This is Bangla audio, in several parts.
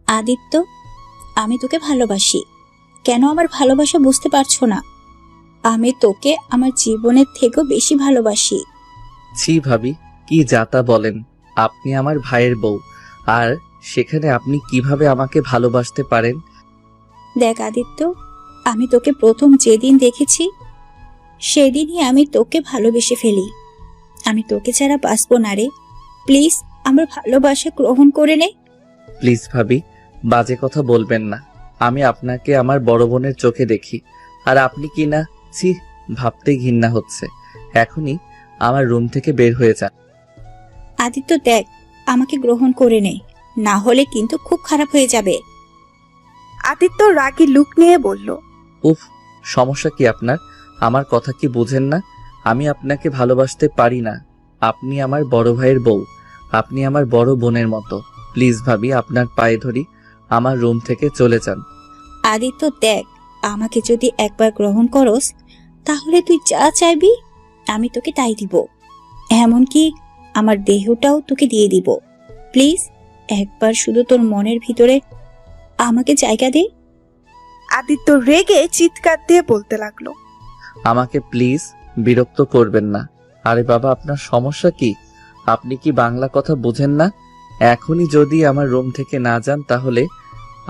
আদিত্য, আমি তোকে ভালোবাসি। কেন আমার ভালোবাসা বুঝতে পারছো না? আমি তোকে আমার জীবনের থেকেও বেশি ভালোবাসি। ছি ভাবি, কি যাতা বলেন। আপনি আমার ভাইয়ের বউ, আর সেখানে আপনি কিভাবে আমাকে ভালোবাসতে পারেন? দেখ আদিত্য, আমি তোকে প্রথম যেদিন দেখেছি সেদিনই আমি তোকে ভালোবেসে ফেলি। আমি তোকে ছাড়া বাঁচবো না রে। প্লিজ আমার ভালোবাসা গ্রহণ করে নে। প্লিজ ভাবি, বাজে কথা বলবেন না। আমি আপনাকে আমার বড় বোনের চোখে দেখি, আর আপনি কি না, ছি, ভাবতে ঘৃণা হচ্ছে। এখনই আমার রুম থেকে বের হয়ে যান। আদিত্য দেখ, আমাকে গ্রহণ করে নে, না হলে কিন্তু খুব খারাপ হয়ে যাবে। আদিত্য রাগী লুক নিয়ে বলল, উফ, সমস্যা কি আপনার? আমার কথা কি বুঝেন না? আমি আপনাকে ভালোবাসতে পারি না। আপনি আমার বড় ভাইয়ের বউ, আপনি আমার বড় বোনের মতো। প্লিজ ভাবি, আপনার পায়ে ধরি, আমার রুম থেকে চলে যান। আদিত্য দেখ, আমাকে যদি একবার গ্রহণ করস তাহলে তুই যা চাইবি আমি তোকে তাই দিব, এমনকি আমার দেহটাও তোকে দিয়ে দিব। প্লিজ একবার শুধু তোর মনের ভিতরে আমাকে জায়গা দে। আদিত্য রেগে চিৎকার দিয়ে বলতে লাগলো, আমাকে প্লিজ বিরক্ত করবেন না। আরে বাবা, আপনার সমস্যা কি? আপনি কি বাংলা কথা বোঝেন না? এখনই যদি আমার রুম থেকে না যান তাহলে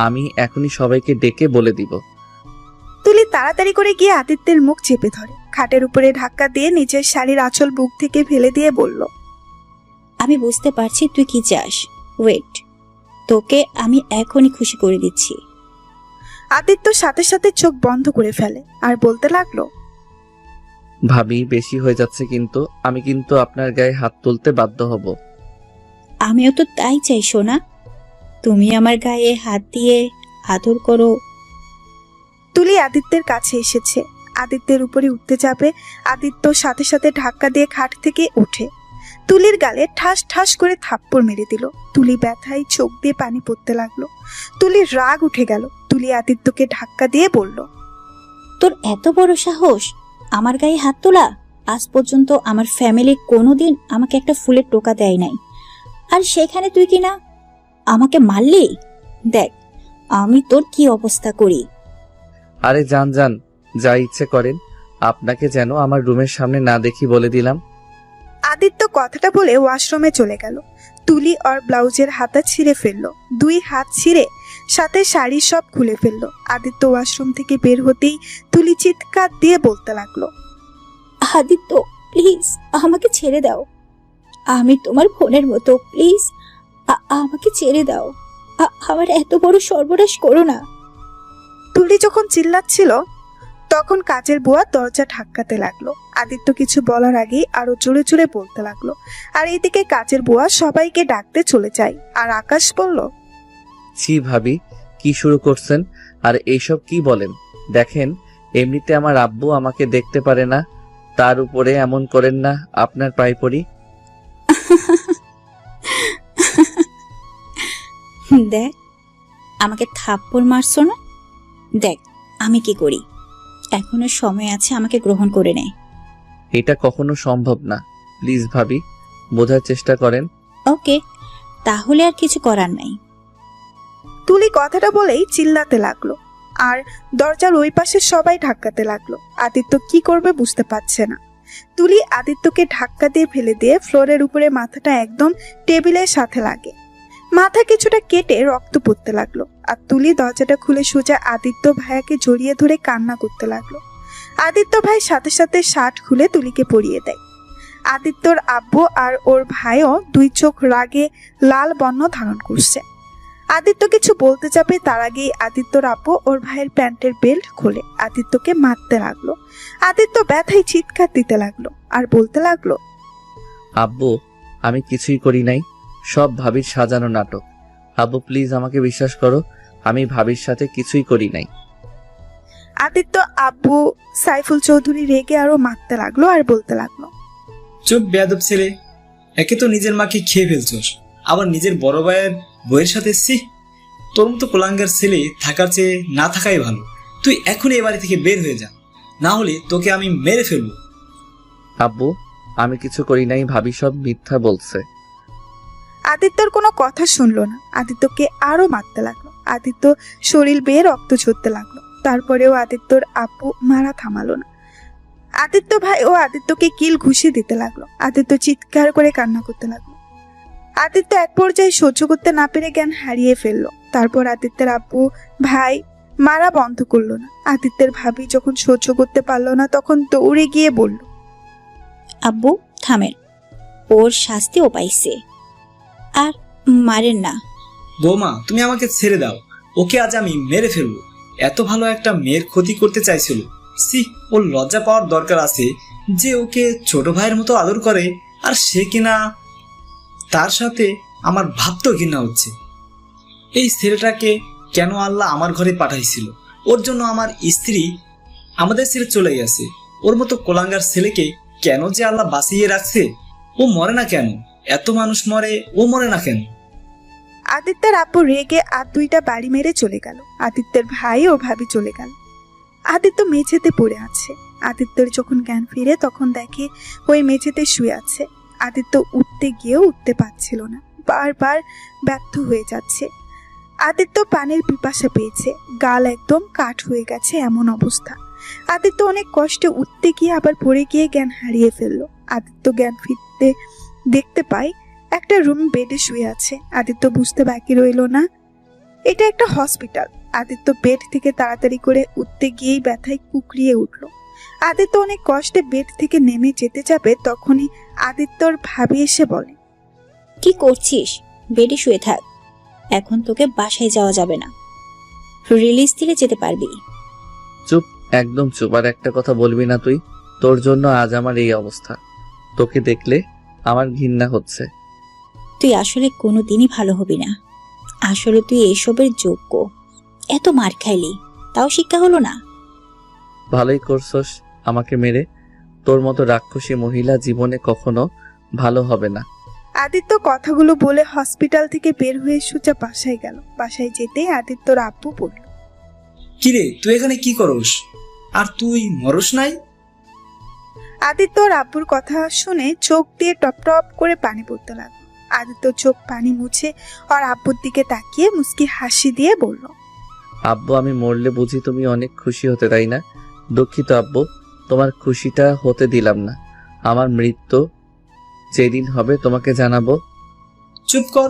আমি এখনই সবাইকে ডেকে বলে দিব। তুলি তাড়াতাড়ি করে গিয়ে আদিত্যের মুখ চেপে ধরে, খাটের উপরে ধাক্কা দিয়ে নিজের শাড়ির আঁচল বুক থেকে ফেলে দিয়ে বলল, আমি বুঝতে পারছি তুই কি চাস। ওয়েট, তোকে আমি এখনই খুশি করে দিচ্ছি। আদিত্য সাথে সাথে চোখ বন্ধ করে ফেলে আর বলতে লাগলো, ভাবি, বেশি হয়ে যাচ্ছে কিন্তু। আমি কিন্তু আপনার গায়ে হাত তুলতে বাধ্য হব। আমিও তো তাই চাই সোনা, তুমি আমার গায়ে হাত দিয়ে আদর করো। তুলি আদিত্যের কাছে এসেছে, আদিত্যের উপরে উঠতে যাবে। আদিত্য সাথে সাথে ধাক্কা দিয়ে খাট থেকে ওঠে, তুলির গালে ঠাস ঠাস করে থাপ্পড় মেরে দিল। তুলি ব্যথায় চোখ দিয়ে পানি পড়তে লাগলো। তুলির রাগ উঠে গেল। তুলি আদিত্যকে ধাক্কা দিয়ে বলল, তোর এত বড় সাহস আমার গায়ে হাত তোলা! আজ পর্যন্ত আমার ফ্যামিলি কোনোদিন আমাকে একটা ফুলের টোকা দেয় নাই, আর সেখানে তুই কিনা আমাকে মারলি। দেখ আমি তোর কি অবস্থা করি। আরে যান যান, যা ইচ্ছে করেন। আপনাকে যেন আমার রুমের সামনে না দেখি বলে দিলাম। আদিত্য কথাটা বলে ওয়াশরুমে চলে গেল। তুলি ওর ব্লাউজের হাতা ছিঁড়ে ফেললো, দুই হাত ছিঁড়ে সাথে শাড়ি সব খুলে ফেললো। আদিত্য ওয়াশরুম থেকে বের হতেই তুলি চিৎকার দিয়ে বলতে লাগলো, আদিত্য প্লিজ আমাকে ছেড়ে দাও, আমি তোমার বোনের মতো। প্লিজ আমাকে ছেড়ে দাও, আমার এত বড় সর্বনাশ করো না। তুলি যখন চিল্লাচ্ছিল তখন কাজের বুয়া দরজা ধাক্কাতে লাগলো। আদিত্য কিছু বলার আগেই আরো জোরে জোরে বলতে লাগলো, আর এইদিকে কাজের বুয়া সবাইকে ডাকতে চলে যায়। আর আকাশ বলল, ছি ভাবি, কি শুরু করছেন? আর এইসব কি বলেন? দেখেন, এমনিতে আমার আব্বু আমাকে দেখতে পারে না, তার উপরে এমন করেন না। আপনার পায়ে পড়ি। দেখ, আমাকে থাপ্পড় মারছো না? দেখ আমি কি করি। এখনো সময় আছে, আমাকে গ্রহণ করে নে। এটা কখনো সম্ভব না। প্লিজ ভাবি, বোঝার চেষ্টা করেন। ওকে, তাহলে আর কিছু করার নাই। তুলি কথাটা বলেই চিল্লাতে লাগলো, আর দরজার ওই পাশে সবাই ধাক্কাতে লাগলো। আদিত্য কি করবে বুঝতে পারছে না। তুলি আদিত্যকে ধাক্কা দিয়ে ফেলে দিয়ে ফ্লোরের উপরে মাথাটা একদম টেবিলের সাথে লাগে। মাথা কিছুটা কেটে রক্ত পড়তে লাগলো। আর তুলি দরজাটা খুলে সোজা আদিত্য ভাইয়াকে জড়িয়ে ধরে কান্না করতে লাগলো। আদিত্য ভাই সাথে সাথে শার্ট খুলে তুলিকে পরিয়ে দেয়। আদিত্যর আব্বু আর ওর ভাইও দুই চোখ রাগে লাল বর্ণ ধারণ করছে। আদিত্য কিছু বলতে যাবে তার আগেই আদিত্যর আব্বু ওর ভাইয়ের প্যান্টের বেল্ট খুলে আদিত্যকে মারতে লাগলো। আদিত্য ব্যথায় চিৎকার দিতে লাগলো আর বলতে লাগলো, আব্বু, আমি কিছুই করি নাই, সব ভাবির সাজানো নাটক। আব্বু প্লিজ আমাকে বিশ্বাস করো, আমি ভাবির সাথে কিছুই করি নাই। আদিত্য আব্বু সাইফুল চৌধুরী রেগে আরো মারতে লাগলো আর বলতে লাগলো, চুপ বেয়াদব ছেলে, একে তো নিজের মাকে খেয়ে ফেলছস, আবার নিজের বড় ভাইয়ের বইয়ের সাথে। তোর মতো কোলাঙ্গার ছেলে থাকার চেয়ে না থাকাই ভালো। তুই এখনই এ বাড়ি থেকে বের হয়ে যা, না হলে তোকে আমি মেরে ফেলবো। আব্বু, আমি কিছু করি নাই, ভাবি সব মিথ্যা বলছে। আদিত্যর কোনো কথা শুনলো না, আদিত্যকে আরো মারতে লাগলো। আদিত্য শরীর বেয়ে রক্ত ঝরতে লাগলো। তারপরেও আদিত্যর আপু মারা থামালো না। আদিত্য ভাই ও আদিত্যকে কিল ঘুষি দিতে লাগলো। আদিত্য চিৎকার করে কান্না করতে লাগলো। আদিত্য এক পর্যায়ে সহ্য করতে না পেরে জ্ঞান হারিয়ে ফেললো। তারপর আদিত্যের আপু ভাই মারা বন্ধ করলো না। আদিত্যের ভাবি যখন সহ্য করতে পারলো না তখন দৌড়ে গিয়ে বলল, আব্বু থামেন, ওর শাস্তি ও পাইছে, আর মারেন না। বৌমা, তুমি আমাকে ছেড়ে দাও, ওকে আজ আমি মেরে ফেলবো। এত ভালো একটা মেয়ের ক্ষতি করতে চাইছিল। সি, ওর লজ্জা পাওয়ার দরকার আছে যে ওকে ছোট ভাইয়ের মতো আদর করে, আর সে কিনা তার সাথে আমার ভাবতেও ঘৃণা হচ্ছে। এই ছেলেটাকে কেন আল্লাহ আমার ঘরে পাঠাইছিল? ওর জন্য আমার স্ত্রী আমাদের ছেড়ে চলে গেছে। ওর মতো কোলাঙ্গার ছেলেকে কেন যে আল্লাহ বাঁচিয়ে রাখছে? ও মরে না কেন? এত মানুষ মরে, ও মরে না কেন? আদিত্যের আপু রেগে আর দুইটা বাড়ি মেরে চলে গেল। আদিত্যের ভাই ও ভাবি চলে গেল। আদিত্য মেঝেতে পড়ে আছে। আদিত্যের যখন জ্ঞান ফিরে তখন দেখে ওই মেঝেতে শুয়ে আছে। আদিত্য উঠতে গিয়েও উঠতে পারছিল না, বারবার ব্যর্থ হয়ে যাচ্ছে। আদিত্য পানির পিপাসা পেয়েছে, গাল একদম কাঠ হয়ে গেছে এমন অবস্থা। আদিত্য অনেক কষ্টে উঠতে গিয়ে আবার পড়ে গিয়ে জ্ঞান হারিয়ে ফেললো। আদিত্য জ্ঞান ফিরতে দেখতে পায় একটা রুম বেডে শুয়ে আছে। আদিত্য বুঝতে বাকি রইল না এটা একটা হসপিটাল। আদিত্য বেড থেকে তাড়াতাড়ি করে উঠতে গিয়েই ব্যথায় কুকড়িয়ে উঠল। আদিত্য অনেক কষ্টে বেড থেকে নেমে যেতে যাবে তখনই আদিত্যর ভাবি এসে বলে, কি করছিস? বেডে শুয়ে থাক, এখন তোকে বাসায় যাওয়া যাবে না, রিলিজ দিলে যেতে পারবি। চুপ, একদম চুপ। আর একটা কথা বলবি না তুই। তোর জন্য আজ আমার এই অবস্থা। তোকে দেখলে আমার ঘৃণা হচ্ছে। তুই আসলে কোনোদিনই ভালো হবি না। আসলে তুই এসবের যোগ্য। এত মার খাইলি, তাও শিক্ষা হলো না। ভালোই করছস আমাকে মেরে। তোর মতো রাক্ষসী মহিলা জীবনে কখনো ভালো হবে না। আদিত্য কথাগুলো বলে হসপিটাল থেকে বের হয়ে সোজা বাসায় গেল। বাসায় যেতেই আদিত্যর আব্বু বলল, কিরে, তুই এখানে কি করস? আর তুই মরস নাই? আদিত্যর আব্বুর কথা শুনে চোখ দিয়ে টপ টপ করে পানি পড়তে লাগলো। আদিত্য চোখ পানি মুছে আর আব্বুর দিকে তাকিয়ে মুস্কি হাসি দিয়ে বলল, আব্বু, আমি মরলে বুঝি তুমি অনেক খুশি হতে, তাই না? দুঃখিত আব্বু, তোমার খুশিটা হতে দিলাম না। আমার মৃত্যু যেদিন হবে তোমাকে জানাবো। চুপ কর,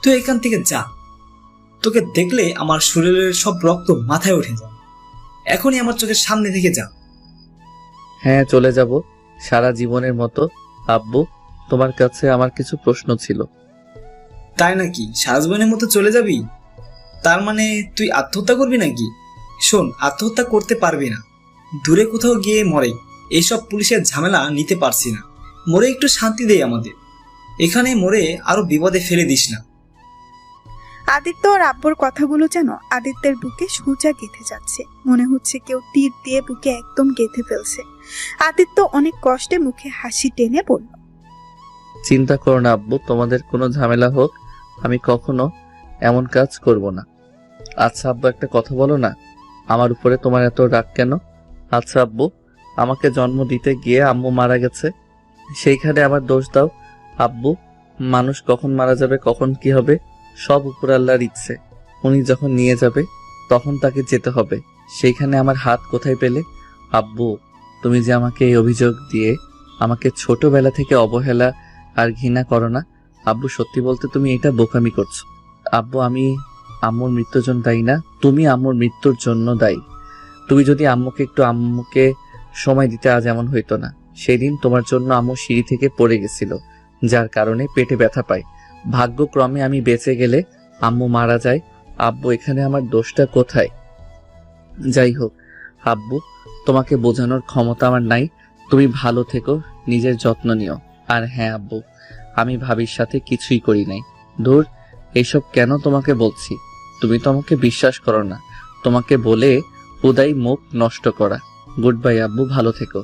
তুই এখান থেকে যা। তোকে দেখলে আমার শরীরের সব রক্ত মাথায় উঠে যায়। এখনই আমার চোখের সামনে থেকে যা। হ্যাঁ, চলে যাব সারা জীবনের মতো। আব্বু, তোমার কাছে আমার কিছু প্রশ্ন ছিল। তাই নাকি? সারা জীবনের মতো চলে যাবি? তার মানে তুই আত্মহত্যা করবি নাকি? শোন, আত্মহত্যা করতে পারবি না। দূরে কোথাও গিয়ে মরে। এইসব পুলিশের ঝামেলা নিতে পারছি না। মরে একটু শান্তি দেয় আমাদের। এখানে মরে আরো বিপদে ফেলে দিস না। আদিত্য আর আব্বুর কথাগুলো যেন আদিত্যের বুকে সোজা গেঁথে যাচ্ছে। মনে হচ্ছে কেউ তীর দিয়ে বুকে একদম গেঁথে ফেলছে। আদিত্য অনেক কষ্টে মুখে হাসি টেনে বলল, চিন্তা করো না আব্বু, তোমাদের কোনো ঝামেলা হোক আমি কখনো এমন কাজ করব না। আচ্ছা আব্বু, একটা কথা বলো না, আমার উপরে তোমার এত রাগ কেন? আচ্ছা আব্বু, আমাকে জন্ম দিতে গিয়ে আম্মু মারা গেছে, সেইখানে আমার দোষ দাও। আব্বু, মানুষ কখন মারা যাবে, কখন কি হবে, সব উপর আল্লাহর ইচ্ছে। উনি যখন নিয়ে যাবে তখন তাকে যেতে হবে। সেইখানে আমার হাত কোথায় পেলে? আব্বু, তুমি যে আমাকে এই অভিযোগ দিয়ে আমাকে ছোটবেলা থেকে অবহেলা আর ঘৃণা করো না। আব্বু, সত্যি বলতে তুমি এটা বোকামি করছো। আব্বু, আমি আম্মুর মৃত্যুর জন্য দায়ী না, তুমি আম্মুর মৃত্যুর জন্য দায়ী। তুমি যদি আম্মুকে সময় দিতে আজ এমন হইতো না। সেদিন তোমার জন্য আম্মু সিঁড়ি থেকে পড়ে গেছিল, যার কারণে পেটে ব্যথা পায়। ভাগ্যক্রমে আমি বেঁচে গেলে আম্মু মারা যায়। আব্বু, এখানে আমার দোষটা কোথায়? যাই হোক আব্বু, তোমাকে বোঝানোর ক্ষমতা আমার নাই। তুমি ভালো থেকো, নিজের যত্ন নিও। আর হ্যাঁ আব্বু, আমি ভাবির সাথে কিছুই করি নাই। ধুর, এইসব কেন তোমাকে বলছি? তুমি তো আমাকে বিশ্বাস করো না। তোমাকে বলে উদয় মুখ নষ্ট করা। গুড বাই আব্বু, ভালো থেকো।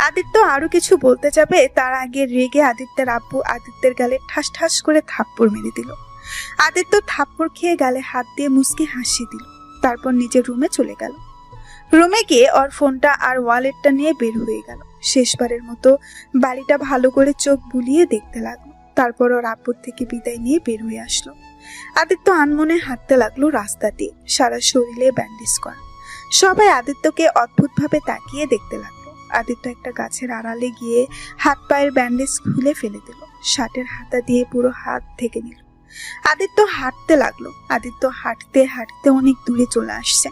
আদিত্য আরো কিছু বলতে যাবে তার আগে রেগে আদিত্যের আব্বু আদিত্যের গালে ঠাস ঠাস করে থাপ্পড় মেরে দিল। আদিত্য থাপ্পড় খেয়ে গালে হাত দিয়ে মুস্কি হাসি দিল। তারপর নিজের রুমে চলে গেল। রুমে গিয়ে ওর ফোনটা আর ওয়ালেটটা নিয়ে বের হয়ে গেল। শেষবারের মতো বাড়িটা ভালো করে চোখ বুলিয়ে দেখতে লাগলো। তারপর ওর আব্বুর থেকে বিদায় নিয়ে বের হয়ে আসলো। আদিত্য আনমনে হাঁটতে লাগলো রাস্তা দিয়ে, সারা শরীরে ব্যান্ডেজ করা। সবাই আদিত্যকে অদ্ভুতভাবে তাকিয়ে দেখতে লাগলো। আদিত্য একটা গাছের আড়ালে গিয়ে হাত পায়ের ব্যান্ডেজ খুলে ফেলে দিল, শার্টের হাতা দিয়ে পুরো হাত ঢেকে নিল। আদিত্য হাঁটতে লাগলো। আদিত্য হাঁটতে হাঁটতে অনেক দূরে চলে আসছে।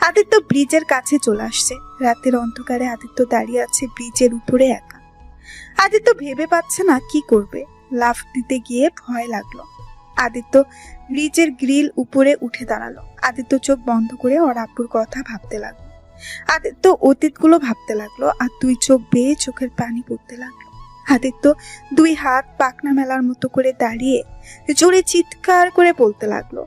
আদিত্য ব্রিজের কাছে চলে আসছে। রাতের অন্ধকারে আদিত্য দাঁড়িয়ে আছে ব্রিজের উপরে একা। আদিত্য ভেবে পাচ্ছে না কি করবে। লাফ দিতে গিয়ে ভয় লাগলো। আদিত্য ব্রিজের গ্রিল উপরে উঠে দাঁড়ালো। আদিত্য চোখ বন্ধ করে ওর আব্বুর কথা ভাবতে লাগলো। আদিত্য অতীতগুলো ভাবতে লাগলো আর দুই চোখ বেয়ে চোখের পানি পড়তে লাগলো। আদিত্য দুই হাত পাকনা মেলার মতো করে দাঁড়িয়ে জোরে চিৎকার করে বলতে লাগলো,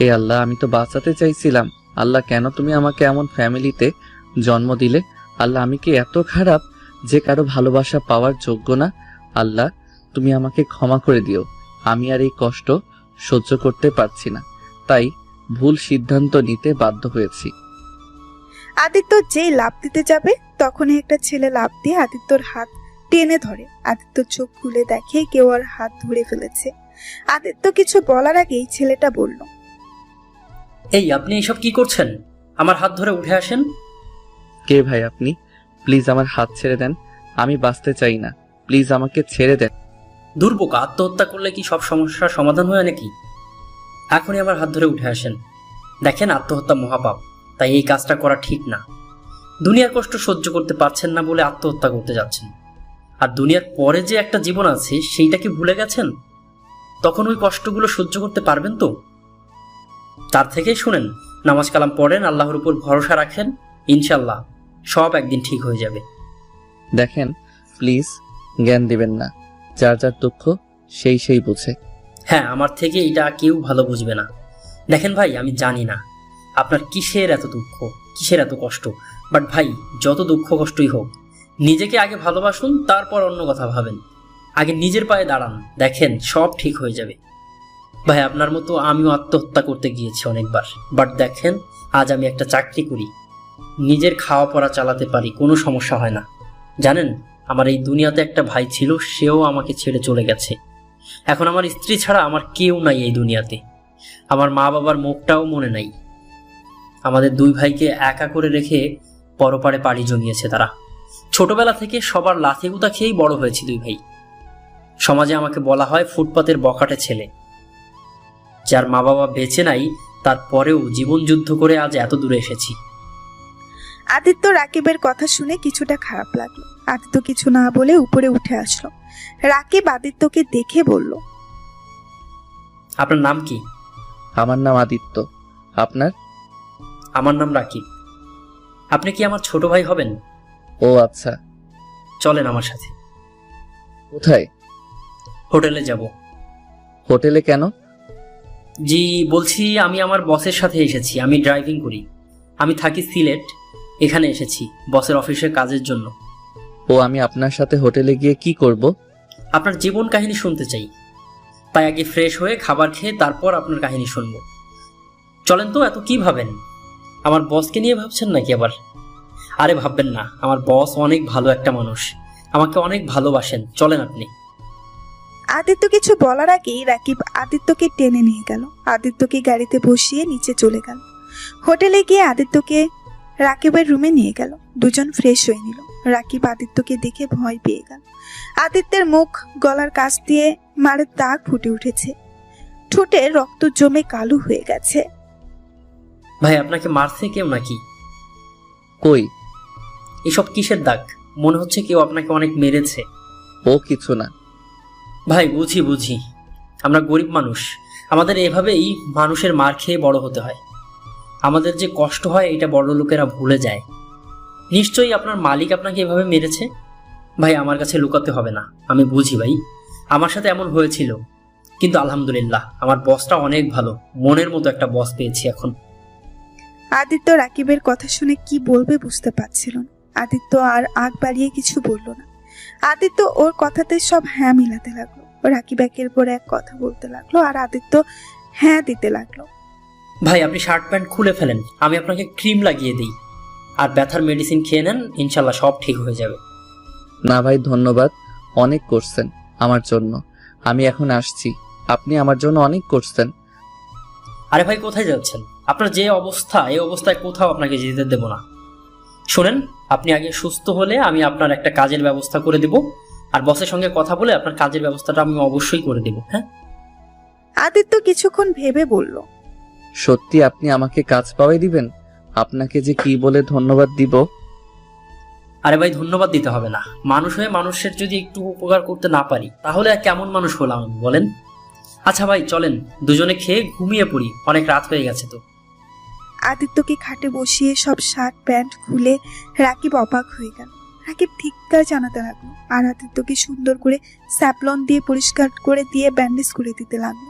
এ আল্লাহ, আমি তো বাঁচাতে চাইছিলাম। আল্লাহ, কেন তুমি আমাকে এমন ফ্যামিলিতে জন্ম দিলে? আল্লাহ, আমি কি এত খারাপ যে কারো ভালোবাসা পাওয়ার যোগ্য না? আল্লাহ, তুমি আমাকে ক্ষমা করে দিও। আমি আর এই কষ্ট সহ্য করতে পারছি না, তাই ভুল সিদ্ধান্ত নিতে বাধ্য হয়েছি। আদিত্য যেই লাফ দিতে যাবে তখনই একটা ছেলে লাফ দিয়ে আদিত্যর হাত টেনে ধরে। আদিত্য চোখ খুলে দেখে কেউ ওর হাত ধরে ফেলেছে। আদিত্য কিছু বলার আগেই ছেলেটা বলল, এই আপনি এসব কি করছেন? আমার হাত ধরে উঠে আসেন। কে ভাই আপনি? প্লিজ আমার হাত ছেড়ে দেন, আমি বাঁচতে চাই না, প্লিজ আমাকে ছেড়ে দেন। দুর্বোকা, আত্মহত্যা করলে কি সব সমস্যার সমাধান হয় নাকি? এখনই আমার হাত ধরে উঠে আসেন। দেখেন, আত্মহত্যা মহাপাপ, তাই এই কাজটা করা ঠিক না। দুনিয়ার কষ্ট সহ্য করতে পারছেন না বলে আত্মহত্যা করতে যাচ্ছেন। আর দুনিয়ার পরে যে একটা জীবন আছে সেইটা কি ভুলে গেছেন? তখন ওই কষ্টগুলো সহ্য করতে পারবেন তো? তার থেকেই শুনেন, নামাজ কালাম পড়েন, আল্লাহর উপর ভরসা রাখেন, ইনশাল্লাহ সব একদিন ঠিক হয়ে যাবে। দেখেন, প্লিজ জ্ঞান দিবেন না, যার যার দুঃখ সেই বুঝে। হ্যাঁ, আমার থেকে এটা কেউ ভালো বুঝবে না। দেখেন ভাই, আমি জানি না আপনার কিসের এত দুঃখ, কিসের এত কষ্ট, বাট ভাই, যত দুঃখ কষ্টই হোক, নিজেকে আগে ভালোবাসুন, তারপর অন্য কথা ভাবেন। আগে নিজের পায়ে দাঁড়ান, দেখেন সব ঠিক হয়ে যাবে। ভাই, আপনার মতো আমিও আত্মহত্যা করতে গিয়েছি অনেকবার, বাট দেখেন আজ আমি একটা চাকরি করি, নিজের খাওয়া পড়া চালাতে পারি, কোনো সমস্যা হয় না। জানেন, আমার এই দুনিয়াতে একটা ভাই ছিল, সেও আমাকে ছেড়ে চলে গেছে। এখন আমার স্ত্রী ছাড়া আমার কেউ নাই এই দুনিয়াতে। আমার মা বাবার মুখটাও মনে নাই। আমাদের দুই ভাইকে একা করে রেখে পরপারে পাড়ি জমিয়েছে তারা। ছোটবেলা থেকে সবার লাথি গুঁতা খেয়েই বড় হয়েছি দুই ভাই। সমাজে আমাকে বলা হয় ফুটপাতের বখাটে ছেলে। যার মা বাবা বেঁচে নাই, তারপরেও জীবন যুদ্ধ করে আজ এত দূরে এসেছি। আদিত্য রাকিবের কথা শুনে কিছুটা খারাপ লাগলো। আদিত্য কিছু না বলে উপরে উঠে আসলো। রাকিব আদিত্যকে দেখে বলল, আপনার নাম কি? আমার নাম আদিত্য। আপনার? আমার নাম রাকিব। আপনি কি আমার ছোট ভাই হবেন? ও আচ্ছা। চলেন আমার সাথে। কোথায়? হোটেলে যাব। হোটেলে কেন? জি বলছি, আমি আমার বসের সাথে এসেছি। আমি ড্রাইভিং করি। আমি থাকি সিলেট, এখানে এসেছি বসের অফিসের কাজের জন্য। ও, আমি আপনার সাথে হোটেলে গিয়ে কি করব? আপনার জীবন কাহিনী শুনতে চাই, তাই আগে ফ্রেশ হয়ে খাবার খেয়ে তারপর আপনার কাহিনী শুনব। চলেন তো, এত কি ভাবেন? আমার বসকে নিয়ে ভাবছেন নাকি আবার? আরে ভাববেন না, আমার বস অনেক ভালো একটা মানুষ, আমাকে অনেক ভালোবাসেন। চলেন আপনি। আদিত্য কিছু বলার আগেই রাকিব আদিত্যকে টেনে নিয়ে গেল। আদিত্যকে গাড়িতে বসিয়ে নিচে চলে গেল। হোটেলে গিয়ে আদিত্যকে রাকিবের রুমে নিয়ে গেল। দুজন ফ্রেশ হয়ে নিল। রাকিব আদিত্যকে দেখে ভয় পেয়ে গেল। আদিত্যের মুখ, গলার কাছ দিয়ে মারের দাগ ফুটে উঠেছে। ঠোঁটে রক্ত জমে কালো হয়ে গেছে। ভাই, আপনাকে মারছে কেউ নাকি? কই? এসব কিসের দাগ? মনে হচ্ছে কেউ আপনাকে অনেক মেরেছে। ও কিছু না। ভাই, বুঝি আমরা গরিব মানুষ, আমাদের এভাবেই মানুষের মার খেয়ে বড় হতে হয়। আমাদের যে কষ্ট হয় এটা বড় লোকেরা ভুলে যায়। নিশ্চয়ই আপনার মালিক আপনাকে এভাবে মেরেছে। ভাই, আমার কাছে লুকাতে হবে না, আমি বুঝি ভাই, আমার সাথে এমন হয়েছিল। কিন্তু আলহামদুলিল্লাহ, আমার বসটা অনেক ভালো, মনের মতো একটা বস পেয়েছি এখন। আদিত্য রাকিবের কথা শুনে কি বলবে বুঝতে পারছিল না। আদিত্য আর আগ বাড়িয়ে কিছু বলল না। আদিত্য ওর কথাতে সব হ্যাঁ মিলাতে লাগলো। রাকিব একের পর এক কথা বলতে লাগলো আর আদিত্য হ্যাঁ দিতে লাগলো। ভাই, আপনি শার্ট প্যান্ট খুলে ফেলেন, আমি আপনাকে ক্রিম লাগিয়ে দিই, আর ব্যথার মেডিসিন খেয়ে নেন, ইনশাল্লাহ সব ঠিক হয়ে যাবে। না ভাই, ধন্যবাদ, অনেক করছেন আমার জন্য। আমি এখন আসছি, আপনি আমার জন্য অনেক করছেন। আরে ভাই কোথায় যাচ্ছেন? আপনার যে অবস্থা, এই অবস্থায় কোথাও আপনাকে যেতে দেব না। শোনেন, আপনি আগে সুস্থ হলে আমি আপনার একটা কাজের ব্যবস্থা করে দেব, আর বসের সঙ্গে কথা বলে আপনার কাজের ব্যবস্থাটা আমি অবশ্যই করে দেব। হ্যাঁ, আদিত্য কিছুক্ষণ ভেবে বলল, সত্যি আপনি আমাকে কাজ পাওয়াই দিবেন? আপনাকে যে কি বলে ধন্যবাদ দিব। আরে ভাই ধন্যবাদ দিতে হবে না। মানুষ হয়ে মানুষের যদি একটু উপকার করতে না পারি তাহলে আর কেমন মানুষ হলাম আমি, বলেন? আচ্ছা ভাই চলেন দুজনে খেয়ে ঘুমিয়ে পড়ি, অনেক রাত হয়ে গেছে তো। আদিত্যকে খাটে বসিয়ে সব শার্ট প্যান্ট খুলে রাকিব অবাক হয়ে গেল। রাকিব ধিক্কার জানাতে লাগলো আর আদিত্যকে সুন্দর করে স্যাপলন দিয়ে পরিষ্কার করে দিয়ে ব্যান্ডেজ করে দিতে লাগলো।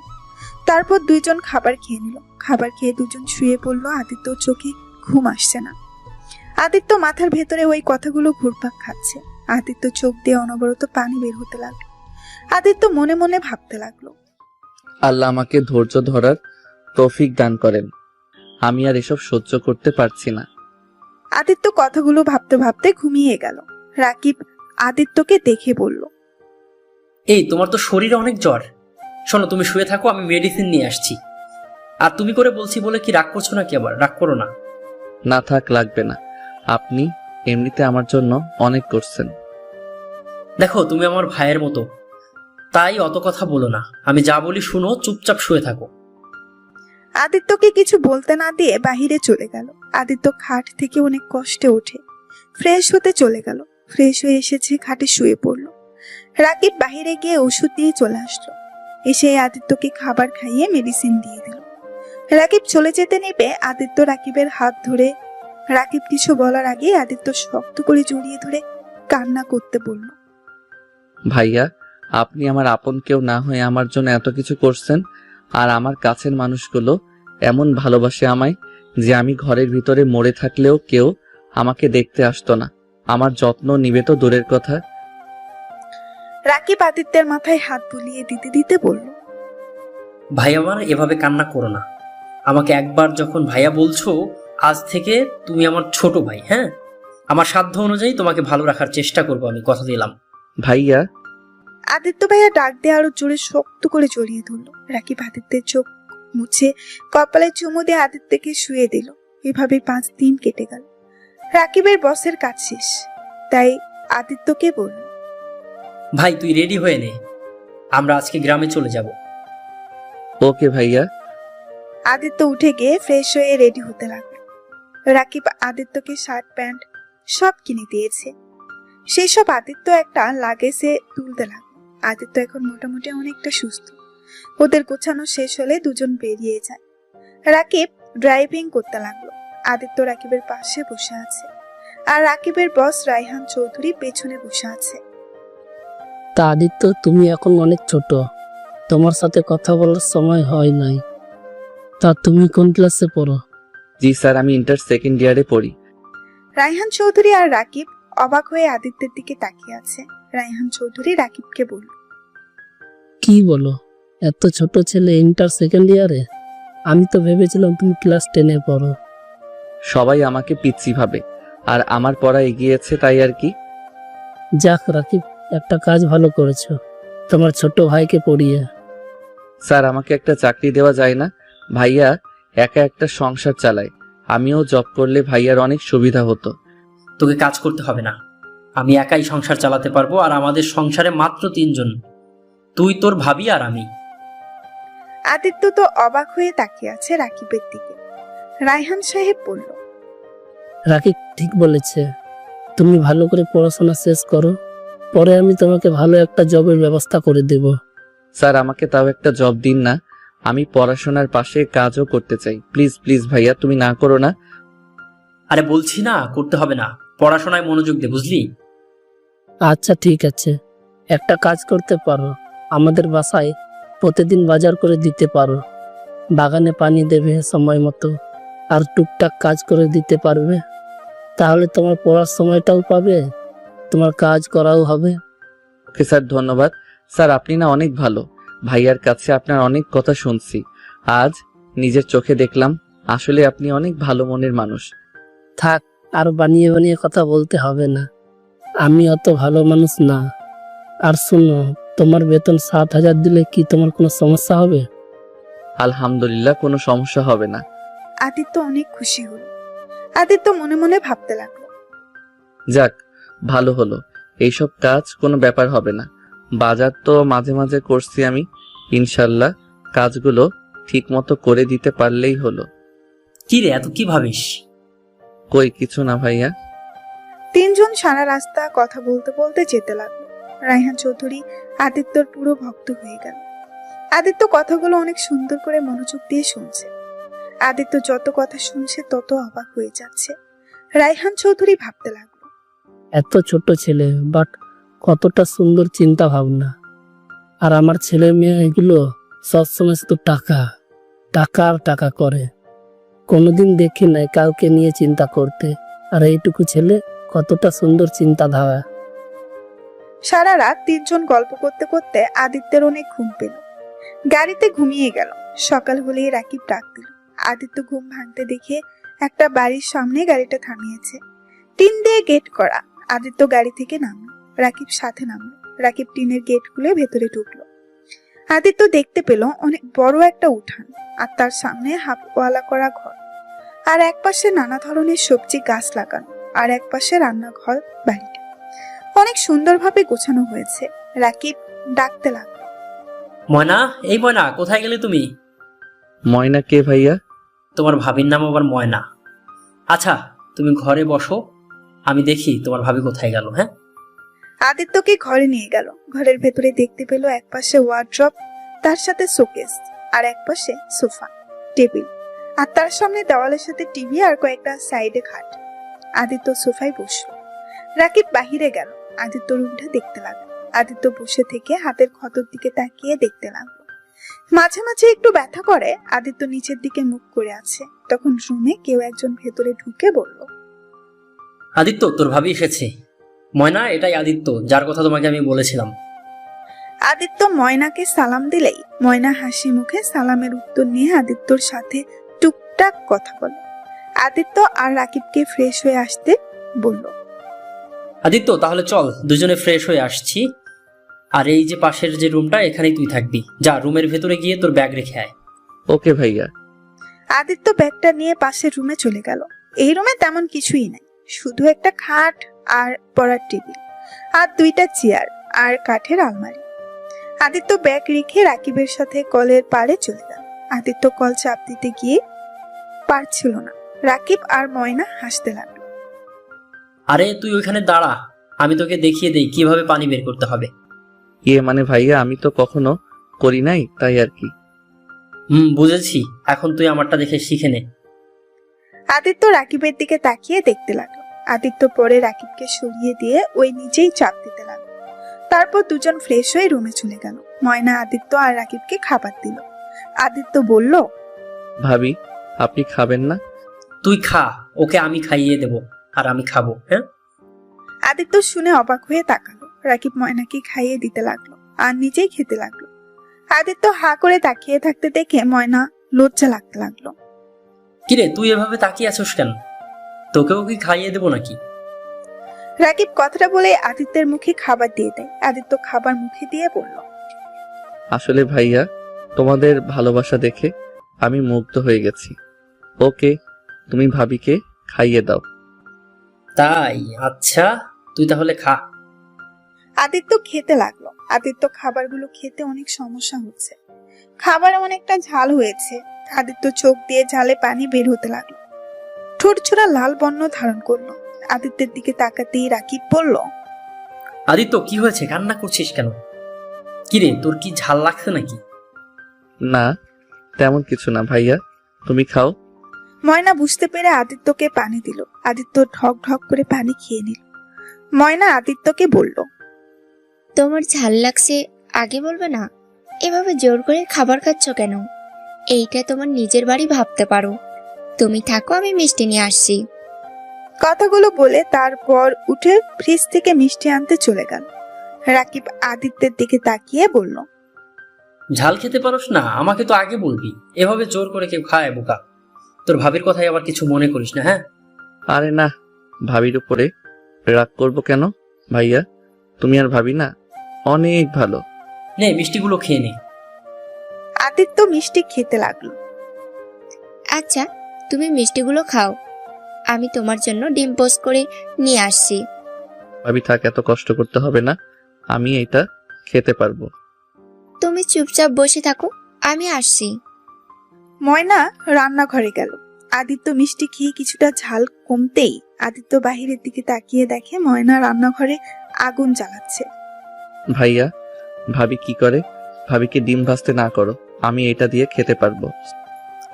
তারপর দুইজন খাবার খেয়ে নিল। খাবার খেয়ে দুজন শুয়ে পড়লো। আদিত্যর চোখে ঘুম আসছে না। আদিত্য মাথার ভেতরে ওই কথাগুলো ঘুরপাক খাচ্ছে। আদিত্য চোখ দিয়ে অনবরত পানি বের হতে লাগলো। আদিত্য মনে মনে ভাবতে লাগলো, আল্লাহ আমাকে ধৈর্য ধরার তৌফিক দান করেন। আমি আর এসব সহ্য করতে পারছি না। আদিত্য কথাগুলো ভাবতে ভাবতে ঘুমিয়ে গেল। রাকিব আদিত্যকে দেখে বলল, এই তোমার তো শরীরে অনেক জ্বর। শোনো, তুমি শুয়ে থাকো, আমি মেডিসিন নিয়ে আসছি। আর তুমি করে বলছি বলে কি রাগ করছো নাকি? আবার রাগ করো না। না থাক, লাগবে না। আপনি এমনিতে আমার জন্য অনেক করছেন। দেখো তুমি আমার ভাইয়ের মতো, তাই অত কথা বলো না। আমি যা বলি শুনো, চুপচাপ শুয়ে থাকো। আদিত্যকে কিছু বলতে না দিয়ে বাহিরে চলে গেল। আদিত্য খাট থেকে অনেক কষ্টে ওঠে ফ্রেশ হতে চলে গেল। ফ্রেশ হয়ে এসেছে, খাটে শুয়ে পড়লো। রাকিব বাহিরে গিয়ে ওষুধ দিয়ে চলে আসলো। এসে আদিত্যকে খাবার খাইয়ে মেডিসিন দিয়ে দিল। রাকিব চলে যেতে নেবে আদিত্য রাকিবের হাত ধরে। রাকিব কিছু বলার আগে আদিত্য শক্ত করে জড়িয়ে ধরে কান্না করতে বলল, ভাইয়া, আপনি আমার আপন কেউ না হয়ে আমার জন্য এত কিছু করছেন। আর আমার কাছের মানুষগুলো এমন ভালোবাসে আমায় যে আমি ঘরের ভিতরে মরে থাকলেও কেউ আমাকে দেখতে আসতো না। আমার যত্ন নিবে তো দূরের কথা। রাকিব আদিত্যের মাথায় হাত বুলিয়ে দিতে দিতে বলল, ভাই আমার, এভাবে কান্না করো না। আমাকে একবার যখন ভাইয়া বলছো, আজ থেকে তুমি আমার ছোট ভাই। হ্যাঁ, আমার সাধ্য অনুযায়ী তোমাকে ভালো রাখার চেষ্টা করবো, আমি কথা দিলাম। ভাইয়া। আদিত্য ভাইয়া ডাক দিয়ে আরো জোরে শক্ত করে জড়িয়ে ধরলো। রাকিব আদিত্যের চোখ মুছে কপালে চুমু দিয়ে আদিত্যকে শুয়ে দিল। এভাবে 5 দিন কেটে গেল। রাকিবের বসের কাজ শেষ, তাই আদিত্যকে বলল, ভাই তুই রেডি হয়ে নে, আমরা আজকে গ্রামে চলে যাব। ওকে ভাইয়া। আদিত্য উঠে গিয়ে ফ্রেশ হয়ে রেডি হতে লাগলো। রাকিব আদিত্যকে শার্ট প্যান্ট সব কিনে দিয়েছে। সেই সব আদিত্য একটা লাগেজে তুলতে লাগলো। আদিত্য এখন মোটামুটি অনেকটা সুস্থ। ওদের গোছানো শেষ হলে দুজন বেরিয়ে যায়। রাকিব ড্রাইভিং করতে লাগলো। আদিত্য রাকিবের পাশে বসে আছে, আর রাকিবের বস রায়হান চৌধুরী পেছনে বসে আছে। তা আদিত্য, তুমি এখন অনেক ছোট, তোমার সাথে কথা বলার সময় হয় নাই। তা তুমি কোন ক্লাসে পড়ো? জি স্যার, আমি ইন্টার সেকেন্ড ইয়ারে পড়ি। রায়হান চৌধুরী আর রাকিব অবাক হয়ে আদিত্যের দিকে তাকিয়ে আছে। রায়হান চৌধুরী রাকিবকে বলল, কি বলো, এত ছোট ছেলে ইন্টার সেকেন্ড ইয়ারে? আমি তো ভেবেছিলাম তুমি ক্লাস 10-এ পড়ো। সবাই আমাকে পিচ্ছি ভাবে, আর আমার পড়া এগিয়েছে তাই আর কি। যাক রাকিব, একটা কাজ ভালো করেছো, তোমার ছোট ভাইকে পড়িয়ে। স্যার, আমাকে একটা চাকরি দেওয়া যায় না? ভাইয়া একা একটা সংসার চালায়, আমিও জব করলে ভাইয়ার অনেক সুবিধা হতো। তোকে কাজ করতে হবে না, আমি একাই সংসার চালাতে পারবো। আর আমাদের সংসারে মাত্র 3 জন, তুই, তোর ভাবি আর আমি। আদিত্য তো অবাক হয়ে তাকিয়ে আছে রাকিবের দিকে। রায়হান সাহেব বলল, রাকিব ঠিক বলেছে, তুমি ভালো করে পড়াশোনা শেষ করো, পরে আমি তোমাকে ভালো একটা জবের ব্যবস্থা করে দেব। স্যার, আমাকে তাও একটা জব দিন না, আমি পড়াশোনার পাশে কাজও করতে চাই। প্লিজ প্লিজ ভাইয়া, তুমি না করো না। আরে বলছি না, করতে হবে না, পড়াশোনায় মনোযোগ দে, বুঝলি? আচ্ছা ঠিক আছে, একটা কাজ করতে পারো, আমাদের বাসায় প্রতিদিন বাজার করে দিতে পারো, বাগানে পানি দেবে সময় মতো, আর টুকটাক কাজ করে দিতে পারবে। তাহলে তোমার পড়ার সময়টাও পাবে, তোমার কাজ করাও হবে। ওকে স্যার, ধন্যবাদ। স্যার, আপনি না অনেক ভালো। ভাইয়ার কাছে আপনার অনেক কথা শুনছি, আজ নিজের চোখে দেখলাম আসলে আপনি অনেক ভালো মনের মানুষ। থাক, আর বানিয়ে বানিয়ে কথা বলতে হবে না, আমি অত ভালো মানুষ না। আর শুনো, তোমার বেতন 7,000 দিলে কি তোমার কোনো সমস্যা হবে? আলহামদুলিল্লাহ, কোনো সমস্যা হবে না। আদিত্য অনেক খুশি হলো। আদিত্য মনে মনে ভাবতে লাগলো, যাক, ভালো হলো। এইসব কাজ কোনো ব্যাপার হবে না। বাজার তো মাঝে মাঝে করছি আমি, ইনশাল্লাহ কাজগুলো ঠিক মতো করে দিতে পারলেই হলো। কি রে, এত কি ভাবিস? কই কিছু না ভাইয়া। তিনজন সারা রাস্তা কথা বলতে বলতে যেতে লাগলো। রায়হান চৌধুরী আদিত্যর পুরো ভক্ত হয়ে গেল। আদিত্য কথাগুলো অনেক সুন্দর করে মনোযোগ দিয়ে শুনছে। আদিত্য যত কথা শুনছে তত অবাক হয়ে যাচ্ছে। রায়হান চৌধুরী ভাবতে লাগলো, এত ছোট ছেলে, বাট কতটা সুন্দর চিন্তা ভাবনা। আর আমার ছেলে মেয়ে এগুলো সবসময় শুধু টাকা টাকা আর টাকা করে। কোনোদিন দেখি নাই কাউকে নিয়ে চিন্তা করতে। আর এইটুকু ছেলে কতটা সুন্দর চিন্তাধারা। সারা রাত তিনজন গল্প করতে করতে আদিত্যের অনেক ঘুম পেল। গাড়িতে ঘুমিয়ে গেল। সকাল হলেই রাকিব ডাক দিল। আদিত্য ঘুম ভাঙতে দেখে একটা বাড়ির সামনে গাড়িটা থামিয়েছে। টিন দিয়ে গেট করা। আদিত্য গাড়ি থেকে নামলো। রাকিব সাথে নামলো। রাকিব টিনের গেট খুলে ভেতরে ঢুকলো। আদিত্য দেখতে পেল অনেক বড় একটা উঠান, আর তার সামনে হাফওয়ালা করা ঘর, আর এক পাশে নানা ধরনের সবজি গাছ লাগানো, আর এক পাশে রান্নাঘর। বাড়িটা অনেক সুন্দরভাবে গোছানো হয়েছে। রাকিব ডাকতে লাগলো, ময়না, এই ময়না, কোথায় গেলে তুমি? ময়না কে ভাইয়া? তোমার ভাবির নাম আবার ময়না? আচ্ছা, তুমি ঘরে বসো, আমি দেখি তোমার ভাবি কোথায় গেল। হ্যাঁ। আদিত্যকে ঘরে নিয়ে গেল। ঘরের ভেতরে দেখতে পেল এক পাশে ওয়ার্ড্রপ, তার সাথে শোকেস, আর এক পাশে সোফা, টেবিল, আর তার সামনে দেওয়ালের সাথে টিভি আর কয়েকটা সাইডে খাট। আদিত্য সোফায় বসলো। রাকিব বাহিরে গেল। আদিত্য রুমটা দেখতে লাগলো। আদিত্য বসে থেকে হাতের ক্ষতর দিকে তাকিয়ে দেখতে লাগলো। মাঝে মাঝে একটু ব্যথা করে। আদিত্য নিচের দিকে মুখ করে আছে। তখন রুমে কেউ একজন ভেতরে ঢুকে বলল, আদিত্য, তোর ভাবি এসেছে। ময়না, এটাই আদিত্য, যার কথা তোমাকে আমি বলেছিলাম। আদিত্য ময়নাকে সালাম দিলেই ময়না হাসি মুখে সালামের উত্তর নিয়ে আদিত্যর সাথে টুকটাক কথা বলে। আদিত্য আর রাকিবকে ফ্রেশ হয়ে আসতে বলল। আদিত্য, তাহলে চল, দুজনে ফ্রেশ হয়ে আসছি। আর এই যে পাশের যে রুমটা, এখানেই তুই থাকবি। যা, রুমের ভেতরে গিয়ে তোর ব্যাগ রেখে আয়। ওকে ভাইয়া। আদিত্য ব্যাগটা নিয়ে পাশের রুমে চলে গেল। এই রুমে তেমন কিছুই নাই, শুধু একটা খাট আর পড়ার টেবিল, আর দুইটা চেয়ার আর কাঠের আলমারি। আদিত্য ব্যাগ রেখে রাকিবের সাথে কলের পাড়ে চলে গেল। আদিত্য কল চাপ দিতে গিয়ে পারছিল না। রাকিব আর ময়না হাসতে লাগলো। আরে তুই ওইখানে দাঁড়া, আমি তোকে দেখিয়ে দেই কিভাবে পানি বের করতে হবে। মানে ভাইয়া, আমি তো কখনো করি নাই, তাই আর কি। বুঝেছি, এখন তুই আমারটা দেখে শিখে নে। আদিত্য রাকিবের দিকে তাকিয়ে দেখতে লাগলো। আদিত্য পরে রাকিবকে সরিয়ে দিয়ে ওই নিজেই চাপ দিতে লাগলো। তারপর দুজন ফ্রেশ হয়ে রুমে চলে গেল। ময়না আদিত্য আর রাকিবকে খাবার দিল। আদিত্য বলল, ভাবি, আপনি খাবেন না? তুই খা, ওকে আমি খাইয়ে দেব, আর আমি খাবো। হ্যাঁ। আদিত্য শুনে অবাক হয়ে তাকালো। রাকিব ময়নাকে খাইয়ে দিতে লাগলো আর নিজেই খেতে লাগলো। আদিত্য হা করে তাকিয়ে থাকতে দেখে ময়না লজ্জা লাগতে লাগলো। কিরে, তুই এভাবে তাকিয়ে আছিস কেন? তোকেও কি খাইয়ে দেবো নাকি? রাকিব কথাটা বলে আদিত্যের মুখে খাবার দিয়ে দেয়। আদিত্য খাবার মুখে দিয়ে বলল, আসলে ভাইয়া, তোমাদের ভালোবাসা দেখে আমি মুগ্ধ হয়ে গেছি। ওকে, তুমি ভাবিকে খাইয়ে দাও। তাই? আচ্ছা, তুই তাহলে খা। আদিত্য খেতে লাগলো। আদিত্য খাবারগুলো খেতে অনেক সমস্যা হচ্ছে। খাবারে অনেকটা ঝাল হয়েছে। আদিত্য চোখ দিয়ে ঝালে পানি বের হতে লাগলো। ঠোঁট ছোড়া লাল বর্ণ ধারণ করলো। আদিত্যের দিকে তাকাতেই রাকিব বলল, আদিত্য, কি হয়েছে? কান্না করছিস কেন? কিরে, তোর কি ঝাল লাগছে নাকি? না, তেমন কিছু না ভাইয়া, তুমি খাও। ময়না বুঝতে পেরে আদিত্যকে পানি দিল। আদিত্য ঢক ঢক করে পানি খেয়ে নিল। ময়না আদিত্যকে বলল, তোমার ঝাল লাগছে আগে বলবে না? এভাবে জোর করে খাবার খাচ্ছ কেন? এইটা তোমার নিজের বাড়ি ভাবতে পারো। তুমি থাকো, আমি মিষ্টি নিয়ে আসছি। কথাগুলো বলে তারপর উঠে ফ্রিজ থেকে মিষ্টি আনতে চলে গেল। রাকিব আদিত্যের দিকে তাকিয়ে বলল, ঝাল খেতে পারোস না? আমাকে তো আগে বলবি। এভাবে জোর করে কেউ খায় বোকা? তোর ভাবির কথাই আবার কিছু মনে করিস না। হ্যাঁ। আরে না, ভাবির উপরে রাগ করবো কেন ভাইয়া? তুমি আর ভাবি না অনেক ভালো। নে মিষ্টিগুলো খেয়ে নে। আদিত্য মিষ্টি খেতে লাগলো। আচ্ছা, তুমি মিষ্টিগুলো খাও, আমি তোমার জন্য ডিম পোস্ট করে নিয়ে আসছি। ভাবি থাক, এত কষ্ট করতে হবে না, আমি এটা খেতে পারবো। তুমি চুপচাপ বসে থাকো, আমি আসছি। ময়না রান্নাঘরে গেল। আদিত্য মিষ্টি খেয়ে কিছুটা ঝাল কমতেই আদিত্য বাহিরের দিকে তাকিয়ে দেখে ময়না রান্নাঘরে আগুন জ্বালাচ্ছে। ভাইয়া, ভাবি কি করে? ভাবিকে ডিম ভাজতে না করো, আমি এটা দিয়ে খেতে পারবো।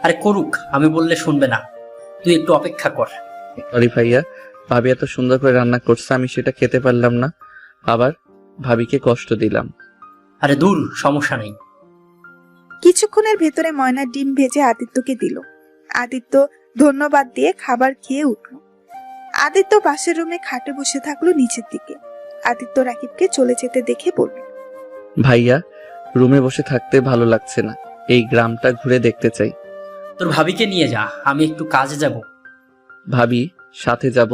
আরে করুক, আমি বললে শুনবে না, তুই একটু অপেক্ষা কর। সরি ভাইয়া, ভাবি এত সুন্দর করে রান্না করছে, আমি সেটা খেতে পারলাম না, আবার ভাবিকে কষ্ট দিলাম। আরে দূর, সমস্যা নেই। কিছুক্ষণের ভেতরে ময়না ডিম ভেজে আদিত্যকে দিল। আদিত্য ধন্যবাদ দিয়ে খাবার খেয়ে উঠল। আদিত্য পাশের রুমে খাটে বসে থাকলো নিচের দিকে। আদিত্য রাকিবকে চলে যেতে দেখে বলল, ভাইয়া, রুমে বসে থাকতে ভালো লাগছে না, এই গ্রামটা ঘুরে দেখতে চাই। তোর ভাবিকে নিয়ে যা, আমি একটু কাজে যাব। ভাবি সাথে যাব?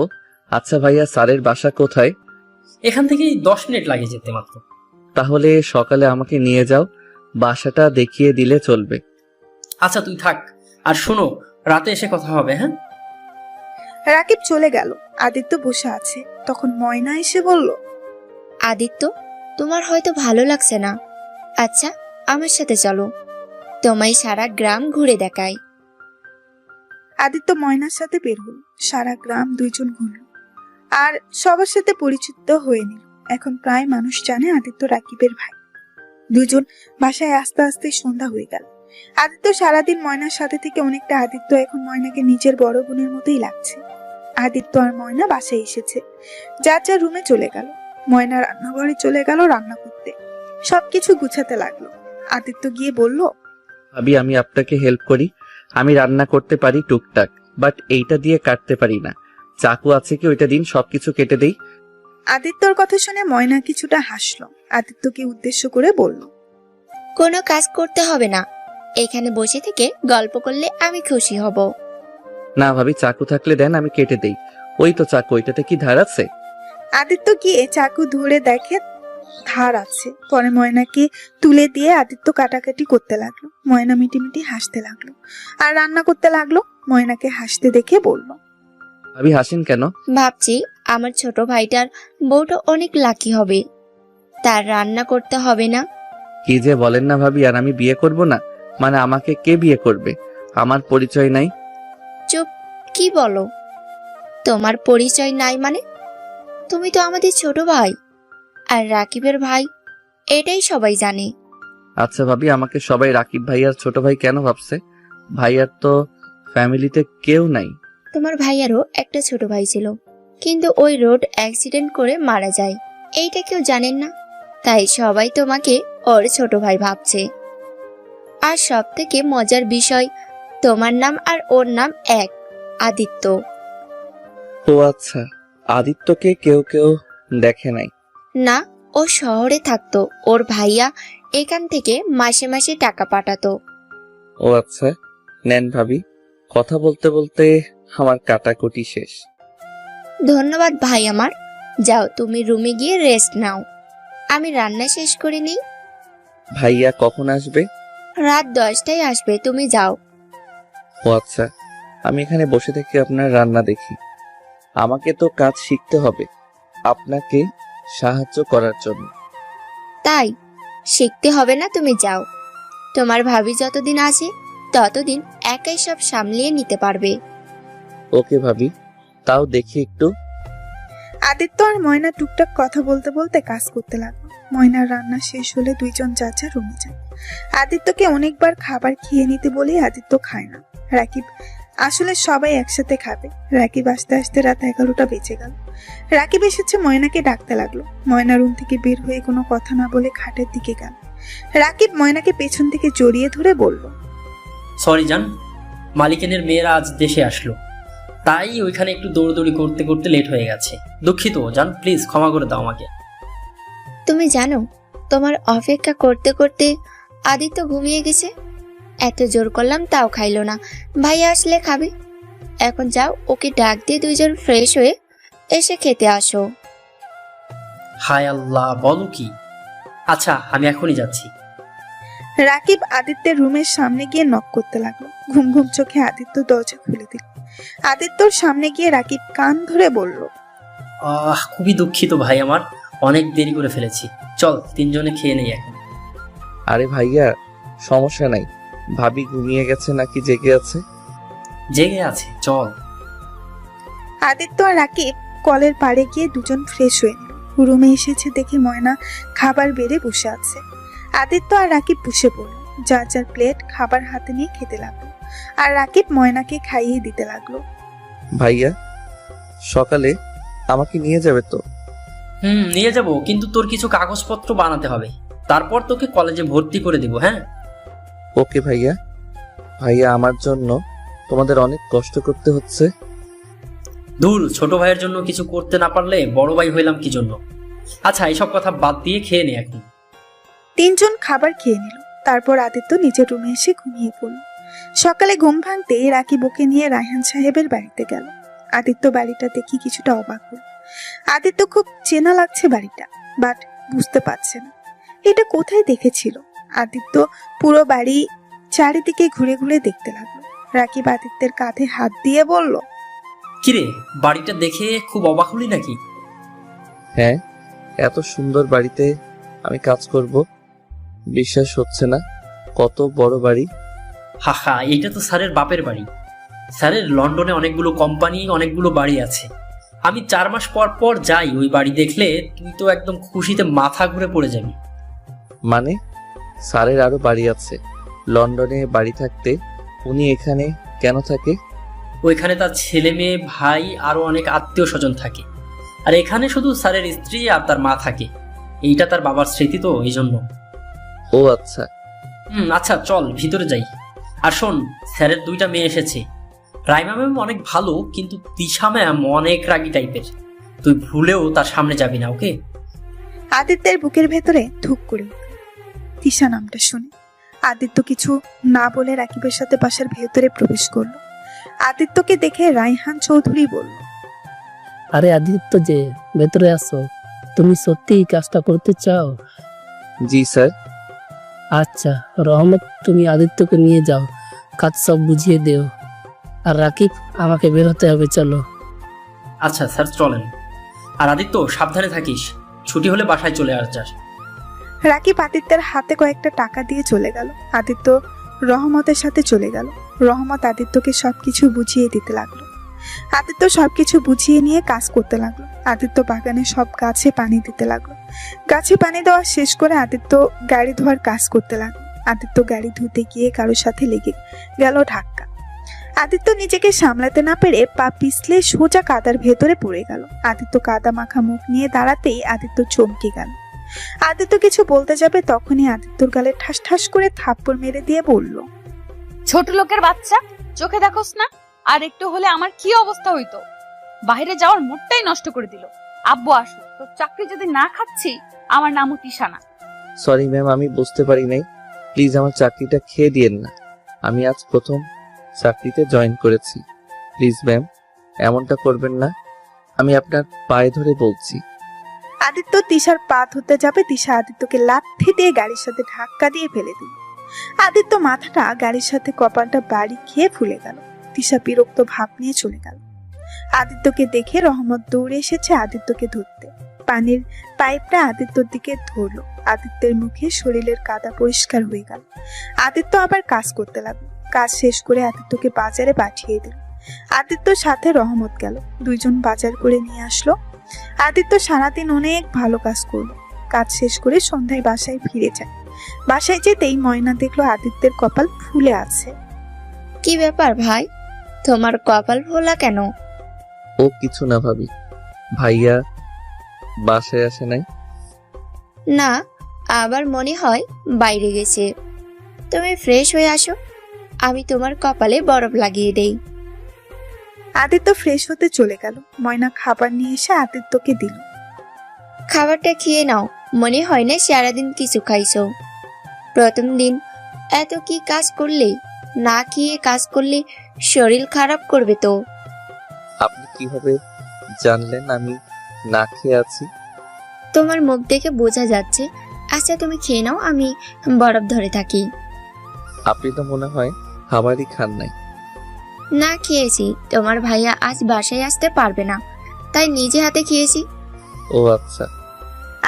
আচ্ছা ভাইয়া, স্যারের বাসা কোথায়? এখান থেকেই 10 মিনিট লাগে যেতে মাত্র। তাহলে সকালে আমাকে নিয়ে যাও, বাসাটা দেখিয়ে দিলে চলবে। আচ্ছা তুই থাক, আর শোনো, রাতে এসে কথা হবে, হ্যাঁ? রাকিব চলে গেল। আদিত্য বসে আছে। তখন ময়না এসে বলল, আদিত্য, তোমার হয়তো ভালো লাগছে না। আচ্ছা, আমার সাথে চলো, তোমায় সারা গ্রাম ঘুরে দেখাই। আদিত্য ময়নার সাথে বের হল। সারা গ্রাম দুইজন ঘুরল আর সবার সাথে পরিচিত হয়ে নিল। এখন প্রায় মানুষ জানে আদিত্য রাকিবের ভাই। দুজন বাসায় আস্তে আস্তে সন্ধ্যা হয়ে গেল। আদিত্য সারাদিন ময়নার সাথে থেকে অনেকটা আদিত্য এখন ময়নাকে নিজের বড় বোনের মতোই লাগছে। আদিত্য আর ময়না বাসায় এসেছে, যার যার রুমে চলে গেল। ময়না রান্নাঘরে চলে গেল রান্না করতে, সবকিছু গুছাতে লাগলো। আদিত্য গিয়ে বলল, ভাবি আমি আপনাকে হেল্প করি, আমি রান্না করতে পারি টুকটাক, বাট এইটা দিয়ে কাটতে পারি না। চাকু আছে কি? ওইটা দিন, সবকিছু কেটে দেই। আদিত্যর কথা শুনে ময়না কিছুটা হাসলো। আদিত্যকে উদ্দেশ্য করে বলল, কোনো কাজ করতে হবে না, এখানে বসে থেকে গল্প করলে আমি খুশি হব। না ভাবি, চাকু থাকলে দেন, আমি কেটে দেই। ওই তো চাকু, ওইটাতে কি ধার আছে? আদিত্য গিয়ে চাকু ধরে দেখে ধার আছে। পরে ময়নাকে তুলে দিয়ে আদিত্য কাটাকাটি করতে লাগলো। ময়না মিটিমিটি হাসতে লাগলো আর রান্না করতে লাগলো। ময়নাকে হাসতে দেখে বলল, ভাবি হাসেন কেন? ভাবছি আমার ছোট ভাইটার বউটা অনেক লাকি হবে, তার রান্না করতে হবে না। কি যে বলেন না ভাবি, আর আমি বিয়ে করব না? মানে আমাকে কে বিয়ে করবে? আমার পরিচয় নাই। চুপ, কি বলো? তোমার পরিচয় নাই মানে? তুমি তো আমাদের ছোট ভাই আর রাকিবের ভাই, এটাই সবাই জানে। আচ্ছা ভাবি, আমাকে সবাই রাকিব ভাই আর ছোট ভাই কেন ভাবছে? ভাইয়ার তো ফ্যামিলিতে কেউ নাই। তোমার ভাইয়ারও একটা ছোট ভাই ছিল, কিন্তু ওই রোড অ্যাক্সিডেন্ট করে মারা যায়। এইটা কেউ জানেন না, তাই সবাই তোমাকে ওর ছোট ভাই ভাবছে। আর সব থেকে মজার বিষয়, তোমার নাম আর ওর নাম এক, আদিত্য। ও আচ্ছা, আদিত্যকে কেউ কেউ দেখে নাই। না, ও শহরে থাকতো, ওর ভাইয়া এখান থেকে মাসে মাসে টাকা পাঠাতো। ও আচ্ছা, নেন ভাবি, কথা বলতে বলতে আমার কাটাকুটি শেষ। ধন্যবাদ ভাই আমার, যাও তুমি রুমে গিয়ে রেস্ট নাও, আমি রান্না শেষ করে নিই। ভাইয়া কখন আসবে? রাত 10টায় আসবে, তুমি যাও। ও আচ্ছা, আমি এখানে বসে থেকে আপনার রান্না দেখি। আমাকে তো কাজ শিখতে হবে আপনাকে সাহায্য করার জন্য। তাই শিখতে হবে না, তুমি যাও। তোমার ভাবি যতদিন আছে ততদিন একাই সব সামলিয়ে নিতে পারবে। ওকে ভাবি, তাও দেখি একটু। আদিত্য আর ময়না টুকটাক কথা বলতে বলতে কাজ করতে লাগলো। ময়নার রান্না শেষ হলে দুইজন যার যার রুমে যায়। আদিত্যকে অনেকবার খাবার খেয়ে নিতে বলে আদিত্য খায় না। রাকিব আসলে সবাই একসাথে খাবে। রাকিব আসতে আসতে রাত 11টা বেজে গেল। রাকিব এসেছে ময়নাকে ডাকতে লাগলো। ময়না রুম থেকে বের হয়ে কোনো কথা না বলে খাটের দিকে গেল। রাকিব ময়নাকে পেছন থেকে জড়িয়ে ধরে বলল, সরি জান, মালিকেনের মেয়েরা আজ দেশে আসলো, তাই ওইখানে একটু দৌড়দৌড়ি করতে করতে লেট হয়ে গেছে। দুঃখিত জান, প্লিজ ক্ষমা করে দাও আমাকে। তুমি জানো, তোমার অপেক্ষা করতে করতে আদিত্য ঘুমিয়ে গেছে। এত জোর করলাম তাও খাইলো না। ভাইয়া আসলে খাবে। এখন যাও, ওকে ডাক দিয়ে দুইজন ফ্রেশ হয়ে এসে খেতে আসো। হায় আল্লাহ, বলো কি? আচ্ছা আমি এখনই যাচ্ছি। রাকিব আদিত্যের রুমের সামনে গিয়ে নক করতে লাগলো। ঘুম ঘুম চোখে আদিত্য দরজা খুলে দিল। আদিত্যর সামনে গিয়ে রাকিব কান ধরে বলল, খুবই দুঃখিত ভাই, আমার অনেক দেরি করে ফেলেছি। চল তিনজনে খেয়ে নেই এখন। আরে ভাইয়া, সমস্যা নাই। ভাবি ঘুমিয়ে গেছে নাকি জেগে আছে? জেগে আছে, চল। আদিত্য আর রাকিব কলের পাড়ে গিয়ে দুজন ফ্রেশ হয়ে নিল। রুমে এসেছে দেখে ময়না খাবার বেড়ে বসে আছে। আদিত্য আর রাকিব বসে পড়ল। যার যার প্লেট খাবার হাতে নিয়ে খেতে লাগলো, আর রাকিব ময়নাকে খাইয়ে দিতে লাগলো। ভাইয়া, সকালে আমাকে নিয়ে যাবে তো? নিয়ে যাব, কিন্তু তোর কিছু কাগজপত্র বানাতে হবে, তারপর তোকে কলেজে ভর্তি করে দিব। হ্যাঁ ওকে ভাইয়া। ভাইয়া, আমার জন্য তোমাদের অনেক কষ্ট করতে হচ্ছে। দূর, ছোট ভাইয়ের জন্য কিছু করতে না পারলে বড় ভাই হইলাম কি জন্য? আচ্ছা এসব কথা বাদ দিয়ে খেয়ে নে এখন। তিনজন খাবার খেয়ে নিল। তারপর আদিত্য নিজের রুমে এসে ঘুমিয়ে পড়ল। সকালে ঘুম ভাঙতেই রাকিব ওকে নিয়ে রায়হান সাহেবের বাড়িতে গেল। আদিত্য বাড়িটা দেখি কিছুটা অবাক হল। আদিত্য খুব চেনা লাগছে বাড়িটা, বাট বুঝতে পারছে না এটা কোথায় দেখেছিল। আদিত্য পুরো বাড়ি চারিদিকে ঘুরে ঘুরে দেখতে লাগলো। রাকিব আদিত্যের কাঁধে হাত দিয়ে বলল, কিরে, বাড়িটা দেখে খুব অবাক হলি নাকি? হ্যাঁ, এত সুন্দর বাড়িতে আমি কাজ করব, বিশ্বাস হচ্ছে না। কত বড় বাড়ি। হা, এটা তো স্যারের বাপের বাড়ি। স্যারের লন্ডনে অনেকগুলো কোম্পানি, অনেকগুলো বাড়ি আছে। আমি 4 মাস পর পর যাই, ওই বাড়ি দেখলে তুই তো একদম খুশিতে মাথা ঘুরে পড়ে যাবি। মানে স্যারের আরো বাড়ি আছে? লন্ডনে বাড়ি থাকতে উনি এখানে কেন থাকে? ওইখানে তার ছেলে মেয়ে, ভাই, আরো অনেক আত্মীয় স্বজন থাকে। আর এখানে শুধু স্যারের স্ত্রী আর তার মা থাকে। এইটা তার বাবার স্মৃতি, তো এই জন্য। ও আচ্ছা। আচ্ছা চল ভিতরে যাই। আর শোন, স্যারের 2টা মেয়ে এসেছে। রাইমা ম্যাম অনেক ভালো, কিন্তু তিশা ম্যাম অনেক রাগী টাইপের। তুই ভুলেও তার সামনে যাবি না, ওকে? আদিত্যের বুকের ভেতরে ধুক করে উঠল তিশা নামটা শুনে। আদিত্য কিছু না বলে রাকিবের সাথে বাসার ভেতরে প্রবেশ করলো। আদিত্যকে দেখে রায়হান চৌধুরী বলল, আরে আদিত্য, যে ভেতরে আসো। তুমি সত্যি এই কাজটা করতে চাও? জি স্যার। আচ্ছা রহমত, তুমি আদিত্যকে নিয়ে যাও, কাজ সব বুঝিয়ে দেও। আর রাকিব, আমাকে বেরোতে হবে, চলো। আচ্ছা স্যার চলেন। আর আদিত্য, সাবধানে থাকিস, ছুটি হলে বাসায় চলে আসছিস। রাকিব আদিত্যের হাতে কয়েকটা টাকা দিয়ে চলে গেল। আদিত্য রহমতের সাথে চলে গেল। রহমত আদিত্যকে সবকিছু বুঝিয়ে দিতে লাগলো। আদিত্য সবকিছু বুঝিয়ে নিয়ে কাজ করতে লাগলো। আদিত্য বাগানে সব গাছে পানি দিতে লাগলো। গাছে পানি দেওয়া শেষ করে আদিত্য গাড়ি ধোয়ার কাজ করতে লাগলো। আদিত্য গাড়ি ধুতে গিয়ে কারোর সাথে লেগে গেল ধাক্কা। আদিত্য নিজেকে সামলাতে না পেরে পা পিছলে সোজা কাদার ভেতরে পড়ে গেল। আদিত্য কাদা মাখা মুখ নিয়ে দাঁড়াতেই আদিত্য চমকে গেল। আদিত্য কিছু বলতে যাবে, তখনই আদিত্যর গালে ঠাস ঠাস করে থাপ্পড় মেরে দিয়ে বলল, ছোট লোকের বাচ্চা, চোখে দেখোস না? আর একটু হলে আমার কি অবস্থা হইতো। বাইরে যাওয়ার মুডটাই নষ্ট করে দিল। আব্বু আসো, তোর চাকরি যদি না খাচ্ছি, আমার নামও তিশানা। সরি ম্যাম, আমি বুঝতে পারি নাই। প্লিজ আমার চাকরিটা খেয়ে দিয়েন না। আমি আজ প্রথম চাকরিতে জয়েন করেছি। প্লিজ ম্যাম, এমনটা করবেন না। আমি আপনার পায়ে ধরে বলছি। আদিত্য তিশার পা ধরতে যাবে, তিশা আদিত্যকে লাথি দিয়ে গাড়ির সাথে ধাক্কা দিয়ে ফেলে দিল। আদিত্য মাথাটা গাড়ির সাথে কপালটা বাড়ি খেয়ে ফুলে গেল। তিশা বিরক্ত ভাব নিয়ে চলে গেল। আদিত্যকে দেখে রহমত দৌড়ে এসেছে আদিত্যকে ধরতে। পানির পাইপটা আদিত্যর দিকে ধরলো। আদিত্যের মুখে শরীরের কাদা পরিষ্কার হয়ে গেল। আদিত্য আবার কাজ করতে লাগলো। কাজ শেষ করে আদিত্যকে বাজারে পাঠিয়ে দিল। আদিত্যর সাথে রহমত গেল। দুইজন বাজার করে নিয়ে আসলো। আদিত্য সারাদিন অনেক ভালো কাজ করলো। কাজ শেষ করে সন্ধ্যায় বাসায় ফিরে যায়। বাসায় যেতেই ময়না দেখলো আদিত্যের কপাল ফুলে আছে। কি ব্যাপার ভাই, তোমার কপাল ফোলা কেন? ও কিছু না ভাবি, ভাইয়া বাসায় আসে নাই। না, আবার মনে হয় বাইরে গেছে। তুমি ফ্রেশ হয়ে আসো, আমি তোমার কপালে বরফ লাগিয়ে দেই। আদিত্য ফ্রেশ হতে চলে গেল। ময়না খাবার নিয়ে এসে আদিত্যকে দিল। খাবারটা খেয়ে নাও, মনে হয় না সারাদিন কিছু খাইছো। প্রথম দিন এত কি কাজ করলে? না খেয়ে কাজ করলে শরীর খারাপ করবে তো। আপনি কিভাবে জানলেন আমি না খেয়ে আছি? তোমার মুখ দেখে বোঝা যাচ্ছে আচ্ছা তুমি খেয়ে নাও, আমি বরফ ধরে থাকি। আপনি তো মনে হয় খাবারই খান নাই। না খেয়েছি, তোমার ভাইয়া আজ বাসায় আসতে পারবে না, তাই নিজে হাতে খেয়েছি। ও আচ্ছা।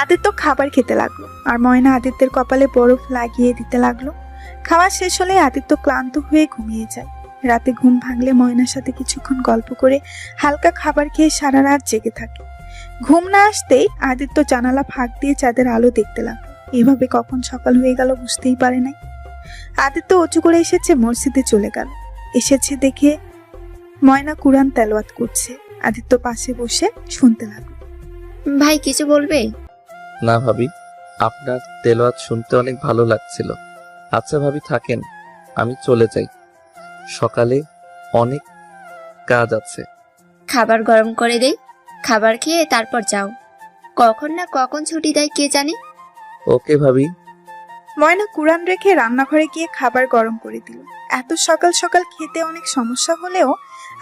আদিত্য খাবার খেতে লাগলো আর ময়না আদিত্যের কপালে বরফ লাগিয়ে দিতে লাগলো। খাওয়া শেষ হলে আদিত্য ক্লান্ত হয়ে ঘুমিয়ে যায়। রাতে ঘুম ভাঙলে ময়নার সাথে কিছুক্ষণ গল্প করে হালকা খাবার খেয়ে সারা রাত জেগে থাকে। ঘুম না আসতেই আদিত্য জানালা ফাঁক দিয়ে চাঁদের আলো দেখতে লাগলো। এভাবে কখন সকাল হয়ে গেল বুঝতেই পারে নাই। আদিত্য উঁচু করে এসেছে, মসজিদে চলে গেল। এসেছে দেখে ময়না কুরআন তেলাওয়াত করছে। আদিত্য পাশে বসে শুনতে লাগলো। ভাই কিছু বলবে? না ভাবি, আপনার তেলাওয়াত শুনতে অনেক ভালো লাগছিল। আচ্ছা ভাবি থাকেন, আমি চলে যাই, সকালে অনেক কাজ আছে। খাবার গরম করে দেই, খাবার খেয়ে তারপর যাও। কখন না কখন ছুটি দেয় কে জানে। ওকে ভাবি। ময়না কুরআন রেখে রান্নাঘরে গিয়ে খাবার গরম করে দিল। এত সকাল সকাল খেতে অনেক সমস্যা হলেও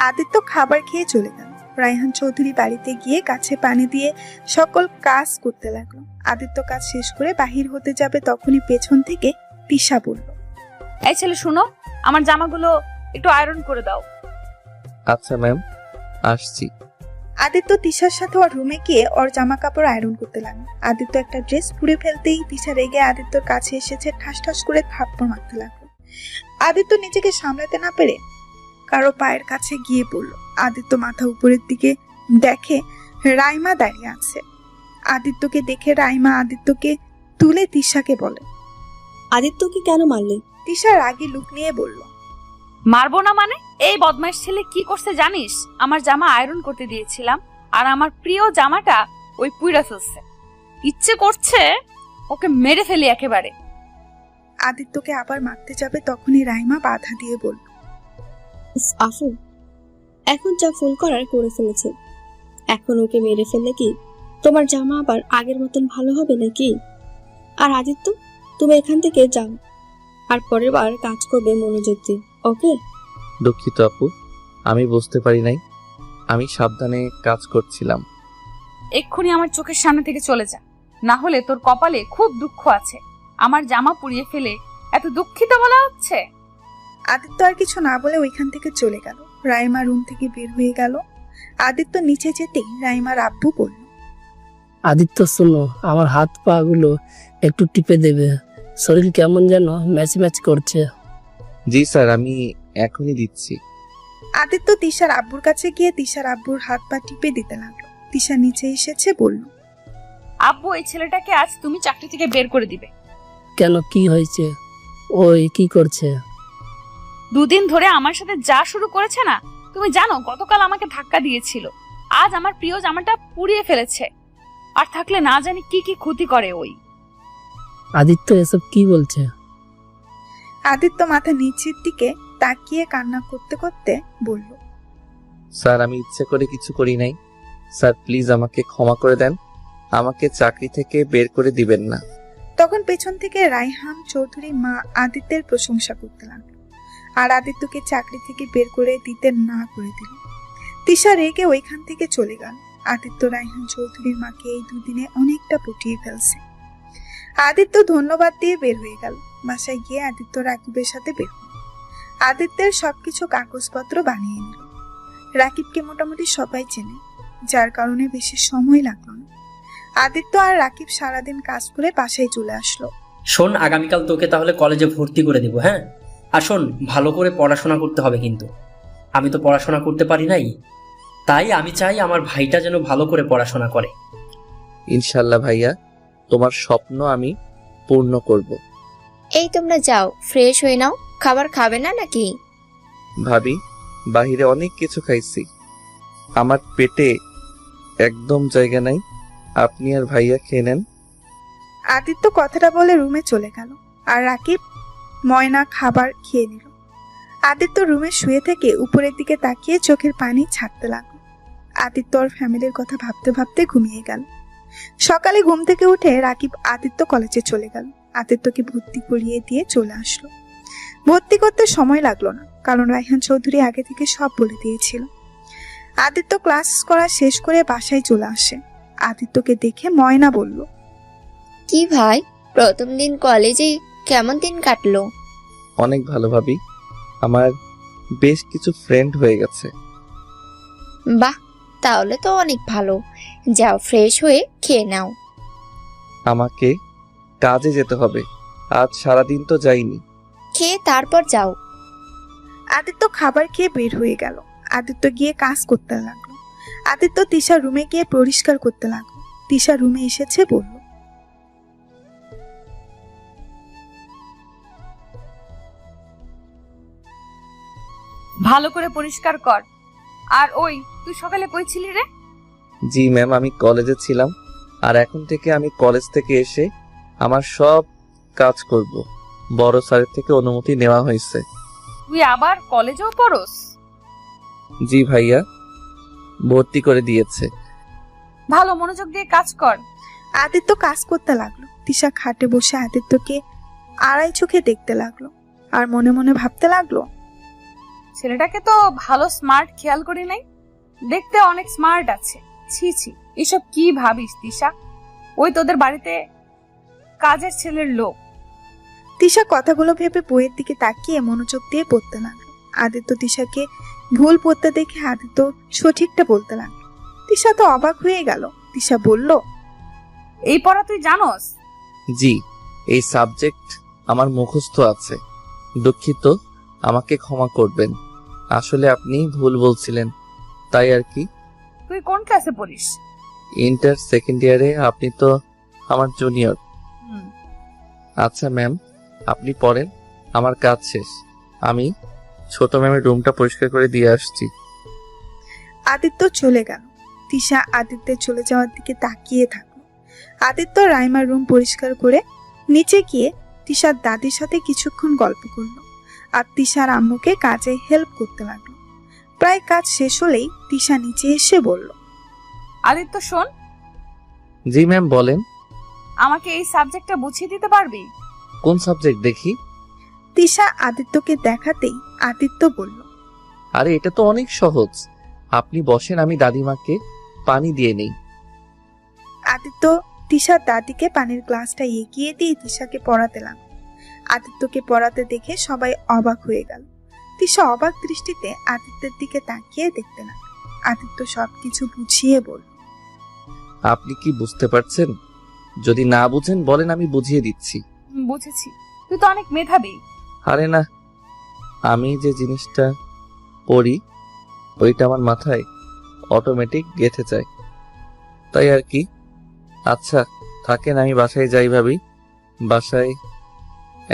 আদিত্য খাবার খেয়ে চলে গেল। রায়হান চৌধুরী বাড়িতে গিয়ে গাছে পানি দিয়ে সকল কাজ করতে লাগলো। আদিত্য কাজ শেষ করে বাহির হতে যাবে, তখনই পেছন থেকে তিশা বলল, এই ছেলে শুনো, আমার জামাগুলো একটু আয়রন করে দাও। আচ্ছা ম্যাম, আসছি। আদিত্য তিশার সাথে ওর রুমে গিয়ে ওর জামা কাপড় আয়রন করতে লাগলো। আদিত্য একটা ড্রেস পুড়ে ফেলতেই তিশা রেগে আদিত্যর কাছে এসেছে, ঠাস ঠাস করে থাপ্পড় মারতে লাগলো। আদিত্য নিজেকে সামলাতে না পেরে কারো পায়ের কাছে গিয়ে পড়ল। আদিত্য মাথা উপরের দিকে দেখে রাইমা দাঁড়িয়ে আছে। আদিত্যকে দেখে রাইমা আদিত্যকে তুলে তিশাকে বলে, আদিত্যকে কেন মারলে? তিশা রাগী লুক নিয়ে বলল, মারবো না মানে? এই বদমাইশ ছেলে কি করছে জানিস? আমার জামা আয়রন করতে দিয়েছিলাম আর আমার প্রিয় জামাটা ওই পুইরা ফেলছে। ইচ্ছে করছে ওকে মেরে ফেলি একেবারে। আদিত্যকে আবার মারতে যাবে, তখনই রাইমা বাধা দিয়ে বলল, আফু, এখন যা ফোন করার করে ফেলেছে, এখন ওকে মেরে ফেললে কি তোমার জামা আবার আগের মতন ভালো হবে নাকি? আর আদিত্য, তুমি এখান থেকে যাও আর পরের বার কাজ করবে মনোযোগ দিয়ে, ওকে? দুঃখিত আপু, আমি বুঝতে পারি নাই, আমি সাবধানে কাজ করছিলাম। এক্ষুনি আমার চোখের সামনে থেকে চলে যা, না হলে তোর কপালে খুব দুঃখ আছে। আমার জামা পুড়িয়ে ফেলে এত দুঃখিত বলা হচ্ছে? আদিত্য আর কিছু না বলে ওইখান থেকে চলে গেল। রাইমা রুম থেকে বের হয়ে গেল। আদিত্য নিচে যেতেই রাইমার আব্বু বলল, আদিত্য শোনো, আমার হাত পা গুলো একটু টিপে দেবে, শরীর কেমন যেন ম্যাচ ম্যাচ করছে। জি স্যার, আমি এখনই দিচ্ছি। আদিত্য তিশার আব্বুর কাছে গিয়ে তিশার আব্বুর হাত পা টিপে দিতে লাগলো। তিশা নিচে এসেছে, বলল, আব্বু, এই ছেলেটাকে আজ তুমি চাকরি থেকে বের করে দিবে। কেন, কি হয়েছে? ওই কি করছে? দুদিন ধরে আমার সাথে যা শুরু করেছে না, তুমি জানো গতকাল আমাকে ধাক্কা দিয়েছিল, আজ আমার প্রিয় জামাটা পুড়িয়ে ফেলেছে, আর থাকলে না জানি কি কি ক্ষতি করে ওই। আদিত্য এসব কি বলছে? আদিত্য মাথা নিচের দিকে তাকিয়ে কান্না করতে করতে বলল, স্যার, আমি ইচ্ছে করে কিছু করি নাই। স্যার প্লিজ আমাকে ক্ষমা করে দেন, আমাকে চাকরি থেকে বের করে দিবেন না। তখন পেছন থেকে রায়হান চৌধুরী মা আদিত্যের প্রশংসা করতে লাগলো আর আদিত্যকে চাকরি থেকে বের করে দিতে না করে দিল। তিশা রেগে ওইখান থেকে চলে গেল। আদিত্য রায়হান চৌধুরীর মাকে এই দুদিনে অনেকটা পটিয়ে ফেলছে। আদিত্য ধন্যবাদ দিয়ে বের হয়ে গেল। বাসায় গিয়ে আদিত্য রাকিবের সাথে বের হল। আদিত্যের সবকিছু কাগজপত্র বানিয়ে নিল। রাকিবকে মোটামুটি সবাই চেনে, যার কারণে বেশি সময় লাগলো না। আদিত্য আর রাকিব সারাদিন কাজ করে বাসায় চলে আসলো। শোন, আগামীকাল তোকে তাহলে কলেজে ভর্তি করে দেবো, হ্যাঁ? আর শোন, ভালো করে পড়াশোনা করতে হবে কিন্তু। আমি তো পড়াশোনা করতে পারি নাই, তাই আমি চাই আমার ভাইটা যেন ভালো করে পড়াশোনা করে। ইনশাল্লাহ ভাইয়া, তোমার স্বপ্ন আমি পূর্ণ করব। এই তোমরা যাও, ফ্রেশ হয়ে নাও। খাবার খাবে না নাকি? ভাবি, বাহিরে অনেক কিছু খাইছি, আমার পেটে একদম জায়গা নাই, আপনি আর ভাইয়া খেয়ে নেন। আদিত্য কথাটা বলে রুমে চলে গেল আর রাকিব ময়না খাবার খেয়ে নিল। আদিত্য রুমে শুয়ে থেকে উপরের দিকে তাকিয়ে চোখের পানি ছাড়তে লাগলো। আদিত্য ওর ফ্যামিলির কথা ভাবতে ভাবতে ঘুমিয়ে গেল। সকালে ঘুম থেকে উঠে রাকিব আদিত্য কলেজে চলে গেল। আদিত্যকে ভর্তি করিয়ে দিয়ে চলে আসলো। ভর্তি করতে সময় লাগলো না, কারণ রায়হান চৌধুরী আগে থেকে সব বলে দিয়েছিল। আদিত্য ক্লাস করা শেষ করে বাসায় চলে আসে। আদিত্যকে দেখে ময়না বলল, কি ভাই, প্রথম দিন কলেজে কেমন দিন কাটলো? অনেক ভালো ভাবি, আমার বেশ কিছু ফ্রেন্ড হয়ে গেছে। বাহ, তাহলে তো অনেক ভালো। যাও, ফ্রেশ হয়ে খেয়ে নাও। আমাকে কাজে যেতে হবে, আজ সারাদিন তো যাইনি। খেয়ে তারপর যাও। আদিত্য খাবার খেয়ে বের হয়ে গেল। আদিত্য গিয়ে কাজ করতে লাগলো। আদিত্য তিশার রুমে গিয়ে পরিষ্কার করতে লাগলো। তিশা রুমে এসেছে, বলল, ভালো করে পরিষ্কার কর। আর ওই, তুই সকালে কই ছিলি রে? জি ম্যাম, আমি কলেজে ছিলাম, আর এখন থেকে আমি কলেজ থেকে এসে আমার সব কাজ করব। বড় স্যারের থেকে অনুমতি নেওয়া হয়েছে। তুই আবার কলেজেও পড়স? জি ভাইয়া, ভর্তি করে দিয়েছে। ভালো, মনোযোগ দিয়ে কাজ কর। আদিত্য কাজ করতে লাগলো। তিশা খাটে বসে আদিত্যকে আড়াই চোখে দেখতে লাগলো আর মনে মনে ভাবতে লাগলো, ছেলেটাকে তো ভালো স্মার্ট খেয়াল করি নাই, দেখতে অনেক স্মার্ট আছে। ছি ছি, এসব কি ভাবিস তিশা? ওই তোদের বাড়িতে কাজের ছেলের লোক। তিশা কথাগুলো ভেবে বইয়ের দিকে তাকিয়ে মনোযোগ দিয়ে পড়তে লাগলো। আদিত্য তিশাকে ভুল পড়তে দেখে আদিত্য সঠিকটা বলতে লাগলো। তিশা তো অবাক হয়ে গেল। তিশা বলল, এই পড়া তুই জানোস? জি, এই সাবজেক্ট আমার মুখস্থ আছে। দুঃখিত, আমাকে ক্ষমা করবেন। আসলে আপনি ভুল বলছিলেন, তাই আর কি। তুই কোন ক্লাসে পড়িস? ইন্টার সেকেন্ড ইয়ারে। আপনি তো আমার জুনিয়র। হুম, আচ্ছা ম্যাম, আপনি পড়েন, আমার কাজ শেষ। আমি ছোট ম্যামের রুমটা পরিষ্কার করে দিয়ে আসছি। আদিত্য চলে গেল। তিশা আদিত্যের চলে যাওয়ার দিকে তাকিয়ে থাকলো। আদিত্য রাইমার রুম পরিষ্কার করে নিচে গিয়ে তিশার দাদির সাথে কিছুক্ষণ গল্প করলো আর তিশার আম্মুকে কাজে হেল্প করতে লাগলো। প্রায় কাজ শেষ হলেই তিশা নিচে এসে বলল, আদিত্য শোন, জি ম্যাম, বলেন। আমাকে এই সাবজেক্টটা বুঝিয়ে দিতে পারবি? কোন সাবজেক্ট দেখি? তিশা আদিত্যকে দেখাতেই আদিত্য বলল, আরে এটা তো অনেক সহজ। আপনি বসেন, আমি দাদিমাকে পানি দিয়ে নেই। আদিত্য তিশার দাদিকে পানির গ্লাসটা এগিয়ে দিয়ে তিশাকে পড়াতে লাগলো। আদিত্যকে পড়াতে দেখে সবাই অবাক হয়ে গেল। তিশা অবাক দৃষ্টিতে আদিত্যের দিকে তাকিয়ে দেখতে লাগলো। আদিত্য সবকিছু বুঝিয়ে বলল, আপনি কি বুঝতে পারছেন? যদি না বুঝেন বলেন, আমি বুঝিয়ে দিচ্ছি। বুঝেছি, তুই তো অনেক মেধাবী। আরে না, আমি যে জিনিসটা পড়ি ওইটা আমার মাথায় অটোমেটিক গেঁথে যায়, তাই আর কি। আচ্ছা থাকেন, আমি বাসায় যাই। ভাবি বাসায়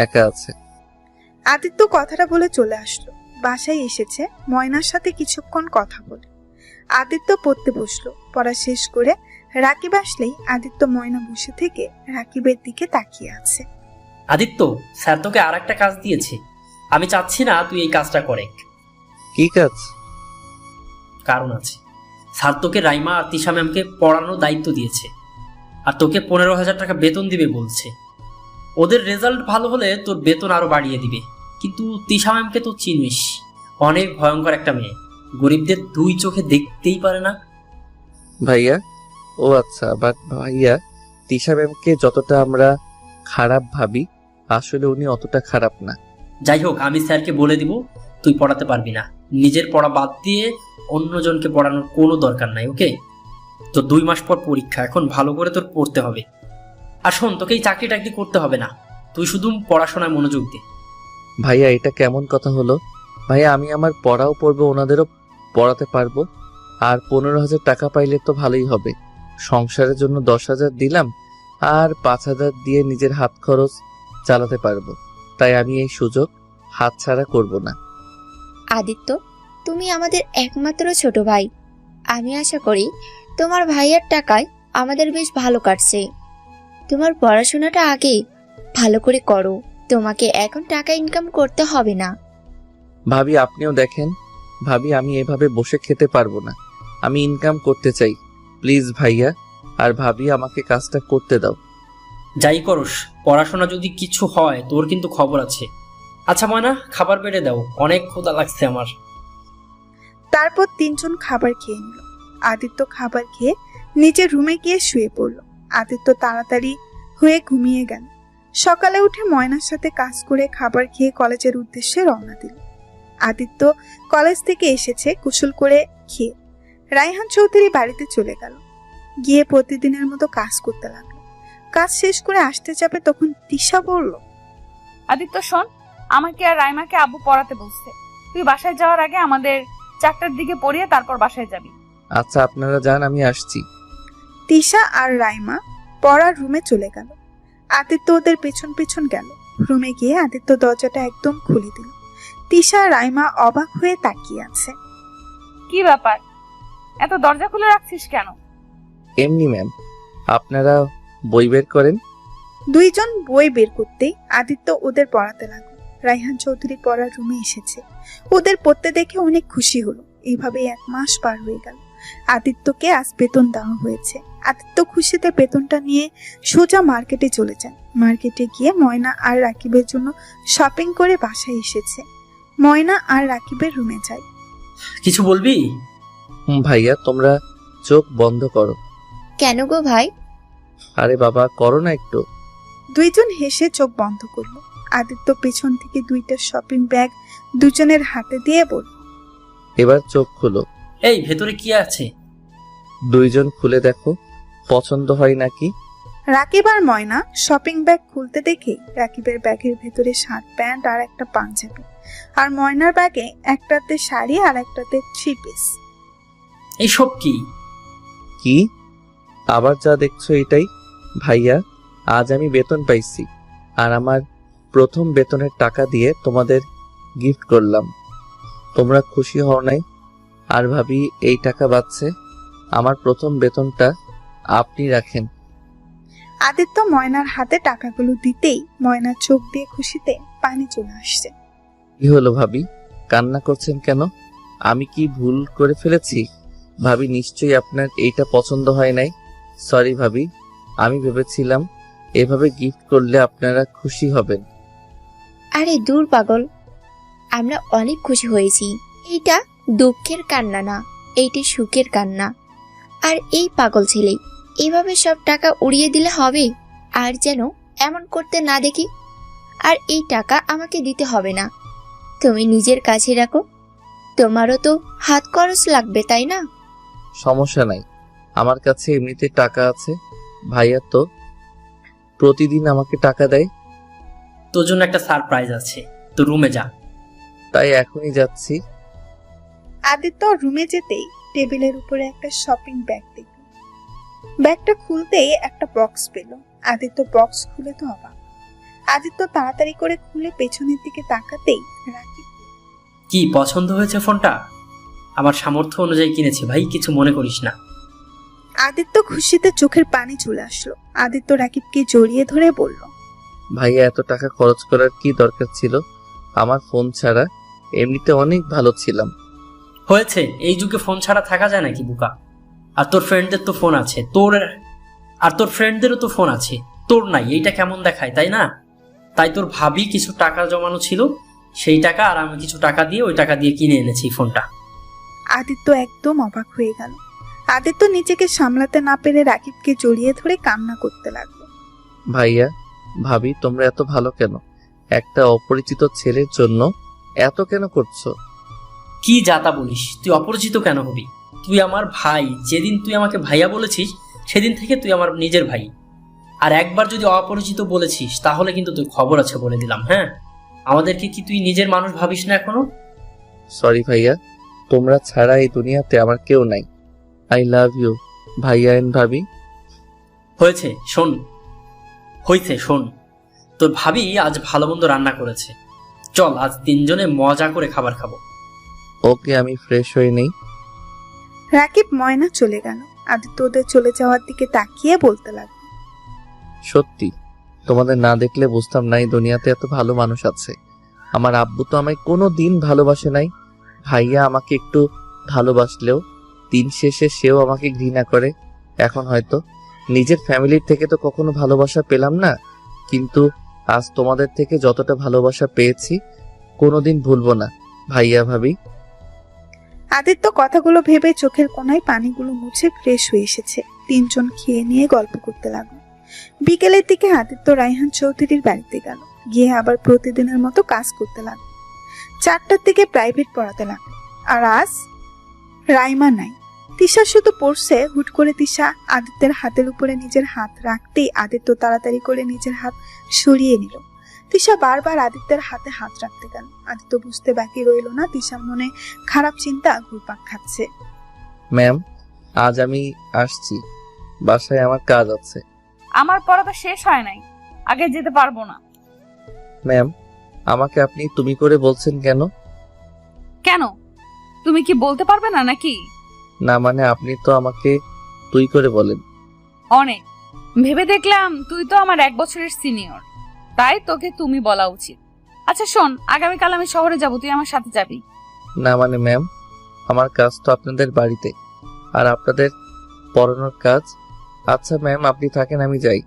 একা আছে। আদিত্য কথাটা বলে চলে আসলো। বাসায় এসেছে, ময়নার সাথে কিছুক্ষণ কথা বলে আদিত্য পড়তে বসলো। পড়া শেষ করে রাকিব আসলেই আদিত্য ময়না বসে থেকে রাকিবের দিকে তাকিয়ে আছে। আদিত্য, স্যার তোকে আর একটা কাজ দিয়েছে। আমি চাচ্ছি না তুই এই কাজটা করে। কি কাজ? কারণ আছে। স্যার তোকে রাইমা আর তিশা ম্যামকে পড়ানোর দায়িত্ব দিয়েছে, আর তোকে 15,000 টাকা বেতন দিবে বলছে। ওদের রেজাল্ট ভালো হলে তোর বেতন আরো বাড়িয়ে দিবে। কিন্তু তিশা ম্যামকে তো চিনিস, অনেক ভয়ঙ্কর একটা মেয়ে, গরিবদের দুই চোখে দেখতেই পারে না। ভাইয়া, ও আচ্ছা, বাট ভাইয়া তিশা ম্যামকে যতটা আমরা খারাপ ভাবি, আসলে উনি অতটা খারাপ না। যাই হোক, আমি স্যারকে বলে দিব তুই পড়াতে পারবি না। নিজের পড়া বাদ দিয়ে অন্যজনকে পড়ানোর কোনো দরকার নাই, ওকে? তো 2 মাস পর পরীক্ষা, এখন ভালো করে তোর পড়তে হবে। আর শোন, তোকে এই চাকরি টাকরি করতে হবে না, তুই শুধু পড়াশোনায় মনোযোগ দে। ভাইয়া এটা কেমন কথা হলো? ভাইয়া আমি আমার পড়াও পড়বো, ওনাদেরও পড়াতে পারবো, আর 15,000 টাকা পাইলে তো ভালোই হবে। সংসারের জন্য 10,000 দিলাম, আর 5,000 দিয়ে নিজের হাত খরচ চালাতে পারবো। তাই আমি এই সুযোগ হাতছাড়া করব না। আদিত্য, তুমি আমাদের একমাত্র ছোট ভাই। আমি আশা করি তোমার ভাইয়ের টাকায় আমাদের বেশ ভালো কাটছে। তোমার পড়াশোনাটা আগে ভালো করে করো, তোমাকে এখন টাকা ইনকাম করতে হবে না। ভাবি আপনিও দেখেন, ভাবি আমি এভাবে বসে খেতে পারবো না, আমি ইনকাম করতে চাই। প্লিজ ভাইয়া আর ভাবি আমাকে কাজটা করতে দাও। যাই করস, পড়াশোনা যদি কিছু হয় তোর কিন্তু খবর আছে। আচ্ছা ময়না, খাবার বেড়ে দাও, অনেক ক্ষুধা লাগছে আমার। তারপর 3 জন খাবার খেয়ে নিল। আদিত্য খাবার খেয়ে নিজের রুমে গিয়ে শুয়ে পড়ল। আদিত্য তাড়াতাড়ি হয়ে ঘুমিয়ে গেল। সকালে উঠে ময়নার সাথে কাজ করে খাবার খেয়ে কলেজের উদ্দেশ্যে রওনা দিল। আদিত্য কলেজ থেকে এসেছে গোসল করে খেয়ে। রায়হান চৌধুরী বাড়িতে চলে গেল, গিয়ে প্রতিদিনের মতো কাজ করতে লাগলো। কাজ শেষ করে আসতে যাবে তখন তিশা বলল, আদিত্য শোন, আমাকে আর রাইমাকে আব্বু পড়াতে বলছে। তুই বাসায় যাওয়ার আগে আমাদের 4টার দিকে পড়িয়ে তারপর বাসায় যাবি। আচ্ছা আপনারা যান, আমি আসছি। তিশা আর রাইমা পড়ার রুমে চলে গেল। আদিত্য ওদের পেছন পেছন গেল। রুমে গিয়ে আদিত্য দরজাটা একদম খুলে দিল। তিশা আর রাইমা অবাক হয়ে তাকিয়ে আছে। কি ব্যাপার, এত দরজা খুলে রাখছিস কেন? এমনি ম্যাম, আপনারা বই বের করেন। দুইজন বই বের করতেই আদিত্য ওদের পড়াতে লাগলো। রায়হান চৌধুরী পড়ার রুমে এসেছে। ওদের পড়তে দেখে অনেক খুশি হলো। এইভাবে 1 মাস পার হয়ে গেল। আদিত্যকে আজ বেতন দেওয়া হয়েছে। আদিত্য খুশিতে বেতনটা নিয়ে সোজা মার্কেটে চলে যায়। মার্কেটে গিয়ে ময়না আর রাকিবের জন্য শপিং করে বাসায় এসেছে। ময়না আর রাকিবের রুমে যায়। কিছু বলবি? ভাইয়া তোমরা চোখ বন্ধ করো। কেন গো ভাই? আরে বাবা করো না একটু। দুইজন হেসে চোখ বন্ধ করলো। আদিত্য পেছন থেকে 2টা শপিং ব্যাগ দুজনের হাতে দিয়ে বলল, এবার চোখ খুলো। এই ভেতরে কি আছে? দুইজন খুলে দেখো, পছন্দ হয় নাকি? রাকিব আর ময়না শপিং ব্যাগ খুলতে দেখে রাকিবের ব্যাগের ভেতরে শার্ট প্যান্ট আর একটা পাঞ্জাবি, আর ময়নার ব্যাগে একটাতে শাড়ি আর একটাতে 3 পিস। এইসব কি? কি আবার যা দেখছো এটাই? ভাইয়া আজ আমি বেতন পাইছি, আর আমার প্রথম বেতনের টাকা দিয়ে তোমাদের গিফট করলাম। তোমরা খুশি হও নাই? আর ভাবি এই টাকা বাঁচছে, আমার প্রথম বেতনটা আপনি রাখেন। আদিত্য ময়নার হাতে টাকাগুলো দিতেই ময়নার চোখ দিয়ে খুশিতে পানি চলে আসছে। কি হলো ভাবি, কান্না করছেন কেন? আমি কি ভুল করে ফেলেছি? ভাবি নিশ্চয়ই আপনার এইটা পছন্দ হয় নাই। সরি ভাবি, আমি ভেবেছিলাম এভাবে গিফট করলে আপনারা খুশি হবেন। আরে দূর পাগল, আমরা অনেক খুশি হয়েছি। এইটা দুঃখের কান্না না, এইটা সুখের কান্না। আর এই পাগল ছেলে এভাবে সব টাকা উড়িয়ে দিলে হবে? আর যেন এমন করতে না দেখি। আর এই টাকা আমাকে দিতে হবে না, তুমি নিজের কাছে রাখো। তোমারও তো হাত খরচ লাগবে, তাই না? সমস্যা নাই, আমার কাছে এমনিতে টাকা আছে। ভাইয়া তো প্রতিদিন আমাকে টাকা দেয়। তোর জন্য একটা সারপ্রাইজ আছে, তো রুমে যা। তাই এখনই যাচ্ছি। আদিত্য রুমে যেতেই টেবিলের উপরে একটা শপিং ব্যাগ দেখল। ব্যাগটা খুলতেই একটা বক্স পেল। আদিত্য বক্স খুলে তো অবাক। আদিত্য তাড়াতাড়ি করে খুলে পেছনের দিকে তাকাতেই রাকিব, কি পছন্দ হয়েছে ফোনটা? আমার সামর্থ্য অনুযায়ী কিনেছি ভাই, কিছু মনে করিস না। আদিত্য খুশিতে চোখের পানি চলে আসলো। আদিত্য রাকিবকে জড়িয়ে ধরে বলল, ভাইয়া এত টাকা খরচ করার কি দরকার ছিল? আমার ফোন ছাড়া এমনিতে অনেক ভালো ছিলাম। হয়েছে, এই যুগে ফোন ছাড়া থাকা যায় নাকি বুকা? আর তোর ফ্রেন্ডদের তো ফোন আছে, তোর ফ্রেন্ডদেরও তো ফোন আছে, তোর নাই। এইটা কেমন দেখায়, তাই না? তাই তোর ভাবি কিছু টাকা জমানো ছিল, সেই টাকা আর আমি কিছু টাকা দিয়ে ওই টাকা দিয়ে কিনে এনেছি ফোনটা। আদিত্য একদম অবাক হয়ে গেল। আদিত্য নিজেকে সামলাতে না পেরে রাকিবকে জড়িয়ে ধরে কান্না করতে লাগলো। ভাইয়া ভাবি তোমরা এত ভালো কেন? একটা অপরিচিত ছেলের জন্য এত কেন করছো? কি যাতা বলিস, তুই অপরিচিত কেন হবি? তুই আমার ভাই। যেদিন তুই আমাকে ভাইয়া বলেছিস সেদিন থেকে তুই আমার নিজের ভাই। আর একবার যদি অপরিচিত বলেছিস তাহলে কিন্তু তুই খবর আছে বলে দিলাম। হ্যাঁ, আমাদেরকে কি তুই নিজের মানুষ ভাবিস না এখনো? সরি ভাইয়া, তোমরা ছাড়া এই দুনিয়াতে আমার কেউ নাই। আই লাভ ইউ ভাইয়া এন্ড ভাবি। হয়েছে শোন, তোর ভাবি আজ ভালো মন্দ রান্না করেছে। চল আজ 3 জনে মজা করে খাবার খাবো। ওকে, আমি ফ্রেশ হয়ে নেই। রাকিব ময়না চলে গেল। আদিত্য ওদের চলে যাওয়ার দিকে তাকিয়ে বলতে লাগলো, সত্যি তোমাদের না দেখলে বুঝতাম না এই দুনিয়াতে এত ভালো মানুষ আছে। আমার আব্বু তো আমায় কোনো দিন ভালোবাসে নাই। ভাইয়া আমাকে একটু ভালোবাসলেও দিন শেষে সেও আমাকে ঘৃণা করে। এখন হয়তো নিজের ফ্যামিলির থেকে তো কখনো ভালোবাসা পেলাম না, কিন্তু আজ তোমাদের থেকে যতটা ভালোবাসা পেয়েছি কোনোদিন ভুলবো না ভাইয়া ভাবি। আদিত্য কথাগুলো ভেবে চোখের কোণায় পানিগুলো মুছে ফ্রেশ হয়ে এসেছে। 3 জন খেয়ে নিয়ে গল্প করতে লাগলো। বিকেলের দিকে আদিত্য রায়হান চৌধুরীর বাড়িতে গেল, গিয়ে আবার প্রতিদিনের মতো কাজ করতে লাগলো। 4টার দিকে প্রাইভেট পড়াতে লাগলো। আর আজ রাইমা নাই, তিশা শুধু পড়ছে। হুট করে তিশা আদিত্যের হাতের উপরে নিজের হাত রাখতেই আদিত্য তাড়াতাড়ি করে নিজের হাত সরিয়ে নিল। তিশা বারবার আদিত্যের হাতে হাত রাখতে গেল। আদিত্য বুঝতে বাকি রইল না তিশার মনে খারাপ চিন্তা ঘুরপাক খাচ্ছে। ম্যাম, আজ আমি আসছি, বাসায় আমার কাজ আছে। আমার পড়া তো শেষ হয় নাই, আগে যেতে পারবো না। ম্যাম, আমাকে আপনি তুমি করে বলছেন কেন? কেন, তুমি কি বলতে পারবে না নাকি? না মানে আপনি তো আমাকে তুই করে বলেন। অনেক ভেবে দেখলাম তুই তো আমার 1 বছরের সিনিয়র, তাই তোকে তুমি বলা উচিত। আচ্ছা শোন, আগামীকাল আমি শহরে যাব, তুই আমার সাথে যাবি? না মানে ম্যাম, আমার কাজ তো আপনাদের বাড়িতে, আর আপনাদের পড়ানোর কাজ। আচ্ছা ম্যাম, আপনি থাকেন, আমি যাই।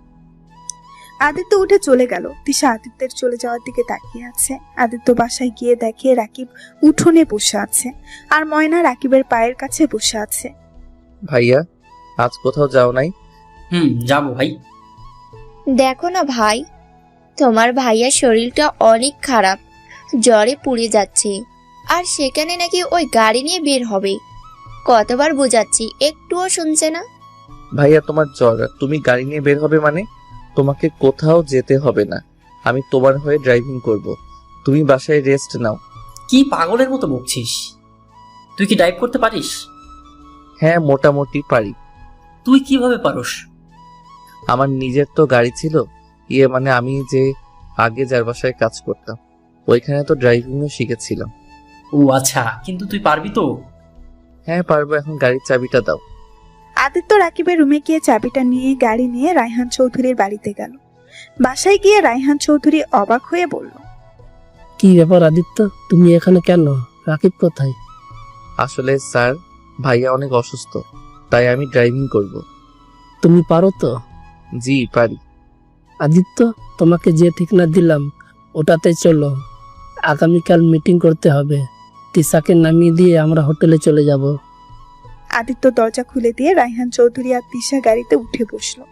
আদিত্য উঠে চলে গেল। তিশা আদিত্যের চলে যাওয়ার দিকে তাকিয়ে আছে। আদিত্য বাসায় গিয়ে দেখে রাকিব উঠোনে বসে আছে, আর ময়না রাকিবের পায়ের কাছে বসে আছে। ভাইয়া, আজ কোথাও যাও নাই? যাবো ভাই। দেখো না ভাই, তোমার ভাইয়ার শরীরটা অনেক খারাপ, জ্বরে পুড়ে যাচ্ছে, আর সেখানে নাকি ওই গাড়ি নিয়ে বের হবে। কতবার বোঝাচ্ছি, একটুও শুনছে না। ভাইয়া, তোমার জ্বর আর তুমি গাড়ি নিয়ে বের হবে মানে? তোমাকে কোথাও যেতে হবে না, আমি তোমার হয়ে ড্রাইভিং করব। তুমি বাসায় রেস্ট নাও। কি পাগলের মতো বকছিস? তুই কি ড্রাইভ করতে পারিস? হ্যাঁ, মোটামুটি পারি। তুই কিভাবে পারোস? আমার নিজের তো গাড়ি ছিল, মানে আমি যে আগে যার বাসায় কাজ করতাম, ওইখানে তো ড্রাইভিংও শিখেছিলাম। ও আচ্ছা, কিন্তু তুই পারবি তো? হ্যাঁ পারবো, এখন গাড়ির চাবিটা দাও। আদিত্য রাকিবের রুমে গিয়ে চাবিটা নিয়ে গাড়ি নিয়ে রায়হান চৌধুরীর বাড়িতে গেল। বাসায় গিয়ে রায়হান চৌধুরী অবাক হয়ে বলল, কি ব্যাপার আদিত্য, তুমি এখানে কেন? রাকিব কোথায়? আসলে স্যার, ভাইয়া অনেক অসুস্থ, তাই আমি ড্রাইভিং করব। তুমি পারো তো? জি পারি। আদিত্য, তোমাকে যে ঠিকানা দিলাম ওটাতে চলো, আগামীকাল মিটিং করতে হবে। তিশাকে নামিয়ে দিয়ে আমরা হোটেলে চলে যাব। আদিত্য দরজা খুলে দিয়ে রায়হান চৌধুরী আর তিশা গাড়িতে উঠে বসলো।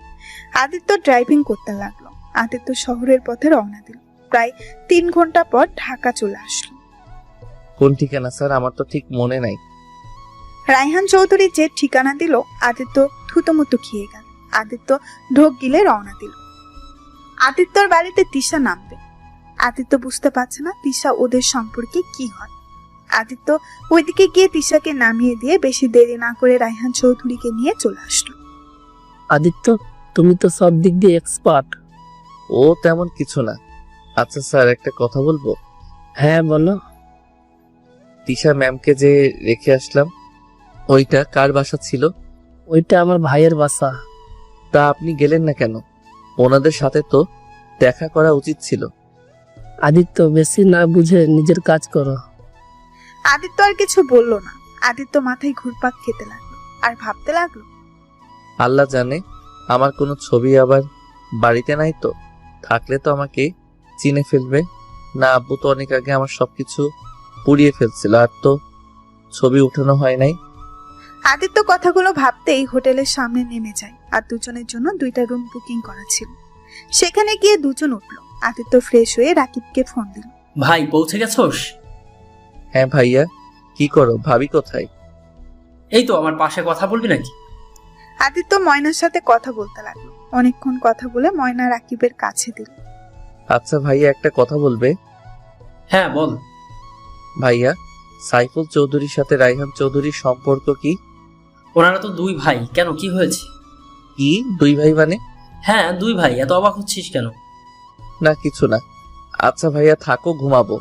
আদিত্য ড্রাইভিং করতে লাগলো। আদিত্য শহরের পথে রওনা দিল। প্রায় 3 ঘন্টা পর ঢাকা চলে আসলো। কোন ঠিকানা স্যার? আমার তো ঠিক মনে নাই। রায়হান চৌধুরী যে ঠিকানা দিল, আদিত্য থুতমুতু খেয়ে গেল। আদিত্য ঢোক গিলে রওনা দিল। আদিত্যর বাড়িতে তিশা নামবে। আদিত্য বুঝতে পারছে না তিশা ওদের সম্পর্কে কি হয়। আদিত্য ওইদিকে গিয়ে তিশাকে নামিয়ে দিয়ে বেশি দেরি না করে রায়হান চৌধুরীকে নিয়ে চলে আসলো। আদিত্য, তুমি তো সব দিক দিয়ে এক্সপার্ট। ও তেমন কিছু না। আচ্ছা স্যার, একটা কথা বলবো? হ্যাঁ বলো। তিশা ম্যামকে যে রেখে আসলাম, ওইটা কার বাসা ছিল? ওইটা আমার ভাইয়ের বাসা। তা আপনি গেলেন না কেন? ওনাদের সাথে তো দেখা করা উচিত ছিল। আদিত্য, বেশি না বুঝে নিজের কাজ করো। আদিত্য আর কিছু বলল না। আদিত্য মাথায় ঘুরপাক খেতে লাগলো আর ভাবতে লাগলো, আল্লাহ জানে আমার কোনো ছবি আবার বাড়িতে নাই তো, থাকলে তো আমাকে চিনে ফেলবে না। আব্বু তো অনেক আগে আমার সবকিছু পুড়িয়ে ফেলছিল, আর তো ছবি উঠানো হয় নাই। আদিত্য কথাগুলো ভাবতেই হোটেলের সামনে নেমে যায়। আর দুজনের জন্য 2টা রুম বুকিং করা ছিল। সেখানে গিয়ে দুজন উঠলো। আদিত্য ফ্রেশ হয়ে রাকিবকে ফোন দিল। ভাই, পৌঁছে গেছোস? হ্যাঁ ভাইয়া। কি করো? ভাবি কোথায়? এই তো আমার পাশে, কথা বলবি নাকি? আদিত্য ময়নার সাথে কথা বলতে লাগলো। অনেকক্ষণ কথা বলে ময়না রাকিবের কাছে দিল। আচ্ছা ভাইয়া, একটা কথা বলবে? হ্যাঁ বল। ভাইয়া, সাইফুল চৌধুরীর সাথে রায়হান চৌধুরীর সম্পর্ক কি? ওনারা তো 2 ভাই, কেন কি হয়েছে? কি 2 ভাই মানে? হ্যাঁ 2 ভাই, এত অবাক হচ্ছিস কেন? না কিছু না। আচ্ছা ভাইয়া থাকো, ঘুমাবো।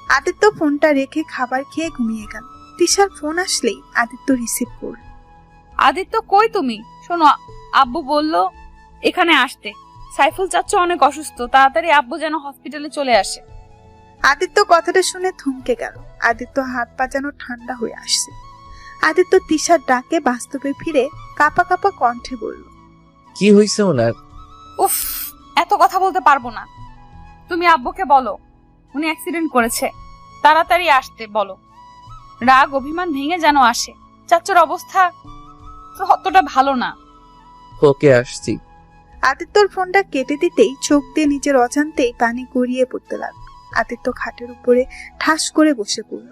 আদিত্য ফোনটা রেখে খাবার খেয়ে ঘুমিয়ে গেল। তিশার ফোন আসলেই আদিত্য রিসিভ করল। আদিত্য, কই তুমি? শোনো, আব্বু বলল এখানে আসতে। সাইফুল চাচ্চু অনেক অসুস্থ, তাড়াতাড়ি আব্বু যেন হসপিটালে চলে আসে। আদিত্য কথাটা শুনে থমকে গেল। আদিত্য হাত পা যেন ঠান্ডা হয়ে আসছে। আদিত্য তিশার ডাকে বাস্তবে ফিরে কাঁপা কাঁপা কণ্ঠে বলল, কি হয়েছে ওনার? উফ, এত কথা বলতে পারবো না। তুমি আব্বুকে বলো উনি অ্যাক্সিডেন্ট করেছে, তাড়াতাড়ি আসতে বলো। রাগ অভিমান ভেঙে যেন আসে। চাচ্চুর অবস্থা তো অতটা ভালো না। ওকে আসছি। আদিত্যর ফোনটা কেটে দিতেই চোখ দিয়ে নিজের অজান্তেই পানি গড়িয়ে পড়তে লাগলো। আদিত্য খাটের উপরে ঠাস করে বসে পড়ল।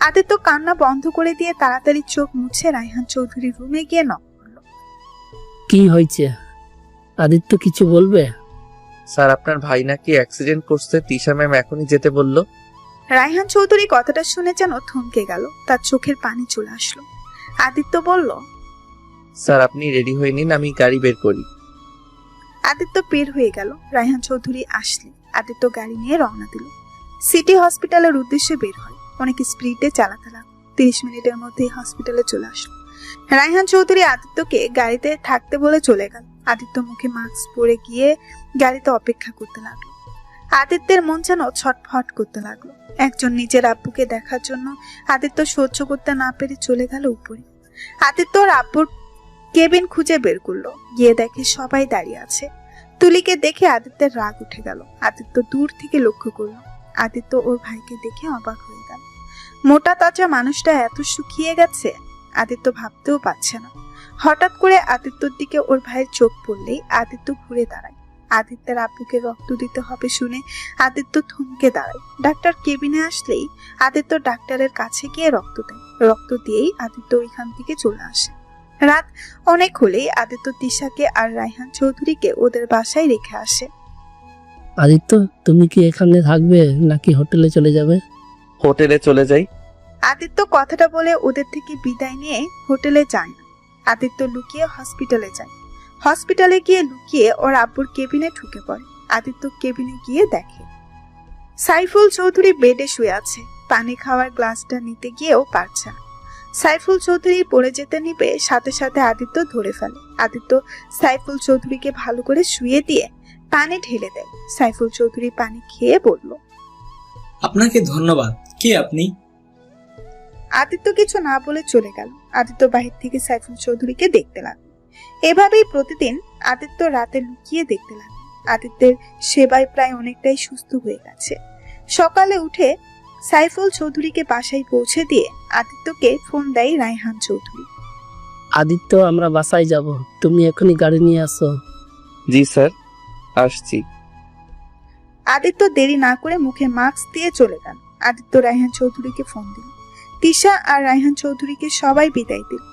আদিত্য কান্না বন্ধ করে দিয়ে তাড়াতাড়ি চোখ মুছে রায়হান চৌধুরীর রুমে গিয়ে নক করলো। কি হয়েছে? আদিত্য কিছু বলবে? স্যার, আপনার ভাই নাকি অ্যাক্সিডেন্ট করছে, তিশা ম্যাম এখনই যেতে বলল। রায়হান চৌধুরী কথাটা শুনে যেন থমকে গেল, তার চোখের পানি চলে আসলো। আদিত্য বলল, স্যার আপনি রেডি হয়ে নিন, আমি গাড়ি বের করি। আদিত্য বের হয়ে গেল। রায়হান চৌধুরী আসলে আদিত্য গাড়ি নিয়ে রওনা দিল। সিটি হসপিটালের উদ্দেশ্যে বের হয়। অনেক স্পিডে চালাতে লাগলো। 30 মিনিটের মধ্যেই হসপিটালে চলে আসলো। রায়হান চৌধুরী আদিত্যকে গাড়িতে থাকতে বলে চলে গেল। আদিত্য মুখে মাস্ক পরে গিয়ে গাড়িতে অপেক্ষা করতে লাগলো। আদিত্যের মন যেন ছটফট করতে লাগলো। একজন নিজের আব্বুকে দেখার জন্য আদিত্য সহ্য করতে না পেরে চলে গেল উপরে। আদিত্য ওর আব্বুর কেবিন খুঁজে বের করলো। গিয়ে দেখে সবাই দাঁড়িয়ে আছে। তুলিকে দেখে আদিত্যের রাগ উঠে গেল। আদিত্য দূর থেকে লক্ষ্য করলো। আদিত্য ওর ভাইকে দেখে অবাক হয়ে গেল। মোটা তাজা মানুষটা এত শুকিয়ে গেছে, আদিত্য ভাবতেও পারছে না। হঠাৎ করে আদিত্যর দিকে ওর ভাইয়ের চোখ পড়লেই আদিত্য ঘুরে দাঁড়ায়। আদিত্যের আব্বুকে রক্ত দিতে হবে শুনে আদিত্য থমকে দাঁড়ায়। ডাক্তার কেবিনে আসলেই আদিত্য ডাক্তারের কাছে গিয়ে রক্ত দেয়। রক্ত দিয়েই আদিত্য ওইখান থেকে চলে আসে। রাত অনেক হলেই আদিত্য তিশাকে আর রায়হান চৌধুরীকে ওদের বাসায় রেখে আসে। আদিত্য, তুমি কি এখানে থাকবে নাকি হোটেলে চলে যাবে? হোটেলে চলে যাই। আদিত্য কথাটা বলে ওদের থেকে বিদায় নিয়ে হোটেলে যায় না। আদিত্য লুকিয়ে হসপিটালে যায়। হসপিটালে গিয়ে লুকিয়ে ওর আব্বুর কেবিনে ঢুকে পড়ে। আদিত্য কেবিনে গিয়ে দেখে সাইফুল চৌধুরী বেডে শুয়ে আছে। পানি খাওয়ার গ্লাসটা নিতে গিয়েও পারছে না। সাইফুল চৌধুরী পড়ে যেতে নিবে, সাথে সাথে আদিত্য ধরে ফেলে। আদিত্য সাইফুল চৌধুরীকে ভালো করে শুয়ে দিয়ে পানি ঢেলে দেয়। সাইফুল চৌধুরী পানি খেয়ে বলল, আপনাকে ধন্যবাদ। কে আপনি? আদিত্য কিছু না বলে চলে গেল। আদিত্য বাহির থেকে সাইফুল চৌধুরীকে দেখতে লাগলো। এভাবেই প্রতিদিন আদিত্য রাতে লুকিয়ে দেখতে লাগলো। আদিত্যের সেবায় প্রায় অনেকটাই সুস্থ হয়ে গেছে। সকালে উঠে সাইফুল চৌধুরীকে বাসায় পৌঁছে দিয়ে আদিত্যকে ফোন দেয় রায়হান চৌধুরী। আদিত্য, আমরা বাসায় যাব, তুমি এখনই গাড়ি নিয়ে আসো। জি স্যার, আসছি। আদিত্য দেরি না করে মুখে মাস্ক দিয়ে চলে গেল। আদিত্য রায়হান চৌধুরীকে ফোন দিল। তিশা আর রায়হান চৌধুরীকে সবাই বিদায় দিল।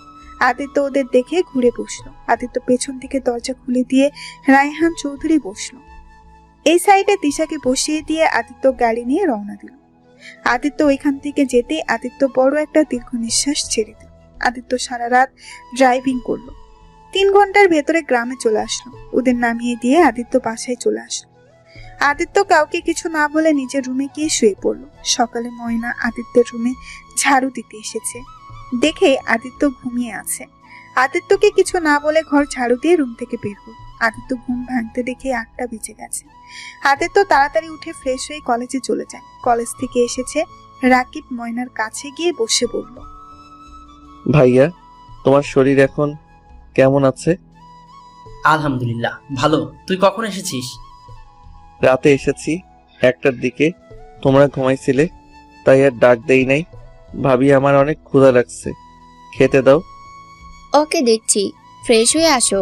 আদিত্য ওদের দেখে ঘুরে বসলো। আদিত্য পেছন থেকে দরজা খুলে দিয়ে রায়হান চৌধুরী বসলো। এই সাইডে তিশাকে বসিয়ে দিয়ে আদিত্য গাড়ি নিয়ে রওনা দিল। আদিত্য ওইখান থেকে যেতে আদিত্য বড় একটা দীর্ঘ নিঃশ্বাস ছেড়ে দিল। আদিত্য সারা রাত ড্রাইভিং করলো। 3 ঘন্টার ভেতরে গ্রামে চলে আসলো। ওদের নামিয়ে দিয়ে আদিত্য বাসায় চলে আসলো। আদিত্য কাউকে কিছু না বলে নিজের রুমে গিয়ে শুয়ে পড়লো। সকালে ময়না আদিত্যের রুমে ঝাড়ু দিতে এসেছে। দেখে আদিত্য ঘুমিয়ে আছে। আদিত্যকে কিছু না বলে ঘর ঝাড়ু দিয়ে রুম থেকে বের হল। আদিত্য ঘুম ভাঙতে দেখে 8টা বেজে গেছে। আদিত্য তাড়াতাড়ি উঠে ফ্রেশ হয়ে কলেজে চলে যায়। কলেজ থেকে এসেছে, রাকিব ময়নার কাছে গিয়ে বসে বলল, ভাইয়া, তোমার শরীর এখন কেমন আছে? আলহামদুলিল্লাহ ভালো। তুই কখন এসেছিস? রাতে এসেছি 1টার দিকে। তোমরা ঘুমাইছিলে, তাই আর ডাক দেই নাই। ভাবি আমার অনেক ক্ষুধা লাগছে, খেতে দাও। ওকে দেখছি, ফ্রেশ হয়ে আসো।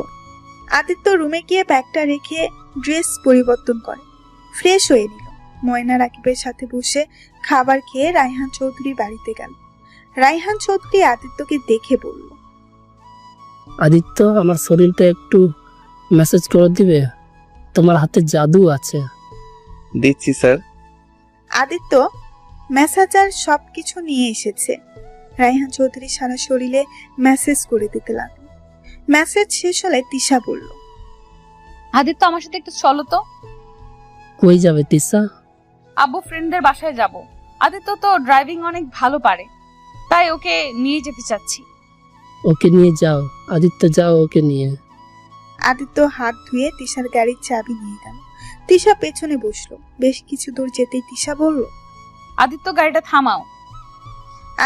আদিত্য রুমে গিয়ে ব্যাগটা রেখে ড্রেস পরিবর্তন করে ফ্রেশ হয়ে নিল। ময়না রাকিবের সাথে বসে খাবার খেয়ে রায়হান চৌধুরী বাড়িতে গেল। রায়হান চৌধুরী আদিত্যকে দেখে বলল, আদিত্য, আমার শরীরটা একটু মেসেজ করে দিবে? তোমার হাতে জাদু আছে। দিচ্ছি স্যার। আদিত্য মেসেজার সবকিছু নিয়ে এসেছে। রায়হান চৌধুরী সারা শরীরে মেসেজ করে দিতে লাগলো। মেসেজ শেষ হলে তিশা বলল, আদিত্য আমার সাথে একটু চলো তো। কই যাবে তিশা? আব্বু ফ্রেন্ডদের বাসায় যাব। আদিত্য তো ড্রাইভিং অনেক ভালো পারে, তাই ওকে নিয়ে যেতে চাচ্ছি। ওকে নিয়ে যাও আদিত্য, যাও ওকে নিয়ে। আদিত্য হাত ধুয়ে তিশার গাড়ির চাবি নিয়ে গেল। তিশা পেছনে বসলো। বেশ কিছু দূর যেতেই তিশা বলল, আদিত্য গাড়িটা থামাও।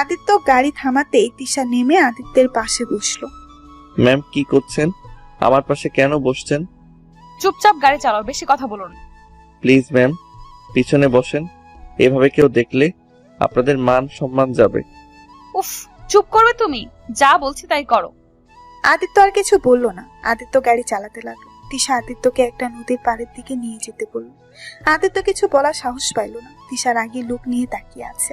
আদিত্য গাড়ি থামাতেই তিশা নেমে আদিত্যের পাশে বসলো। ম্যাম কি করছেন? আমার পাশে কেন বসছেন? চুপচাপ গাড়ি চালাও, বেশি কথা বলুন। প্লিজ ম্যাম, পিছনে বসেন। এভাবে কেউ দেখলে আপনাদের মান সম্মান যাবে। উফ, চুপ করবে তুমি? যা বলছি তাই করো। আদিত্য আর কিছু বলল না। আদিত্য গাড়ি চালাতে লাগলো। তিশা আদিত্যকে একটা নদীর পাড়ের দিকে নিয়ে যেতে বলল। আদিত্য কিছু বলার সাহস পাইল না। তিশার আগে লোক নিয়ে তাকিয়ে আছে।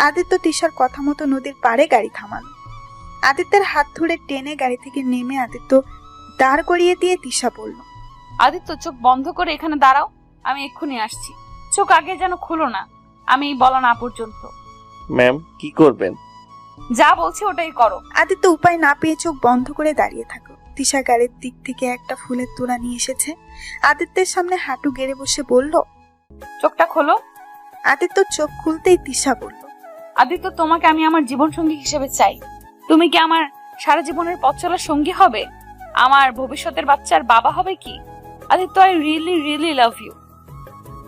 আদিত্য তিশার কথা মতো নদীর পাড়ে গাড়ি থামালো। আদিত্যের হাত ধরে টেনে গাড়ি থেকে নেমে আদিত্য দাঁড় করিয়ে দিয়ে তিশা বলল, আদিত্য, চোখ বন্ধ করে এখানে দাঁড়াও, আমি এক্ষুনি আসছি। চোখ আগে যেন খুলো না, আমি বলা না পর্যন্ত। ম্যাম, কি করবেন? যা বলছি ওটাই করো। আদিত্য উপায় না পেয়ে চোখ বন্ধ করে দাঁড়িয়ে থাকলো। তিশা গাড়ির দিক থেকে একটা ফুলের তোড়া নিয়ে এসেছে। আদিত্যের সামনে হাঁটু গেড়ে বসে বলল, চোখটা খোলো। আদিত্য চোখ খুলতেই তিশা বলল, আদিত্য, তোমাকে আমি আমার জীবন সঙ্গী হিসেবে চাই। তুমি কি আমার সারা জীবনের পথ চলার সঙ্গী হবে? আমার ভবিষ্যতের বাচ্চার বাবা হবে কি? Aditya, I really really love you.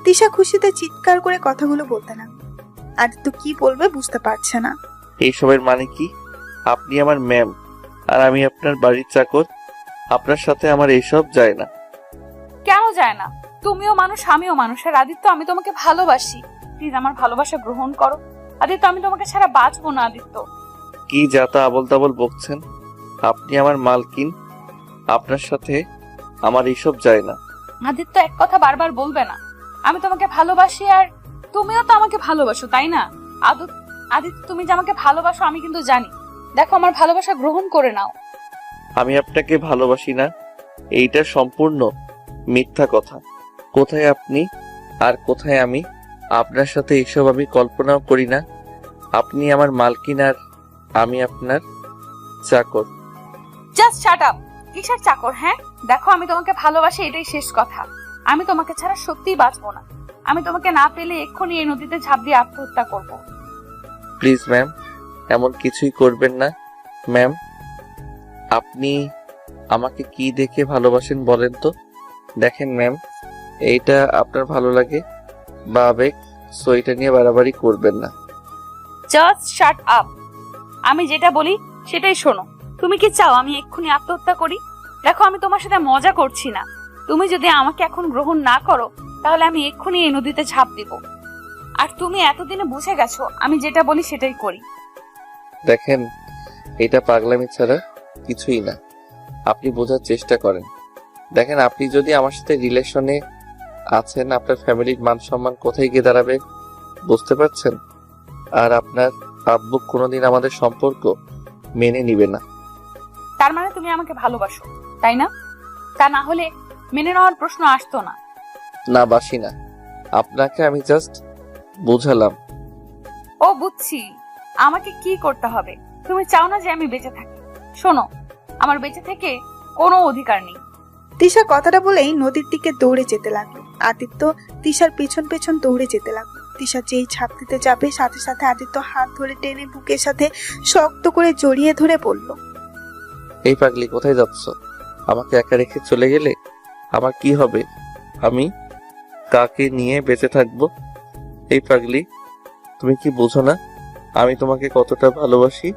Tisha খুশিতে চিৎকার করে কথাগুলো বলতে লাগলো। আদিত্য কি বলবে বুঝতে পারছে না। এইসবের মানে কি? আপনি আমার ম্যাম আর আমি আপনার বাড়ির চাকর। আপনার সাথে আমার এইসব যায় না। কেন যায় না? তুমিও মানুষ, আমিও মানুষ। আর আদিত্য, আমি তোমাকে ভালোবাসি। প্লিজ আমার ভালোবাসা গ্রহণ করো। আদিত্য, আমি তোমাকে ছাড়া বাঁচবো না। আদিত্য, কি যাতা আবল তাবল বকছেন? আপনি আমার মালকিন, আপনার সাথে আমার এইসব যায় না। আদিত্য, এক কথা বারবার বলবে না। আমি তোমাকে ভালোবাসি আর তুমিও তো আমাকে ভালোবাসো, তাই না? আদিত্য, তুমি যে আমাকে ভালোবাসো আমি কিন্তু জানি। দেখো, আমার ভালোবাসা গ্রহণ করে নাও। আমি আপনাকে ভালোবাসি না, এইটা সম্পূর্ণ মিথ্যা কথা। কোথায় আপনি আর কোথায় আমি? আপনার সাথে এইসব আমি কল্পনাও করি না। আপনি আমার মালকিন আর আমি আপনার চাকর। Just shut up. কিসের চাকর? হ্যাঁ, দেখো, আমি তোমাকে ভালোবাসি, এটাই শেষ কথা। আমি তোমাকে ছাড়া সত্যিই বাঁচবো না। আমি তোমাকে না পেলে এক্ষুনি এই নদীতে ঝাঁপ দিয়ে আত্মহত্যা করব। প্লিজ ম্যাম, এমন কিছুই করবেন না। ম্যাম, আপনি আমাকে কি দেখে ভালোবাসেন বলেন তো? দেখেন ম্যাম, এইটা আপনার ভালো লাগে বা আবেগ, সো এটা নিয়ে বাড়াবাড়ি করবেন না। Just shut up. আমি যেটা বলি সেটাই শোনো। তুমি কি চাও আমি এক্ষুনি আত্মহত্যা করি? দেখো, আমি তোমার সাথে মজা করছি না। তুমি যদি আমাকে এখন গ্রহণ না করো তাহলে আমি এক্ষুনি এই নদীতে ঝাঁপ দিব। আর তুমি এতদিনে বুঝে গেছো আমি যেটা বলি সেটাই করি। দেখেন, এটা পাগলামি ছাড়া কিছুই না। আপনি বোঝার চেষ্টা করেন। দেখেন, আপনি যদি আমার সাথে রিলেশনে আছেন, আপনার ফ্যামিলির মান সম্মান কোথায় গিয়ে দাঁড়াবে বুঝতে পারছেন? আর আপনার আব্বু কোনোদিন আমাদের সম্পর্ক মেনে নিবে না। তার মানে তুমি আমাকে ভালোবাসো, তাই না? তা না হলে মেনে নেওয়ার প্রশ্ন আসতো না। না, বাসি না। আপনাকে আমি জাস্ট বুঝালাম। ও, বুঝছি। আমাকে কি করতে হবে? তুমি চাও না যে আমি বেঁচে থাকি। শোনো, আমার বেঁচে থেকে কোনো অধিকার নেই। তিশা কথাটা বলেই নদীর দিকে দৌড়ে যেতে লাগলো। আদিত্য তিশার পেছন পেছন দৌড়ে যেতে লাগলো। তিশা যেই ঝাঁপ দিতে যাবে সাথে সাথে আদিত্য হাত ধরে টেনে বুকের সাথে শক্ত করে জড়িয়ে ধরে বলল, এই পাগলি, কোথায় যাচ্ছ? আমাকে একা রেখে চলে গেলে আমার কি হবে? আমি কাকে নিয়ে বেঁচে থাকবো? এই পাগলি, তুমি কি বোঝো না আমি তোমাকে কতটা ভালোবাসি?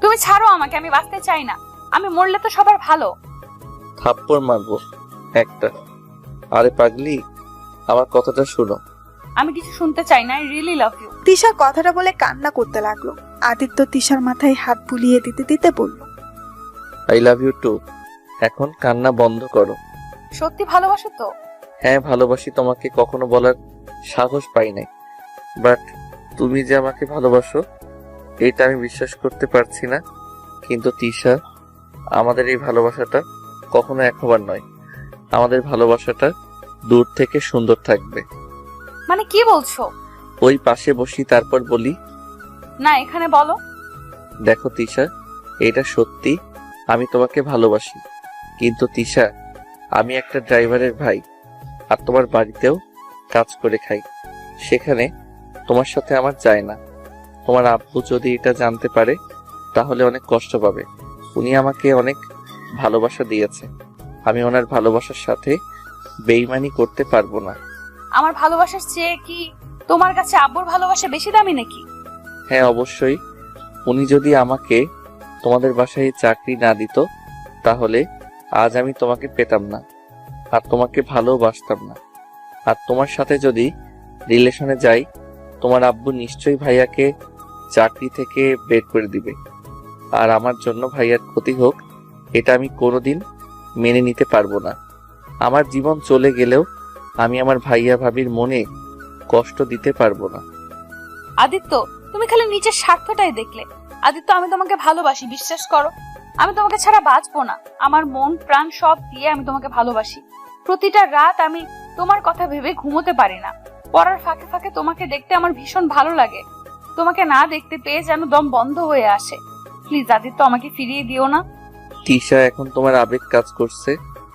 তুমি ছাড়ো আমাকে, আমি বাঁচতে চাই না। আমি মরলে তো সবার ভালো। থাপ্পড় মারবো একটা। আরে পাগলি, আমার কথাটা শোনো। আমি কিছু শুনতে চাই না। I really love you. Tisha কথাটা বলে কান্না করতে লাগলো। আদিত্য তিশার মাথায় হাত বুলিয়ে দিতে দিতে বলল, আই লাভ ইউ টু। এখন কান্না বন্ধ করো। সত্যি ভালোবাসো তো? হ্যাঁ, ভালোবাসি। তোমাকে কখনো বলার সাহস পাই নাই, বাট তুমি যে আমাকে ভালোবাসো এটা আমি বিশ্বাস করতে পারছি না। কিন্তু তিশা, আমাদের এই ভালোবাসাটা কখনো এক হবার নয়। আমাদের ভালোবাসাটা দূর থেকে সুন্দর থাকবে। মানে কি বলছো? ওই পাশে বসি, তারপর বলি। না, এখানে বলো। দেখো তিশা, এটা সত্যি, আমি তোমাকে ভালোবাসি। কিন্তু তিশা, আমি একটা ড্রাইভারের ভাই আর তোমার বাড়িতেও কাজ করে খাই। সেখানে তোমার সাথে আমার যায় না। তোমার আব্বু যদি এটা জানতে পারে তাহলে অনেক কষ্ট পাবে। উনি আমাকে অনেক ভালোবাসা দিয়েছে, আমি ওনার ভালোবাসার সাথে বেইমানি করতে পারবো না। আমার ভালোবাসার চেয়ে কি তোমার কাছে আব্বুর ভালোবাসা বেশি দামি নাকি? হ্যাঁ, অবশ্যই। উনি যদি আমাকে তোমাদের বাসায় চাকরি না দিত তাহলে আজ আমি তোমাকে পেতাম না আর তোমাকে ভালোবাসতাম না। আর তোমার সাথে যদি রিলেশনে যাই, তোমার আব্বু নিশ্চয়ই ভাইয়াকে চাকরি থেকে বের করে দিবে। আর আমার জন্য ভাইয়ার ক্ষতি হোক এটা আমি কোনোদিন মেনে নিতে পারবো না। আমার জীবন চলে গেলেও আমি আমার ভাইয়া ভাবির মনে কষ্ট দিতে পারবো না। আদিত্য, তুমি খালি নিজের স্বার্থটাই দেখলে। আদিত্য, আমি তোমাকে ভালোবাসি, বিশ্বাস করো। আমি তোমাকে ছাড়া বাঁচবো না। আমার মন প্রাণ সব দিয়ে আমি তোমাকে ভালোবাসি। প্রতিটা রাত আমি তোমার কথা ভেবে ঘুমোতে পারি না। পড়ার ফাঁকে ফাঁকে তোমাকে দেখতে আমার ভীষণ ভালো লাগে। তোমাকে না দেখতে পেয়ে যেন দম বন্ধ হয়ে আসে। প্লিজ আদিত্য, আমাকে ফিরিয়ে দিও না। তিশা, এখন তোমার আবেগ কাজ করছে।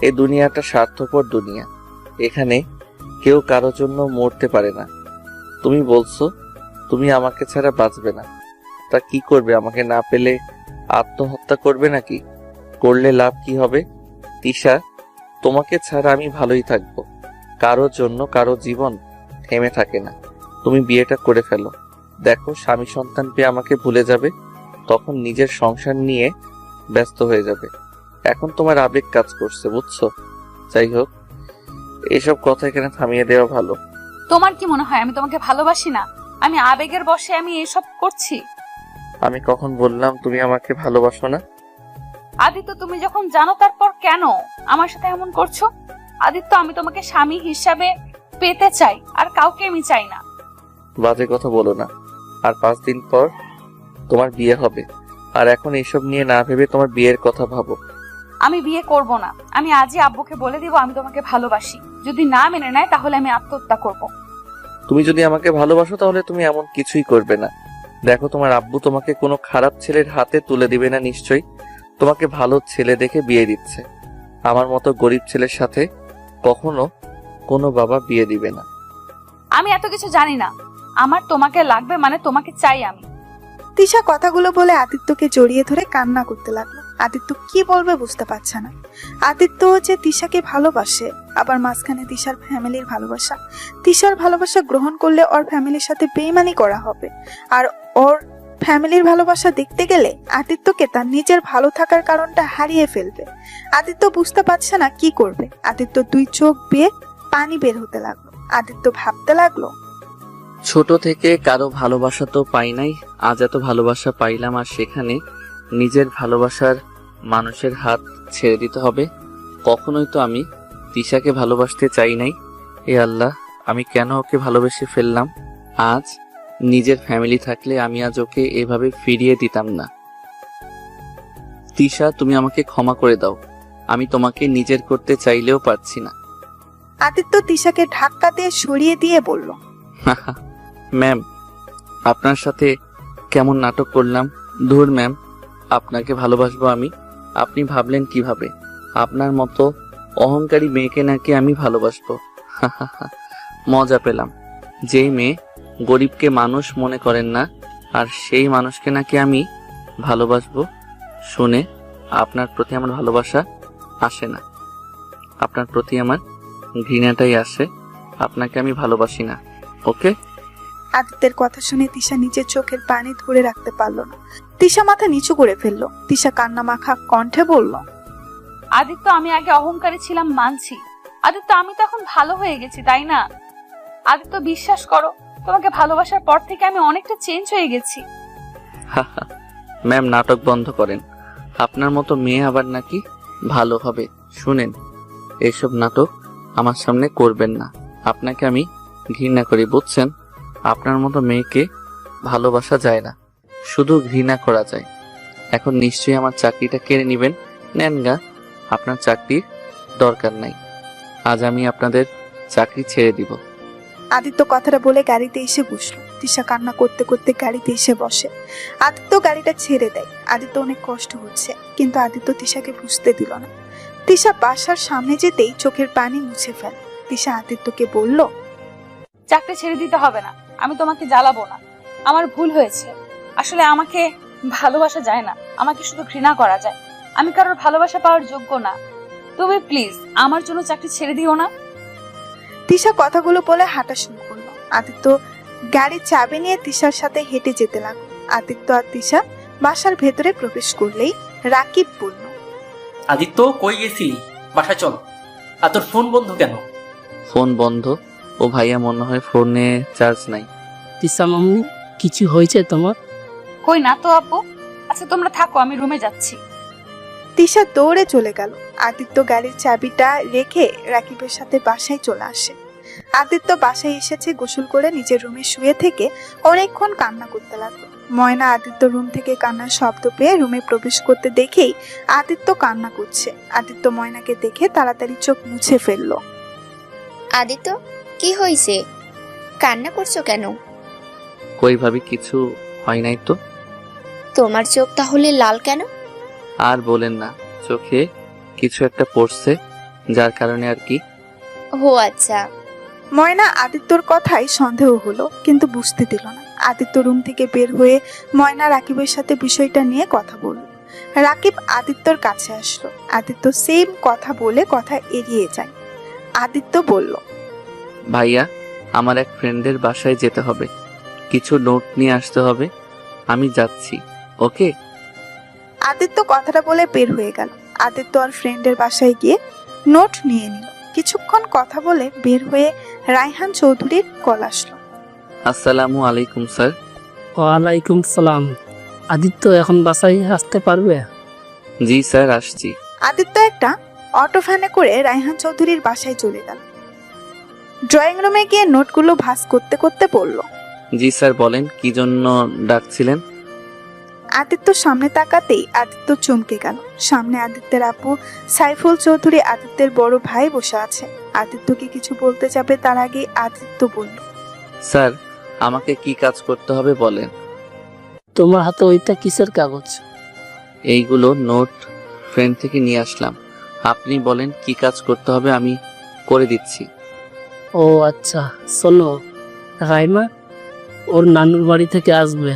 এই দুনিয়াটা স্বার্থপর দুনিয়া। এখানে কেউ কারো জন্য মরতে পারে না। তুমি বলছো তুমি আমাকে ছাড়া বাঁচবে না, তা কি করবে? আমাকে না পেলে আত্মহত্যা করবে নাকি? করলে লাভ কি হবে? তিশা, তোমাকে ছাড়া আমি ভালোই থাকবো। কারোর জন্য কারো জীবন থেমে থাকে না। তুমি বিয়েটা করে ফেলো। দেখো, স্বামী সন্তান পেয়ে আমাকে ভুলে যাবে, তখন নিজের সংসার নিয়ে ব্যস্ত হয়ে যাবে। এখন তোমার আবেগ কাজ করছে, বুঝছো? যাই হোক, এসব কথা এখানে থামিয়ে দেওয়া ভালো। তোমার কি মনে হয় আমি তোমাকে ভালোবাসি না? আমি আবেগের বশে আমি এসব করছি? আমি কখন বললাম তুমি আমাকে ভালোবাসো না? আদিত্য, তুমি যখন জানো তারপর কেন আমার সাথে এমন করছো? আদিত্য, আমি তোমাকে স্বামী হিসাবে পেতে চাই, আর কাউকে আমি চাই না। বাজে কথা বলো না। আর 5 দিন পর তোমার বিয়ে হবে, আর এখন এসব নিয়ে না ভেবে তোমার বিয়ের কথা ভাবো। আমি বিয়ে করব না। আমি আজই আব্বুকে বলে দিব আমি তোমাকে ভালোবাসি। যদি না মেনে নেয় তাহলে আমি আত্মহত্যা করব। তুমি যদি আমাকে ভালোবাসো তাহলে তুমি এমন কিছুই করবে না। দেখো, তোমার আব্বু তোমাকে কোনো খারাপ ছেলের হাতে তুলে দিবে না নিশ্চয়ই। তোমাকে ভালো ছেলে দেখে বিয়ে দিচ্ছে। আমার মতো গরিব ছেলের সাথে কখনো কোনো বাবা বিয়ে দিবে না। আমি এত কিছু জানি না। আমার তোমাকে লাগবে, মানে তোমাকে চাই আমি। তিশা কথাগুলো বলে আদিত্যকে জড়িয়ে ধরে কান্না করতে লাগলো। আদিত্য কি বলবে বুঝতে পারছে না। আদিত্য যে তিশাকে ভালোবাসে, আবার মাঝখানে তিশার ফ্যামিলির ভালোবাসা। তিশার ভালোবাসা গ্রহণ করলে ওর ফ্যামিলির সাথে বেইমানি করা হবে, আর ওর ফ্যামিলির ভালোবাসা দেখতে গেলে আদিত্যকে তার নিজের ভালো থাকার কারণটা হারিয়ে ফেলবে। আদিত্য বুঝতে পারছে না কি করবে। আদিত্য 2 চোখ বেয়ে পানি বের হতে লাগলো। আদিত্য ভাবতে লাগলো, ছোট থেকে কারো ভালোবাসা তো পাই নাই, আজ এত ভালোবাসা পাইলাম, আর সেখানে নিজের ভালোবাসার মানুষের হাত ছেড়ে দিতে হবে? কখনোই তো আমি তিশাকে ভালোবাসতে চাই নাই। এ আল্লাহ, আমি কেন ওকে ভালোবেসে ফেললাম? আজ নিজের ফ্যামিলি থাকলে আমি আজ ওকে এভাবে ফিরিয়ে দিতাম না। তিশা, তুমি আমাকে ক্ষমা করে দাও। আমি তোমাকে নিজের করতে চাইলেও পারছি না। আদিত্য তিশাকে ধাক্কা দিয়ে সরিয়ে দিয়ে বলল, ম্যাম, আপনার সাথে কেমন নাটক করলাম। ধুর ম্যাম, আপনাকে ভালোবাসবো আমি? আপনি ভাবলেন কিভাবে? আপনার মতো অহংকারী মেয়েকে নাকি আমি ভালোবাসবো? মজা পেলাম। যেই মেয়ে গরিবকে মানুষ মনে করেন না, আর সেই মানুষকে নাকি আমি ভালোবাসবো শুনে আপনার প্রতি আমার ভালোবাসা আসে না, আপনার প্রতি আমার ঘৃণাটাই আসে। আপনাকে আমি ভালোবাসি না। ওকে? আদিত্যের কথা শুনে তিশা নিজের চোখের পানি ধরে রাখতে পারলো না। তিশা মাথা নিচু করে ফেললো। তিশা কান্না মাখা কণ্ঠে বলল, আদিত্য, আমি আগে অহংকারী ছিলাম, মানছি। আদিত্য, আমি তো এখন ভালো হয়ে গেছি, তাই না? আদিত্য, বিশ্বাস করো, তোমাকে ভালোবাসার পর থেকে আমি অনেকটা চেঞ্জ হয়ে গেছি। ম্যাম, নাটক বন্ধ করেন। আপনার মতো মেয়ে আবার নাকি ভালো হবে? শুনেন, এইসব নাটক আমার সামনে করবেন না। আপনাকে আমি ঘৃণা করি, বুঝছেন? আপনার মতো মেয়েকে ভালোবাসা যায় না, শুধু ঘৃণা করা যায়। এখন নিশ্চয়ই আমার চাকরিটা কেড়ে নেবেন। নেন গা, আপনার চাকরির দরকার নাই। আজ আমি আপনাদের চাকরি ছেড়ে দিব। আদিত্য কথাটা বলে গাড়িতে এসে বসলো। তিশা কান্না করতে করতে গাড়িতে এসে বসে। আদিত্য গাড়িটা ছেড়ে দেয়। আদিত্য অনেক কষ্ট হচ্ছে, কিন্তু আদিত্য তিশাকে বুঝতে দিল না। তিশা বাসার সামনে যেতেই চোখের পানি মুছে ফেলে। তিশা আদিত্যকে বলল, চাকরি ছেড়ে দিতে হবে না, আমি তোমাকে জ্বালাবো না। আমার ভুল হয়েছে। আসলে আমাকে ভালোবাসা যায় না, আমাকে শুধু ঘৃণা করা যায়। আমি কারোর ভালোবাসা পাওয়ার যোগ্য না। তুমি প্লিজ আমার জন্য চাকরি ছেড়ে দিও না। তিশা কথাগুলো বলে হাঁটা শুরু করলো। আদিত্য গাড়ির চাবি নিয়ে তিশার সাথে হেঁটে যেতে লাগলো। আদিত্য আর তিশা বাসার ভেতরে প্রবেশ করলেই রাকিব বলল, আদিত্য, কই গেছিলি? বাসায় চল। আর তোর ফোন বন্ধ কেন? ফোন বন্ধ? ও ভাইয়া, মনে হয় ফোনে চার্জ নাই। তিশা মামনি, কিছু হয়েছে তোমার? কই না তো আব্বু। আচ্ছা তোমরা থাকো, আমি রুমে যাচ্ছি। তিশা দৌড়ে চলে গেল। আদিত্য গাড়ির চাবিটা রেখে রাকিবের সাথে বাসায় চলে আসে। আদিত্য বাসায় এসেছে গোসল করে নিজের রুমে শুয়ে থেকে অনেকক্ষণ কান্না করতে লাগলো। ময়না আদিত্য রুম থেকে কান্নার শব্দ পেয়ে রুমে প্রবেশ করতে দেখেই আদিত্য কান্না করছে। আদিত্য ময়নাকে দেখে তাড়াতাড়ি চোখ মুছে ফেললো। আদিত্য, কি হয়েছে? কান্না করছো কেন? কই ভাবি, কিছু হয় নাই তো। তোমার চোখ তাহলে লাল কেন? আর বলেন না, চোখে কিছু একটা পড়ছে, যার কারণে আর কি। ও আচ্ছা। ময়না আদিত্যর কথাই সন্দেহ হলো, কিন্তু বুঝতে দিল না। আদিত্য রুম থেকে বের হয়ে ময়না রাকিবের সাথে বিষয়টা নিয়ে কথা বলল। রাকিব আদিত্যর কাছে আসলো। আদিত্য সেম কথা বলে কথা এড়িয়ে যায়। আদিত্য বলল, ভাইয়া, আমার এক ফ্রেন্ডের বাসায় যেতে হবে, কিছু নোট নিয়ে আসতে হবে, আমি যাচ্ছি, ওকে? আদিত্য কথাটা বলে বের হয়ে গেল। আদিত্য আর ফ্রেন্ডের বাসায় গিয়ে নোট নিয়ে নিল। কিছুক্ষণ কথা বলে বের হয়ে রায়হান চৌধুরীর কল আসলো। আসসালামু আলাইকুম স্যার। ওয়ালাইকুম সালাম। আদিত্য এখন বাসায় আসতে পারবে? জি স্যার, আসছি। আদিত্য একটা অটো ভ্যানে করে রায়হান চৌধুরীর বাসায় চলে গেল। ড্রয়িং রুমে গিয়ে নোটগুলো ভাঁজ করতে করতে বলল, জি স্যার, বলেন কি জন্য ডাকছিলেন? আদিত্য সামনে তাকাতেই আদিত্য চমকে গেল। সামনে আদিত্যের আপু সাইফুল চৌধুরী, আদিত্যের বড় ভাই বসে আছে। আদিত্যকে কিছু বলতে যাবে তার আগে আদিত্য বলল, স্যার, আমাকে কি কাজ করতে হবে বলেন। তোমার হাতে ওইটা কিসের কাগজ? এইগুলো নোট ফ্রেন্ড থেকে নিয়ে আসলাম, আপনি বলেন কি কাজ করতে হবে, আমি করে দিচ্ছি। ও আচ্ছা, শোনো রাইমা ওর নানুর বাড়ি থেকে আসবে,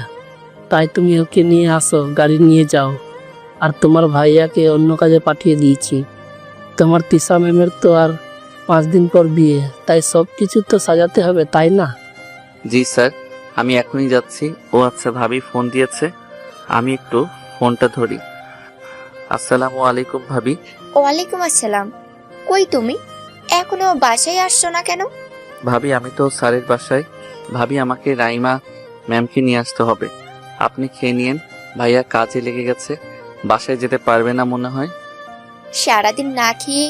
তাই তুমি ওকে নিয়ে আসো, গাড়ি নিয়ে যাও। আর তোমার ভাইয়াকে অন্য কাজে পাঠিয়ে দিয়েছি। তোমার তিশা ম্যামের তো আর 5 দিন পর বিয়ে, তাই সব কিছু তো সাজাতে হবে, তাই না? জি স্যার, আমি এখনই যাচ্ছি। ও আচ্ছা, ভাবি ফোন দিয়েছে, আমি একটু ফোনটা ধরি। আসসালামু আলাইকুম ভাবি। ওয়ালাইকুম আসসালাম। কই তুমি? এখনো বাসায় আসছো না কেন? ভাবি, আমি তো স্যারের বাসায়। ভাবি, আমাকে রাইমা ম্যামকে নিয়ে আসতে হবে, আপনি খেয়ে নিয়েন। ভাইয়া কাজে লেগে গেছে, বাসায় যেতে পারবে না মনে হয়। সারাদিন না খেয়ে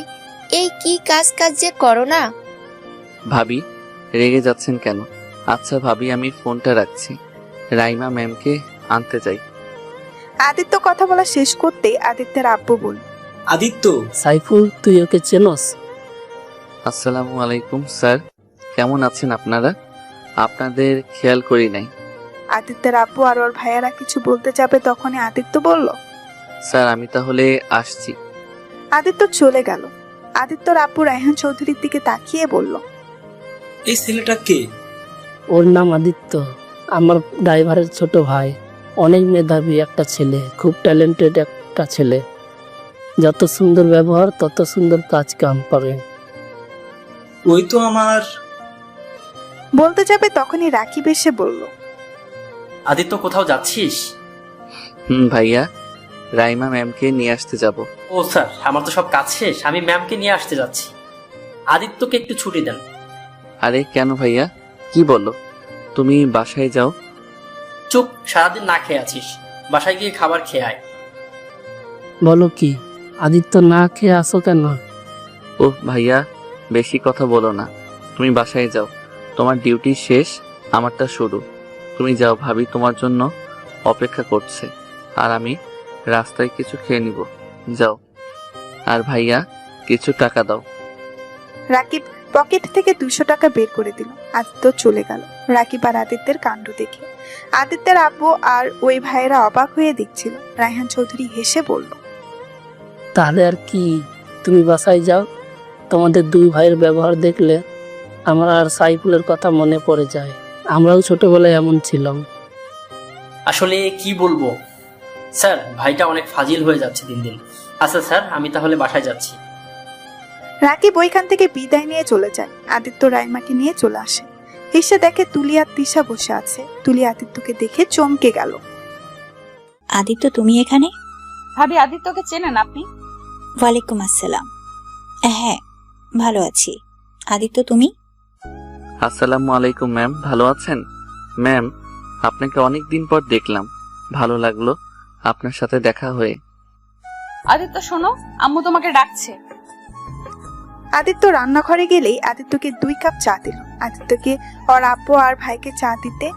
এই কি কাজ যে করো না। ভাবি, রেগে যাচ্ছেন কেন? আচ্ছা ভাবি, আমি ফোনটা রাখছি, রাইমা ম্যামকে আনতে যাই। আদিত্য কথা বলা শেষ করতে আদিত্যের আব্বু বলল, আদিত্য, সাইফুল, তুই ওকে চেনস? আসসালামু আলাইকুম স্যার, কেমন আছেন আপনারা? আপনাদের খেয়াল করি নাই। আদিত্যের আব্বু আর ওর ভাইয়ারা কিছু বলতে যাবে তখনই আদিত্য বলল, স্যার, আমি তাহলে আসছি। আদিত্য চলে গেল। আদিত্যর আব্বু রায়হান চৌধুরীর দিকে তাকিয়ে বলল, এই ছেলেটা কে? ওর নাম আদিত্য, আমার ড্রাইভারের ছোট ভাই। অনেক মেধাবী একটা ছেলে, খুব ট্যালেন্টেড একটা ছেলে। যত সুন্দর ব্যবহার তত সুন্দর কাজ কাম করে। ওই তো আমার। বলতে যাবে তখনই রাকিব এসে বলল, আদিত্য, কোথাও যাচ্ছিস? ভাইয়া, রাইমা ম্যামকে নিয়ে আসতে যাব। ও স্যার, আমার তো সব কাজ শেষ, আমি ম্যামকে নিয়ে আসতে যাচ্ছি। আদিত্যকে একটু ছুটি দেন। আরে কেন ভাইয়া, কি বলো? তুমি বাসায় যাও। চুপ, সারাদিন না খেয়ে আছিস, বাসায় গিয়ে খাবার খেয়ে আয়। বলো কি, আদিত্য না খেয়ে আসো কেন? ও ভাইয়া, বেশি কথা বলো না, তুমি বাসায় যাও। তোমার ডিউটি শেষ, আমারটা শুরু। তুমি যাও, ভাবি তোমার জন্য অপেক্ষা করছে, আর আমি রাস্তায় কিছু খেয়ে নিব। যাও। আর ভাইয়া, কিছু টাকা দাও। রাকিব পকেট থেকে 200 টাকা বের করে দিল। আদিত্য চলে গেল। রাকিব আর আদিত্যের কাণ্ড দেখে আদিত্যের আব্বু আর ওই ভাইয়েরা অবাক হয়ে দেখছিল। রায়হান চৌধুরী হেসে বলল, তাহলে আর কি, তুমি বাসায় যাও। তোমাদের 2 ভাইয়ের ব্যবহার দেখলে আমার আর সাইফুলের কথা মনে পড়ে যায়। আমরাও ছোটবেলায় এমন ছিলাম। আসলে কি বলবো স্যার, ভাইটা অনেক ফাজিল হয়ে যাচ্ছে দিন দিন। আচ্ছা স্যার, আমি তাহলে বাসায় যাচ্ছি। রাকিব ওইখান থেকে বিদায় নিয়ে চলে যায়। আদিত্য রাইমাকে নিয়ে চলে আসে। এসে দেখে তুলি আর তিশা বসে আছে। তুলি আদিত্যকে দেখে চমকে গেল। আদিত্য, তুমি এখানে? ভাবি, আদিত্যকে চেনেন আপনি? ওয়ালাইকুম আসসালাম। হ্যাঁ, ভালো আছি। আদিত্য, তুমি? আসসালামু আলাইকুম ম্যাম, ভালো আছেন? ম্যাম, আপনাকে অনেক দিন পর দেখলাম, ভালো লাগলো আপনার সাথে দেখা হয়ে। আদিত্য শোনো, আম্মু তোমাকে ডাকছে। আদিত্য রান্নাঘরে গেলেই আদিত্যকে 2 কাপ চা দিল। আদিত্যকে ওর আব্বু আর ভাইকে চা দিতে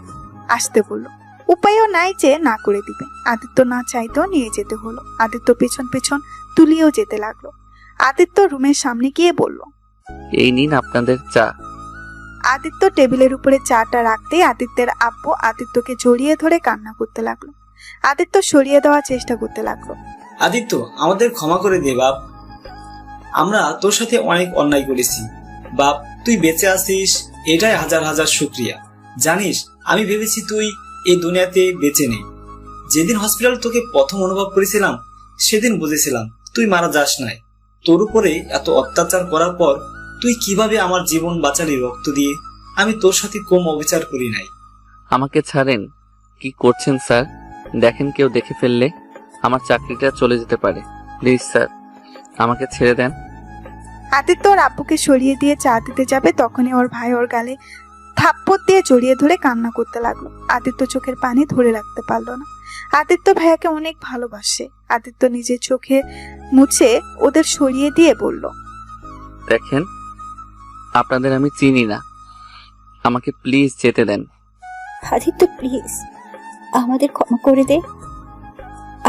আসতে বলল। উপায়ও নাই যে না করে দিবে। আদিত্য না চাইতেও নিয়ে যেতে হলো। আদিত্য পেছন পেছন তুলিও যেতে লাগলো। আদিত্য রুমের সামনে গিয়ে বলল, এই নিন আপনাদের চা। আদিত্য টেবিলের উপরে চাটা রাখতেই আদিত্যের আব্বু আদিত্যকে জড়িয়ে ধরে কান্না করতে লাগলো। আদিত্য সরিয়ে দেওয়ার চেষ্টা করতে লাগলো। আদিত্য, আমাদের ক্ষমা করে দে বাপ। আমরা তোর সাথে অনেক অন্যায় করেছি বাপ। তুই বেঁচে আছিস, এটাই হাজার হাজার শুক্রিয়া। জানিস, আমি ভেবেছি তুই এই দুনিয়াতে বেঁচে নেই। যেদিন হসপিটাল তোকে প্রথম অনুভব করেছিলাম, সেদিন বুঝেছিলাম তুই মারা যাস নাই। তোর উপরে এত অত্যাচার করার পর তুই কিভাবে আমার জীবন বাঁচালি রক্ত দিয়ে। আমি তোর সাথে কম অবিচার করি নাই। আমাকে ছাড়েন। কি করছেন স্যার? দেখেন কেউ দেখে ফেললে আমার চাকরিটা চলে যেতে পারে। প্লিজ স্যার, আমাকে ছেড়ে দেন। আদিত্য ওর আব্বুকে সরিয়ে দিয়ে চা দিতে যাবে, তখনই ওর ভাই ওর গালে থাপ্পড় দিয়ে জড়িয়ে ধরে কান্না করতে লাগলো। আদিত্য চোখের পানি ধরে রাখতে পারলো না। আদিত্য ভাইয়াকে অনেক ভালোবাসে। আদিত্য নিজের চোখে মুছে ওদের সরিয়ে দিয়ে বলল, দেখেন, আপনাদের আমি চিনি না, আমাকে প্লিজ যেতে দেন। আদিত্য প্লিজ আমাদের ক্ষমা করে দে।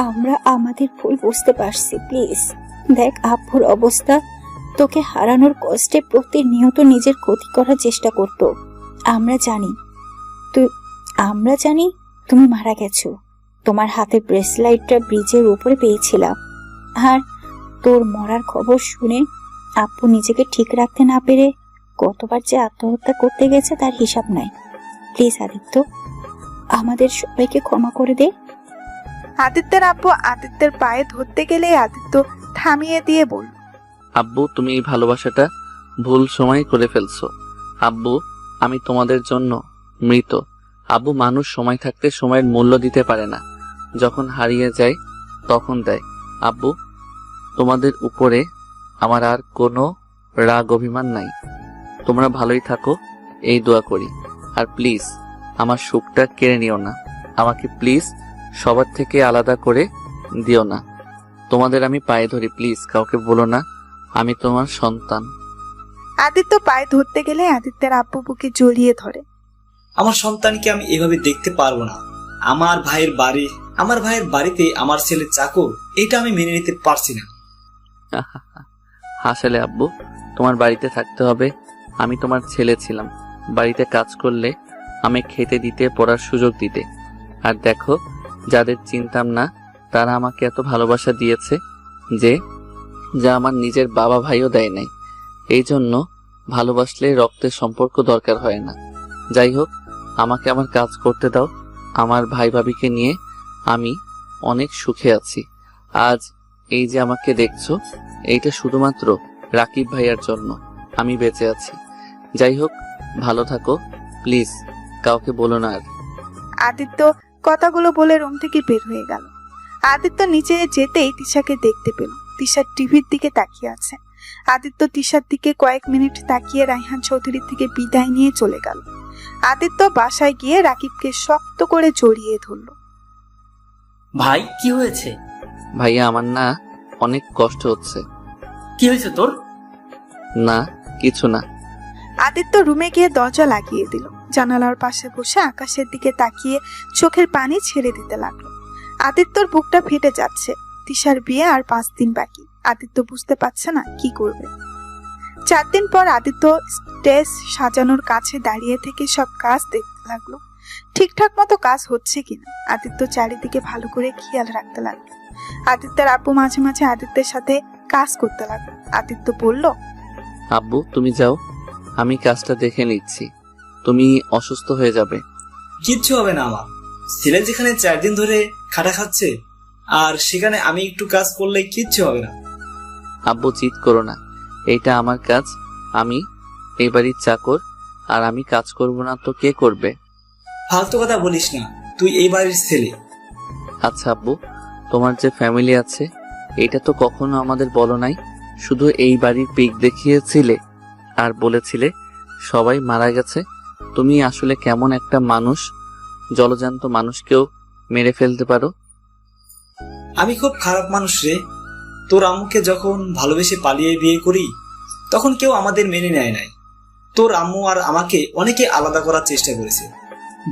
আমরা আমাদের ভুল বুঝতে পারছি। প্লিজ দেখ আব্বুর অবস্থা। তোকে হারানোর কষ্টে প্রতিনিয়ত নিজের ক্ষতি করার চেষ্টা করত। আমরা জানি তুমি মারা গেছো। তোমার হাতের ব্রেসলাইটটা ব্রিজের উপরে পেয়েছিলাম। আর তোর মরার খবর শুনে আব্বু নিজেকে ঠিক রাখতে না পেরে কতবার যে আত্মহত্যা করতে গেছে তার হিসাব নাই। প্লিজ আদিত্য, আমাদের সবাইকে ক্ষমা করে দে। আদিত্যের আব্বু আদিত্যের পায়ে ধরতে গেলে আদিত্য থামিয়ে দিয়ে বলল, আব্বু, তুমি এই ভালোবাসাটা ভুল সময় করে ফেলছো। আব্বু, আমি তোমাদের জন্য মৃত। আব্বু, মানুষ সময় থাকতে সময়ের মূল্য দিতে পারে না, যখন হারিয়ে যায় তখন দেয়। আব্বু, তোমাদের উপরে আমার আর কোনো রাগ অভিমান নাই। তোমরা ভালোই থাকো, এই দোয়া করি। আর প্লিজ আমার সুখটা কেড়ে নিও না। আমাকে প্লিজ সবার থেকে আলাদা করে দিও না। তোমাদের আমি পায়ে ধরি, প্লিজ কাউকে বলো না আমি তোমার সন্তান। আদিত্য পায়ে ধরতে গেলে আদিত্যের আব্বু বুকে জড়িয়ে ধরে। আমার সন্তানকে আমি এভাবে দেখতে পারবো না। আমার ভাইয়ের বাড়িতে আমার ছেলে চাকর, এটা আমি মেনে নিতে পারছি না। হাসালে আব্বু, তোমার বাড়িতে থাকতে হবে। আমি তোমার ছেলে ছিলাম। বাড়িতে কাজ করলে আমি খেতে দিতে, পড়ার সুযোগ দিতে। আর দেখো, যাদের চিনতাম না তারা আমাকে এত ভালোবাসা দিয়েছে যা আমার নিজের বাবা ভাইও দেয় নাই। এই জন্য ভালোবাসলে রক্তের সম্পর্ক দরকার হয় না। যাই হোক, আমাকে আমার কাজ করতে দাও। আমার ভাই ভাবিকে নিয়ে আমি অনেক সুখে আছি। আজ এই যে আমাকে দেখছো, এইটা শুধুমাত্র রাকিব ভাইয়ার জন্য আমি বেঁচে আছি। যাই হোক, ভালো থাকো, প্লিজ কাউকে বলো না আর। আদিত্য কথাগুলো বলে রুম থেকে বের হয়ে গেল। আদিত্য নিচে যেতেই তিশাকে দেখতে পেল। তিশা টিভির দিকে তাকিয়ে আছে। আদিত্য তিশার দিকে কয়েক মিনিট তাকিয়ে রায়হান চৌধুরীর থেকে বিদায় নিয়ে চলে গেল। আদিত্য বাসায় গিয়ে রাকিবকে শক্ত করে জড়িয়ে ধরল। ভাই, কি হয়েছে? ভাইয়া, আমার না অনেক কষ্ট হচ্ছে। কি হয়েছে তোর? না, কিছু না। আদিত্য রুমে গিয়ে দরজা লাগিয়ে দিল। জানালার পাশে বসে আকাশের দিকে তাকিয়ে চোখের পানি ছেড়ে দিতে লাগলো। আদিত্যর বুকটা ফেটে যাচ্ছে। তিশার বিয়ে আর 5 দিন বাকি। আদিত্য বুঝতে পারছে না কি করবে। 4 দিন পর আদিত্য স্টেজ সাজানোর কাছে দাঁড়িয়ে থেকে সব কাজ দেখতে লাগলো। ঠিকঠাক মতো কাজ হচ্ছে কিনা আদিত্য চারিদিকে ভালো করে খেয়াল রাখতে লাগলো। আদিত্যের আব্বু মাঝে মাঝে আদিত্যের সাথে কাজ করতে লাগলো। আদিত্য বলল, আব্বু, তুমি যাও, আমি কাজটা দেখে নিচ্ছি। তুমি অসুস্থ হয়ে যাবে। কিচ্ছু হবে না আমার ছেলে, যেখানে 4 দিন ধরে খাটা খাচ্ছে আর সেখানে আমি একটু কাজ করলে কিচ্ছু হবে না। আব্বু, জিদ করো না, এইটা আমার কাজ। আমি এই বাড়ির চাকর, আর আমি কাজ করব না তো কে করবে? ফালতু কথা বলিস না, তুই এই বাড়ির ছেলে। আচ্ছা আব্বু, তোমার যে ফ্যামিলি আছে এটা তো কখনো আমাদের বলো নাই। শুধু এই বাড়ির পিক দেখিয়েছিলে আর বলেছিলে সবাই মারা গেছে। তুমি আসলে কেমন একটা মানুষ, জলজান্ত মানুষকেও মেরে ফেলতে পারো। আমি খুব খারাপ মানুষ রে। তোর আম্মুকে যখন ভালোবেসে পালিয়ে বিয়ে করি তখন কেউ আমাদের মেনে নেয় নাই। তোর আম্মু আর আমাকে অনেকে আলাদা করার চেষ্টা করেছে,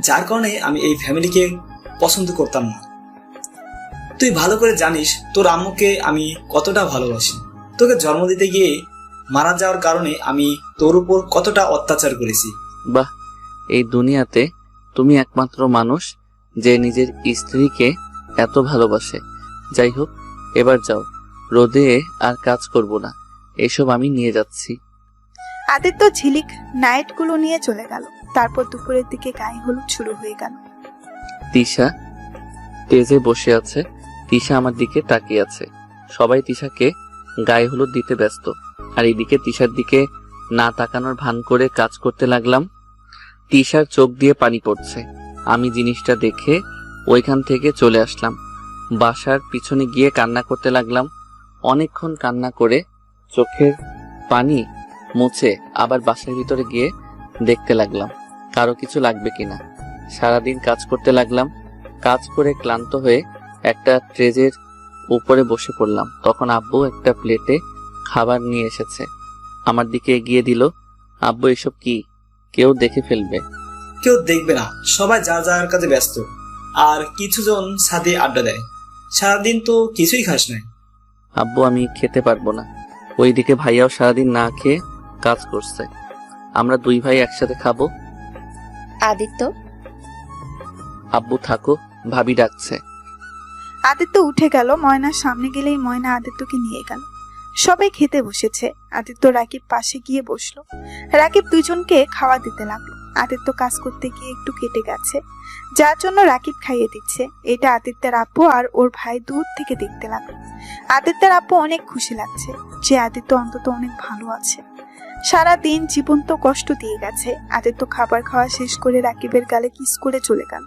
যার কারণে আমি এই ফ্যামিলিকে পছন্দ করতাম না। তুই ভালো করে জানিস তোর আম্মুকে আমি কতটা ভালোবাসি। তোকে জন্ম দিতে গিয়ে মারা যাওয়ার কারণে আমি তোর উপর কতটা অত্যাচার করেছি। বাহ, এই দুনিয়াতে তুমি একমাত্র মানুষ যে নিজের স্ত্রীকে এত ভালোবাসে। যাই হোক, এবার যাও, রোদে আর কাজ করব না, এসব আমি নিয়ে যাচ্ছি। আদিত্য ঝিলিক নাইটগুলো নিয়ে চলে গেল। তারপর দুপুরের দিকে গায়ে হলুদ শুরু হয়ে গেল। তিশা তেজে বসে আছে, তিশা আমার দিকে তাকিয়ে আছে। সবাই তিশাকে গায়ে হলুদ দিতে ব্যস্ত, আর এইদিকে তিশার দিকে না তাকানোর ভান করে কাজ করতে লাগলাম। তিশার চোখ দিয়ে পানি পড়ছে। আমি জিনিসটা দেখে ওইখান থেকে চলে আসলাম। বাসার পিছনে গিয়ে কান্না করতে লাগলাম। অনেকক্ষণ কান্না করে চোখের পানি মুছে আবার বাসার ভিতরে গিয়ে দেখতে লাগলাম কারো কিছু লাগবে কিনা। সারাদিন কাজ করতে লাগলাম। কাজ করে ক্লান্ত হয়ে একটা ট্রেজের উপরে বসে পড়লাম। তখন আব্বু একটা প্লেটে খাবার নিয়ে এসেছে, আমার দিকে এগিয়ে দিল। আব্বু, এসব কি? কেউ দেখে ফেলবে। কেউ দেখবে না, সবাই যার যার কাজে ব্যস্ত, আর কিছুজন ছাদে আড্ডা দেয়। সারাদিন তো কিছুই খাস নাই। আব্বু, আমি খেতে পারবো না। ওইদিকে ভাইয়াও সারাদিন না খেয়ে কাজ করছে, আমরা দুই ভাই একসাথে খাবো। আদিত্য, আব্বু থাকো, ভাবি ডাকছে। আদিত্য উঠে গেল। ময়নার সামনে গেলেই ময়না আদিত্যকে নিয়ে গেল। সবাই খেতে বসেছে। আদিত্য রাকিব পাশে গিয়ে বসলো। রাকিব দুজনকে খাওয়া দিতে লাগলো। আদিত্য কাজ করতে গিয়ে একটু কেটে গেছে, যার জন্য রাকিব খাইয়ে দিচ্ছে। এটা আদিত্যের আব্বু আর ওর ভাই দূর থেকে দেখতে লাগলো। আদিত্যের আব্বু অনেক খুশি লাগছে যে আদিত্য অন্তত অনেক ভালো আছে। সারা দিন জীবন তো কষ্ট দিয়ে গেছে। আদিত্য খাবার খাওয়া শেষ করে রাকিবের গালে কিস করে চলে গেল।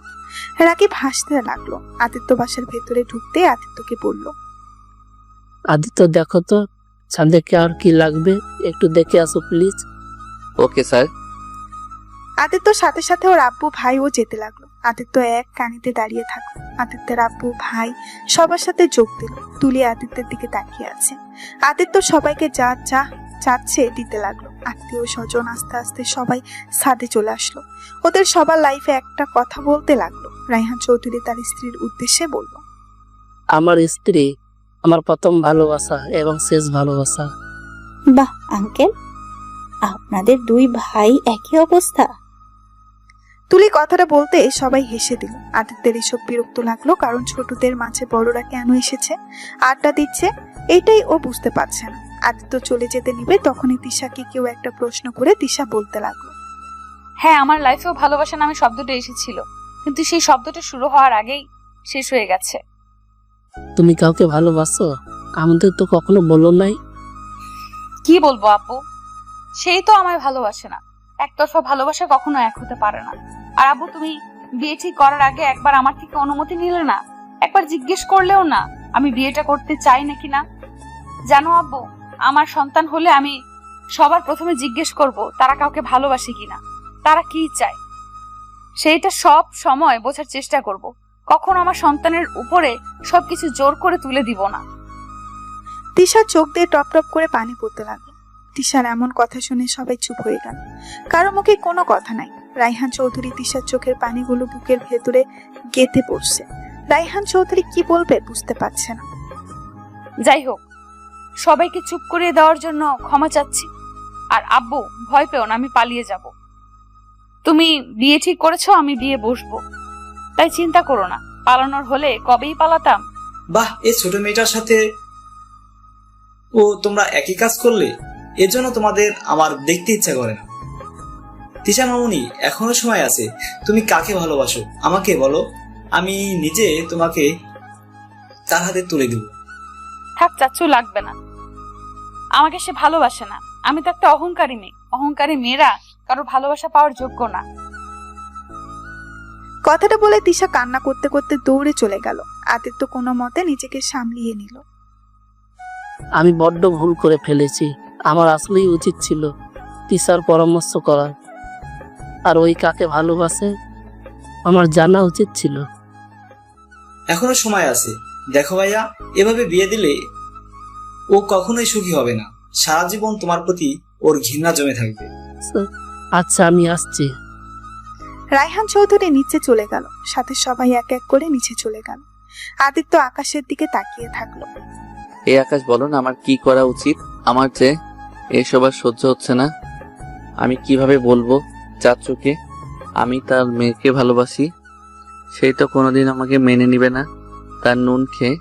রাকিব হাসতে লাগলো। আদিত্য বাসার ভেতরে ঢুকতে আদিত্যকে বলল, আদিত্য, দেখো তো ছাদে আর কি লাগবে, একটু দেখে আসো প্লিজ। Okay sir. আদিত্য সাথে সাথে ওর আব্বু ভাইও যেতে লাগলো। আদিত্য এক কানিতে দাঁড়িয়ে থাকলো। আদিত্যের আব্বু ভাই সবার সাথে যোগ দিল। তুলি আদিত্যের দিকে তাকিয়ে আছে। আদিত্য সবাইকে যা যা চাচ্ছে দিতে লাগলো। আত্মীয় স্বজন আস্তে আস্তে সবাই ছাদে চলে আসলো। ওদের সবার লাইফে একটা কথা বলতে লাগলো। রায়হান চৌধুরী তার স্ত্রীর উদ্দেশ্যে বলল, আমার স্ত্রী আমার প্রথম ভালোবাসা এবং শেষ ভালোবাসা। বাহ আঙ্কেল, আপনাদের দুই ভাই একই অবস্থা। তুলি কথাটা বলতে সবাই হেসে দিল। আদিত্যের এসব বিরক্ত লাগলো, কারণ ছোটদের মাঝে বড়রা কেন এসেছে, আড্ডা দিচ্ছে, এটাই ও বুঝতে পারছে না। আদিত্য চলে যেতে নিবে, তখনই তিশাকে কেউ একটা প্রশ্ন করে তিশা বলতে লাগলো, হ্যাঁ, আমার লাইফেও ভালোবাসা নামে শব্দটা এসেছিল, কিন্তু সেই শব্দটা শুরু হওয়ার আগেই শেষ হয়ে গেছে। তুমি কাউকে ভালোবাসো? আমাদের তো কখনো বলো নাই। কি বলবো আপু, সেই তো আমায় ভালোবাসে না। একতরফা ভালোবাসা কখনো এক হতে পারে না। আর আব্বু, তুমি বিয়ে ঠিক করার আগে একবার আমার থেকে অনুমতি নিলে না? একবার জিজ্ঞেস করলেও না আমি বিয়েটা করতে চাই নাকি না? জানো আব্বু, আমার সন্তান হলে আমি সবার প্রথমে জিজ্ঞেস করব তারা কাউকে ভালোবাসে কিনা, তারা কি চায়, সেইটা সব সময় বোঝার চেষ্টা করব। কখনো আমার সন্তানের উপরে সবকিছু জোর করে তুলে দিব না। তিশার চোখ দিয়ে টপ টপ করে পানি পড়তে লাগলো। তিশার এমন কথা শুনে সবাই চুপ হয়ে গেল। কারো মুখে কোনো কথা নাই। রায়হান চৌধুরী তিশার চোখের পানিগুলো বুকের ভেতরে গেঁথে পড়ছে। রায়হান চৌধুরী কি বলবে বুঝতে পারছে না। যাই হোক, সবাইকে চুপ করিয়ে দেওয়ার জন্য ক্ষমা চাচ্ছি। আর আব্বু, ভয় পেও না, আমি পালিয়ে যাব। তুমি বিয়ে ঠিক করেছো, আমি বিয়ে বসবো, তাই চিন্তা করো না। পালানোর হলে কবেই পালাতাম। বাহ, এই ছোট মেয়েটার সাথে ও তোমরা একই কাজ করলে, এর জন্য তোমাদের আমার দেখতে ইচ্ছা করে না। তিশা মামুনি, এখনো সময় আছে। তুমি কাকে ভালোবাসো আমাকে বলো, আমি নিজে তোমাকে তার হাতে তুলে দেব। থাক চাচ্ছু, লাগবে না। আমাকে সে ভালোবাসে না। আমি তো একটা অহংকারী মেয়ে। অহংকারী মেয়েরা কারো ভালোবাসা পাওয়ার যোগ্য না। কথাটা বলে তিশা কান্না করতে করতে দৌড়ে চলে গেল। আদিত্য কোনো মতে নিজেকে সামলিয়ে নিল। আমি বড্ড ভুল করে ফেলেছি। আমার আসলেই উচিত ছিল তিশার পরামর্শ করার, আর ওই কাকে ভালোবাসে আমার জানা উচিত ছিল। এখনো সময় আছে। দেখো ভাইয়া, এভাবে বিয়ে দিলে ও কখনোই সুখী হবে না। সারা জীবন তোমার প্রতি ওর ঘৃণা জমে থাকবে। আচ্ছা আমি আসছি। রায়হান চৌধুরী নিচে চলে গেল, সাথে সবাই এক এক করে নিচে চলে গেল। আদিত্য আকাশের দিকে তাকিয়ে থাকলো। এই আকাশ, বলো না আমার কি করা উচিত? আমার যে এসব আর সহ্য হচ্ছে না। আমি কিভাবে বলবো চাচুকে আমি তার মেয়েকে ভালোবাসি? সেই তো কোনোদিন আমাকে মেনে নিবে না। তার নুন খেয়ে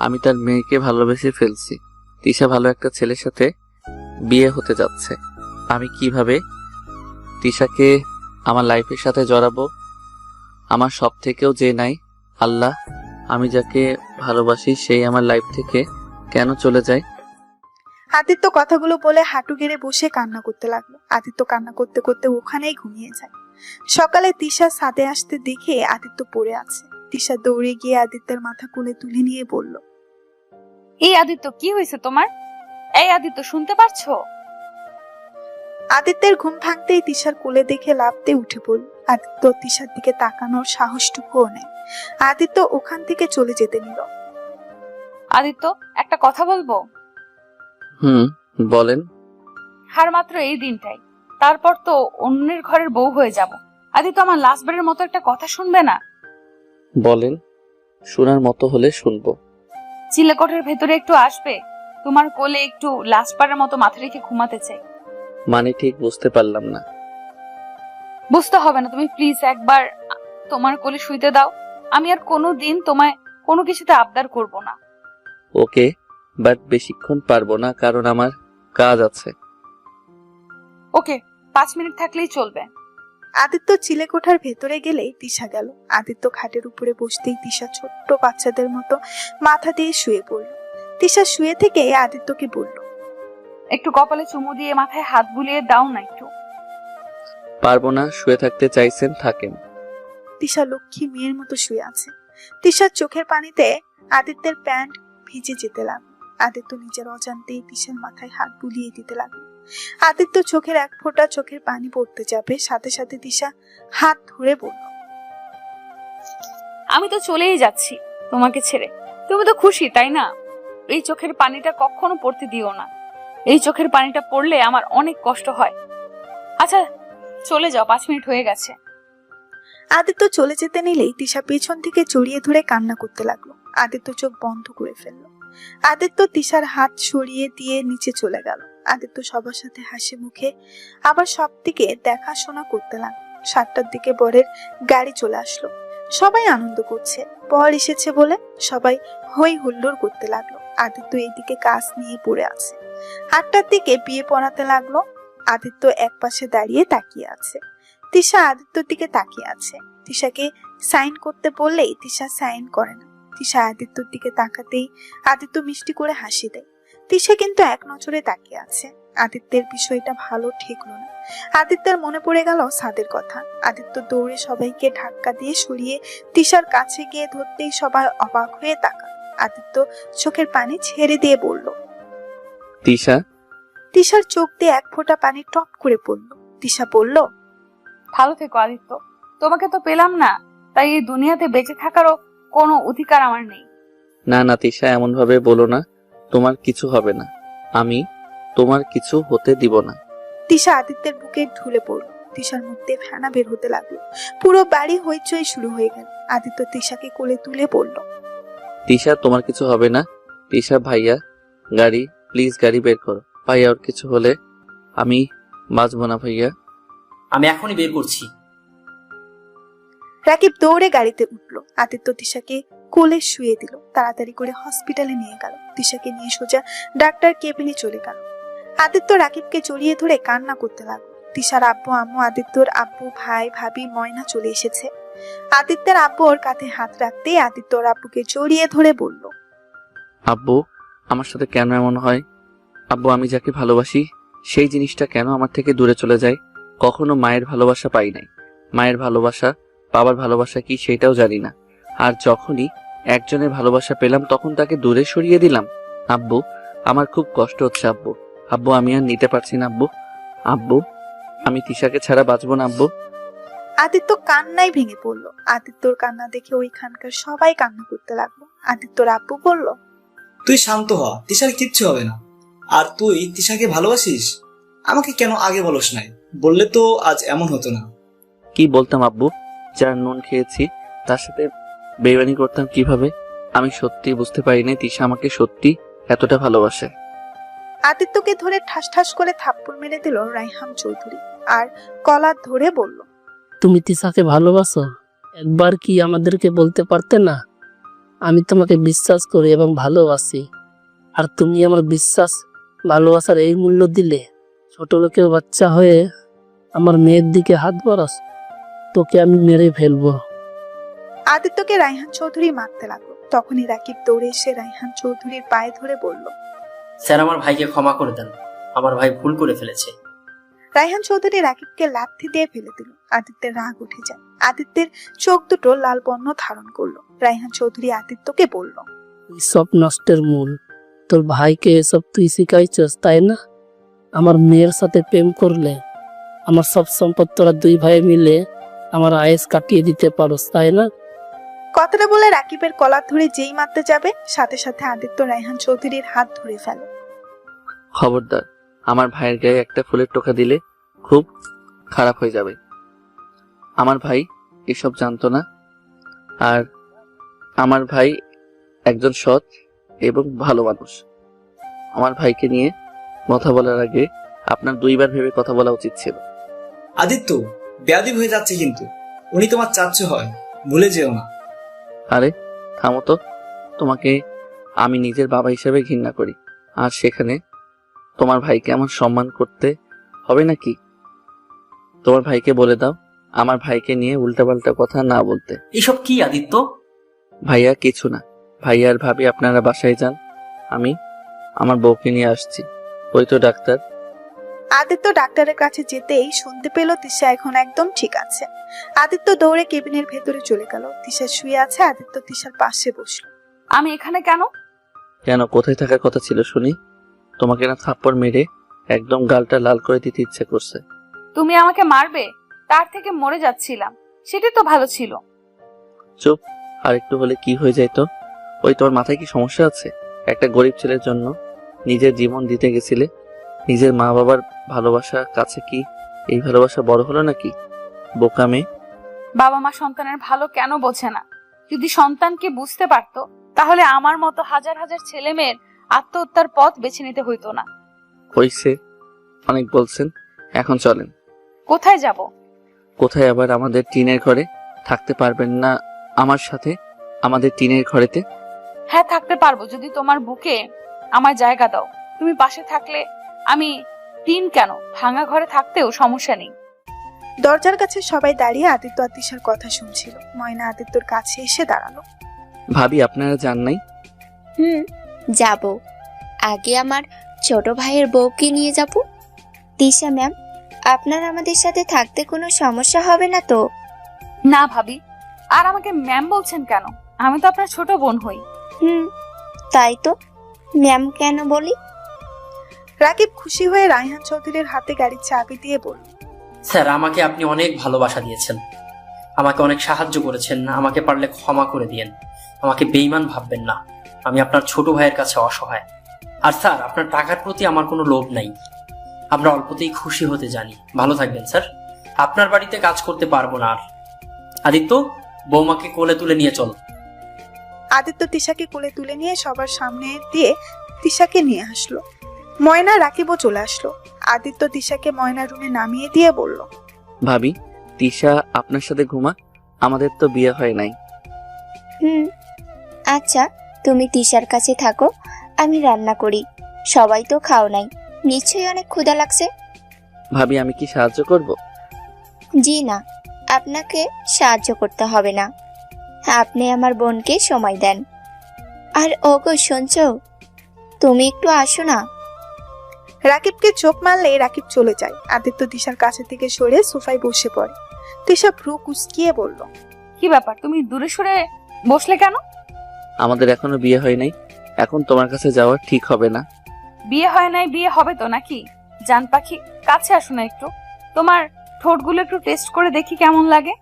আমি তার মেয়েকে ভালোবেসে ফেলছি। তিশা ভালো একটা ছেলের সাথে বিয়ে হতে যাচ্ছে। আমি কিভাবে তিশাকে আমার লাইফের সাথে জড়াবো? আমার সব থেকেও যে নাই আল্লাহ, আমি যাকে ভালোবাসি সেই আমার লাইফ থেকে কেন চলে যায়? আদিত্য কথাগুলো বলে হাঁটু গেড়ে বসে কান্না করতে লাগলো। আদিত্য কান্না করতে করতে ওখানেই ঘুমিয়ে যায়। সকালে তিশা ছাদে আসতে দেখে আদিত্য পড়ে আছে। তিশা দৌড়ে গিয়ে আদিত্যের মাথা কোলে তুলে নিয়ে বলল, এই আদিত্য, কি হয়েছে তোমার? এই আদিত্য, শুনতে পারছো? আদিত্যের ঘুম ভাঙতেই তিশার কোলে দেখে লাফতে উঠে পড়ল। আদিত্য তিশার দিকে তাকানোর সাহসটুকুও নেই। আদিত্য ওখান থেকে চলে যেতে নিল। আদিত্য, একটা কথা বলবো? বলেন। আর মাত্র এই দিনটাই, তারপর তো অন্যের ঘরের বউ হয়ে যাব। আদিত্য, আমার লাস্টবারের মতো একটা কথা শুনবে না? বলেন, শোনার মতো হলে শুনবো। চিলেকোঠার ভেতরে একটু আসবে? তোমার কোলে একটু লাস্টবারের মতো মাথা রেখে ঘুমাতে চাই। মানে ঠিক বুঝতে পারলাম না। বুঝতে হবে না, তুমি প্লিজ একবার তোমার কোলে শুইতে দাও। আমি আর কোনোদিন তোমায় কোনো কিছুতে আবদার করব না। ওকে, বাট বেশিক্ষণ পারবো না, কারণ আমার কাজ আছে। ওকে, 5 মিনিট থাকলেই চলবে। আদিত্য চিলেকোঠার ভেতরে গেলেই তিশা গেল। আদিত্য খাটের উপরে বসতেই তিশা ছোট্ট বাচ্চাদের মতো মাথা দিয়ে শুয়ে পড়ল। তিশা শুয়ে থেকে আদিত্যকে বলল, একটু কপালে চুমু দিয়ে মাথায় হাত বুলিয়ে দাও না একটু। পারবো না, শুয়ে থাকতে চাইছেন থাকেন। তিশা লক্ষ্মী মেয়ের মতো শুয়ে আছে। তিশার চোখের পানিতে আদিত্যের প্যান্ট ভিজে যেতে লাগলো। আদিত্য নিজের অজান্তেই তিশার মাথায় হাত বুলিয়ে দিতে লাগলো। আদিত্য চোখের এক ফোঁটা চোখের পানি পড়তে যাবে, সাথে সাথে তিশা হাত ধরে বলল, আমি তো চলেই যাচ্ছি তোমাকে ছেড়ে। তুমি তো খুশি, তাই না? এই চোখের পানিটা কখনো পড়তে দিও না। এই চোখের পানিটা পড়লে আমার অনেক কষ্ট হয়। আচ্ছা চলে যাও, 5 মিনিট হয়ে গেছে। আদিত্য চলে যেতে নিলেই তিশা পেছন থেকে জড়িয়ে ধরে কান্না করতে লাগলো। আদিত্য চোখ বন্ধ করে ফেললো। আদিত্য তিশার হাত সরিয়ে দিয়ে নিচে চলে গেল। আদিত্য সবার সাথে হাসি মুখে আবার সব দিকে দেখাশোনা করতে লাগলো। 7টার দিকে বরের গাড়ি চলে আসলো। সবাই আনন্দ করছে, বর এসেছে বলে সবাই হই হুল্লোড় করতে লাগলো। আদিত্য এইদিকে কাজ নিয়ে পড়ে আছে। 8টার দিকে বিয়ে পড়াতে লাগলো। আদিত্য এক পাশে দাঁড়িয়ে তাকিয়ে আছে। তিশা আদিত্যর দিকে তাকিয়ে আছে। তিশাকে সাইন করতে বললেই তিশা সাইন করে না। তিশা আদিত্যর দিকে তাকাতেই আদিত্য মিষ্টি করে হাসি দেয়। তিশা কিন্তু এক নজরে তাকিয়ে আছে। আদিত্যের বিষয়টা ভালো ঠেকলো না। আদিত্যের মনে পড়ে গেল সাদের কথা। আদিত্য দৌড়ে সবাইকে ধাক্কা দিয়ে সরিয়ে তিশার কাছে গিয়ে ধরতেই সবাই অবাক হয়ে তাকাল। আদিত্য চোখের পানি ছেড়ে দিয়ে বলল, তিশা। তিশার চোখ দিয়ে এক ফোঁটা পানি টপ করে পড়ল। তিশা বলল, ভালো থেকো আদিত্য, তোমাকে তো পেলাম না, তাই এই দুনিয়াতে বেঁচে থাকারও কোনো অধিকার আমার নেই। না না তিশা, এমন ভাবে বলো না। তোমার কিছু হবে না, আমি তোমার কিছু হতে দিব না। তিশা আদিত্যের বুকে ঢুলে পড়ল। তিশার মুখ দিয়ে ফেনা বের হতে লাগলো। পুরো বাড়ি হইচই শুরু হয়ে গেল। আদিত্য তিশাকে কোলে তুলে পড়ল, তিশা তোমার কিছু হবে না। তিশা ভাইয়া, গাড়ি প্লিজ, গাড়ি বের করো। ভাইয়া ওর কিছু হলে আমি বাঁচবো না ভাইয়া। আমি এখনই বের করছি। রাকিব দৌড়ে গাড়িতে উঠলো। আদিত্য তিশাকে কোলে শুয়ে দিল। তাড়াতাড়ি করে হসপিটালে নিয়ে গেল। তিশাকে নিয়ে সোজা ডাক্তার কেবিনে চলে গেল। আদিত্য রাকিবকে জড়িয়ে ধরে কান্না করতে লাগলো। তিশার আব্বু আম্মু, আদিত্যর আব্বু, ভাই ভাবি, ময়না চলে এসেছে। আদিত্যের আব্বু ওর কাঁধে হাত রাখতেই আদিত্য ওর আব্বুকে জড়িয়ে ধরে বলল, আব্বু আমার সাথে কেন এমন হয়? আব্বু আমি যাকে ভালোবাসি সেই জিনিসটা কেন আমার থেকে দূরে চলে যায়? কখনো মায়ের ভালোবাসা পাই নাই। মায়ের ভালোবাসা, বাবার ভালোবাসা কি সেটাও জানি না। আর যখনই একজনের ভালোবাসা পেলাম তখন তাকে দূরে সরিয়ে দিলাম। আব্বু আমার খুব কষ্ট হচ্ছে আব্বু। আব্বু আমি আর নিতে পারছি না আব্বু। আব্বু আমি তিশাকে ছাড়া বাঁচবো না আব্বু। আদিত্য কান্নায় ভেঙে পড়লো। আদিত্যর কান্না দেখে ওইখানকার সবাই কান্না করতে লাগলো। আদিত্যর আব্বু বলল, তুই শান্ত হ, তিশার কিচ্ছু হবে না। আর তুই তিশাকে ভালোবাসিস? আমাকে কেন আগে বলস নাই? বললে তো আজ এমন হতো না। কি বলতাম আব্বু? যার নুন খেয়েছি তার সাথে বেইমানি করতাম কিভাবে? আমি সত্যি বুঝতে পারিনি তিশা আমাকে সত্যি এতটা ভালোবাসে। আদিত্যকে ধরে ঠাস ঠাস করে থাপ্পড় মেরে দিল রায়হান চৌধুরী আর কলার ধরে বলল, তুমি তিশাকে ভালোবাসো? একবার কি আমাদেরকে বলতে পারতে না? আমি তোমাকে বিশ্বাস করি এবং ভালোবাসি, আর তুমি আমার বিশ্বাস ভালোবাসার এই মূল্য দিলে? ছোট লোকের বাচ্চা হয়ে আমার মেয়ের দিকে হাত বাড়াস? তোকে আমি মেরে ফেলবো। আদিত্যকে রায়হান চৌধুরী মারতে লাগলো। তখনই রাকিব দৌড়ে এসে রায়হান চৌধুরীর পায়ে ধরে বলল, স্যার আমার ভাইকে ক্ষমা করে দেন, আমার ভাই ভুল করে ফেলেছে। রায়হান চৌধুরী রাকিবকে লাথি দিয়ে ফেলে দিল। আদিত্যের রাগ উঠে যায়। আদিত্যের চোখ দুটো লাল বর্ণ ধারণ করলো। রায়হান চৌধুরী আদিত্যকে বলল, সব নষ্টের মূল তোর ভাইকে এসব তুই শিখাইছস, তাই না? আমার মেয়ের সাথে প্রেম করলে আমার সব সম্পদ তোরা দুই ভাই মিলে আমার আয়েস কাটিয়ে দিতে পারোস, তাই না? কথাটা বলে রাকিবের কলার ধরে যেই মারতে যাবে, সাথে সাথে আদিত্য রায়হান চৌধুরীর হাত ধরে ফেলে। খবরদার, আমার ভাইয়ের গায়ে একটা ফুলের টোকা দিলে খুব খারাপ হয়ে যাবে। আমার ভাই এসব জানতো না, আর আমার ভাই একজন সৎ এবং ভালো মানুষ। আমার ভাইকে নিয়ে কথা বলার আগে আপনার দুইবার ভেবে কথা বলা উচিত ছিল। আদিত্য, বেয়াদবি হয়ে যাচ্ছে কিন্তু। উনি তোমার চাচ্চু হয়, ভুলে যেও না। আরে থামো তো, তোমাকে আমি নিজের বাবা হিসেবে ঘৃণা করি, আর সেখানে তোমার ভাইকে আমার সম্মান করতে হবে নাকি? তোমার ভাইকে বলে দাও আমার ভাইকে নিয়ে উল্টাপাল্টা কথা না বলতে। এসব কি আদিত্য? ভাইয়া কিছু না, ভাইয়া আর ভাবি আপনারা বাসায় যান, আমি আমার বউকে নিয়ে আসছি। ওই তো ডাক্তার। আদিত্য ডাক্তারের কাছে যেতেই শুনতে পেল তিশা এখন একদম ঠিক আছে। আদিত্য দৌড়ে কেবিনের ভেতরে চলে গেল। তিশা শুয়ে আছে, আদিত্য তিশার পাশে বসলো। আমি এখানে কেন? কেন, কোথায় থাকার কথা ছিল শুনি? তোমাকে না থাপ্পড় মেরে একদম গালটা লাল করে দিতে ইচ্ছে করছে। তুমি আমাকে মারবে, তার থেকে মরে যাচ্ছিলাম, সেটাই তো ভালো ছিল। চুপ, আর একটু হলে কি হয়ে যেত? ওই তোমার মাথায় কি সমস্যা আছে? একটা গরিব ছেলের জন্য নিজের জীবন দিতে গেছিলে। নিজের মা বাবার ভালোবাসা কাছে কি এই ভালোবাসা বড় হলো নাকি? বোকা মেয়ে। বাবা মা সন্তানের ভালো কেন বোঝে না? যদি সন্তানকে বুঝতে পারতো তাহলে আমার মতো হাজার হাজার ছেলে মেয়ের আত্মহত্যার পথ বেছে নিতে হইতো না। হইছে, অনেক বলছেন, এখন চলেন। কোথায় যাব? কোথায় আবার? আমাদের টিনের ঘরে। থাকতে পারবেন না আমার সাথে আমাদের টিনের ঘরেতে? হ্যাঁ থাকতে পারবো, যদি তোমার বুকে আমার জায়গা দাও। তুমি পাশে থাকলে আমি টিন কেন, ভাঙা ঘরে থাকতেও সমস্যা নেই। দরজার কাছে সবাই দাঁড়িয়ে আদিত্য আর তিশার কথা শুনছিল। ময়না আদিত্যর কাছে এসে দাঁড়ালো। ভাবি আপনারা যান নাই? যাব। আগে আমার ছোট ভাইয়ের বউকে নিয়ে যাব। তিশা ম্যাম, আপনার আমাদের সাথে থাকতে কোনো সমস্যা হবে না তো? না ভাবি, আর আমাকে ম্যাম বলছেন কেন? আমি তো আপনার ছোট বোন হই। তাই তো, ম্যাম কেন বলি? রাকিব খুশি হয়ে রায়হান চৌধুরীর হাতে গাড়ির চাবি দিয়ে বলল, স্যার আমাকে আপনি অনেক ভালোবাসা দিয়েছেন, আমাকে অনেক সাহায্য করেছেন, আমাকে পারলে ক্ষমা করে দিয়েন। আমাকে বেঈমান ভাববেন না, আমি আপনার ছোট ভাইয়ের কাছে অসহায়। আর স্যার আপনার টাকার প্রতি আমার কোনো লোভ নাই, আমরা অল্পতেই খুশি হতে জানি। ভালো থাকবেন স্যার, আপনার বাড়িতে কাজ করতে পারবো না আর। আদিত্য, বৌমাকে কোলে তুলে নিয়ে চল। আদিত্য তিশাকে কোলে তুলে নিয়ে সবার সামনে দিয়ে তিশাকে নিয়ে আসলো। ময়না রাকিবও চলে আসলো। আদিত্য তিশাকে ময়না রুমে নামিয়ে দিয়ে বলল, ভাবি, তিশা আপনার সাথে ঘুমা, আমাদের তো বিয়ে হয় নাই। আচ্ছা, তুমি তিশার কাছে থাকো, আমি রান্না করি। সবাই তো খাও নাই, নিশ্চয়ই অনেক ক্ষুধা লাগছে। ভাবি আমি কি সাহায্য করব? জি না, আপনাকে সাহায্য করতে হবে না, আপনি আমার বোনকে সময় দেন। আর ওগো শুনছো, তুমি একটু আসো না। রাকিবকে চোখ মারলে রাকিব চলে যায়। আদিত্য তিশার কাছে থেকে সরে সোফায় বসে পড়ে। তিশা ভ্রু কুঁচকিয়ে বলল, কি ব্যাপার, তুমি দূরে সরে বসলে কেন? আমাদের এখনো বিয়ে হয় নাই, এখন তোমার কাছে যাওয়া ঠিক হবে না। বিয়ে হয় নাই, বিয়ে হবে তো নাকি? জান পাখি, কাছে আসো না একটু, তোমার ঠোঁটগুলো একটু টেস্ট করে দেখি কেমন লাগে।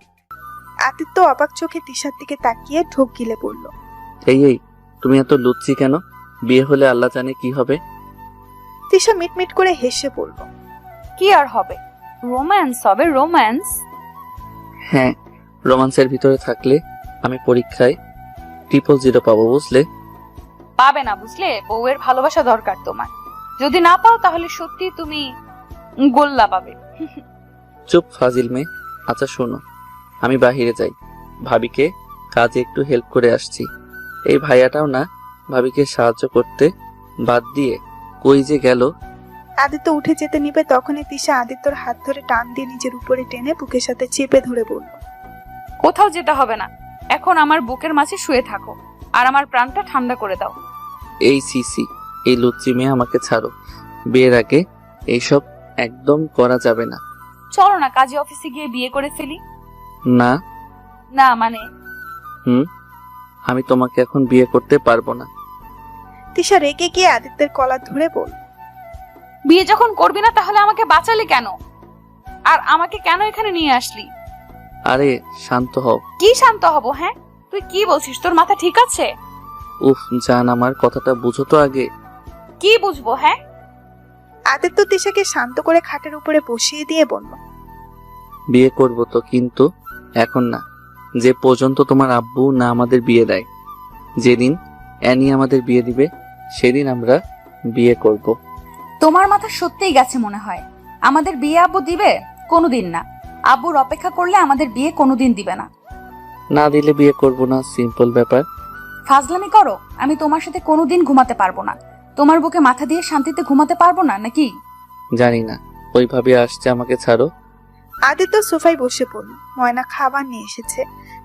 আদিত্য অবাক চোখে তিশার দিকে তাকিয়ে ঢোক গিলে পড়ল। এই তুমি এত লুচ্ছি কেন? বিয়ে হলে আল্লাহ জানে কি হবে। তিশা মিটমিট করে হেসে বলল, কি আর হবে, রোম্যান্স হবে, রোম্যান্স। হ্যাঁ, রোমান্সের ভিতরে থাকলে আমি পরীক্ষায় 000 পাবো, বুঝলে? পাবে না, বুঝলে? বউয়ের ভালোবাসা দরকার তোমার। যদি না পাও তাহলে সত্যি তুমি গোল্লা পাবে। চুপ ফাজিল মেয়ে। আচ্ছা শোনো, আমি বাহিরে যাই, ভাবিকে কাজে একটু হেল্প করে আসছি। এই ভাইয়াটাও না ভাবিকে সাহায্য করতে বাদ দিয়ে কই যে গেল। আদিত্য উঠে যেতে নিবে তখনই তিশা আদিত্যর হাত ধরে টান দিয়ে নিজের উপরে টেনে বুকের সাথে চেপে ধরে বলল, কোথাও যেতে হবে না, এখন আমার বুকের মাঝে শুয়ে থাকো আর আমার প্রাণটা ঠান্ডা করে দাও। এই সিসি, এই লুচ্চি মেয়ে, আমাকে ছাড়ো। বিয়ের আগে এইসব একদম করা যাবে না। চলো না কাজে অফিসে গিয়ে বিয়ে করে ফেলি। না না মানে? আমি তোমাকে এখন বিয়ে করতে পারবো না। তিশা রেগে গিয়ে আদিত্যের কলার ধরে বলল, বিয়ে যখন করবি না তাহলে আমাকে বাঁচালি কেন? আর আমাকে কেন এখানে নিয়ে আসলি? আরে শান্ত হও। কি শান্ত হব? হ্যাঁ, তুই কি বলছিস? তোর মাথা ঠিক আছে? উফ জান, আমার কথাটা বুঝো তো আগে। কি বুঝবো? হ্যাঁ, আদিত্য তিশাকে শান্ত করে খাটের উপরে বসিয়ে দিয়ে বলল, বিয়ে করবো তো, কিন্তু এখন না। যে পর্যন্ত তোমার আব্বু না আমাদের বিয়ে দেয়, যেদিন অ্যানি আমাদের বিয়ে দিবে সেদিন আমরা বিয়ে করব। তোমার মাথা সত্যিই গেছে মনে হয়। আমাদের বিয়ে আব্বু দিবে? কোনোদিন না। আব্বুর অপেক্ষা করলে আমাদের বিয়ে কোনোদিন দিবে না। না দিলে বিয়ে করব না, সিম্পল ব্যাপার। ফাজলামি করো। আমি তোমার সাথে কোনোদিন ঘুমাতে পারবো না। তোমার বুকে মাথা দিয়ে শান্তিতে ঘুমাতে পারবো না নাকি? জানি না, ওইভাবে আসছে, আমাকে ছাড়ো। আদিত্য সোফায় বসে পড়ল। ময়না খাবার নিয়ে এসেছে,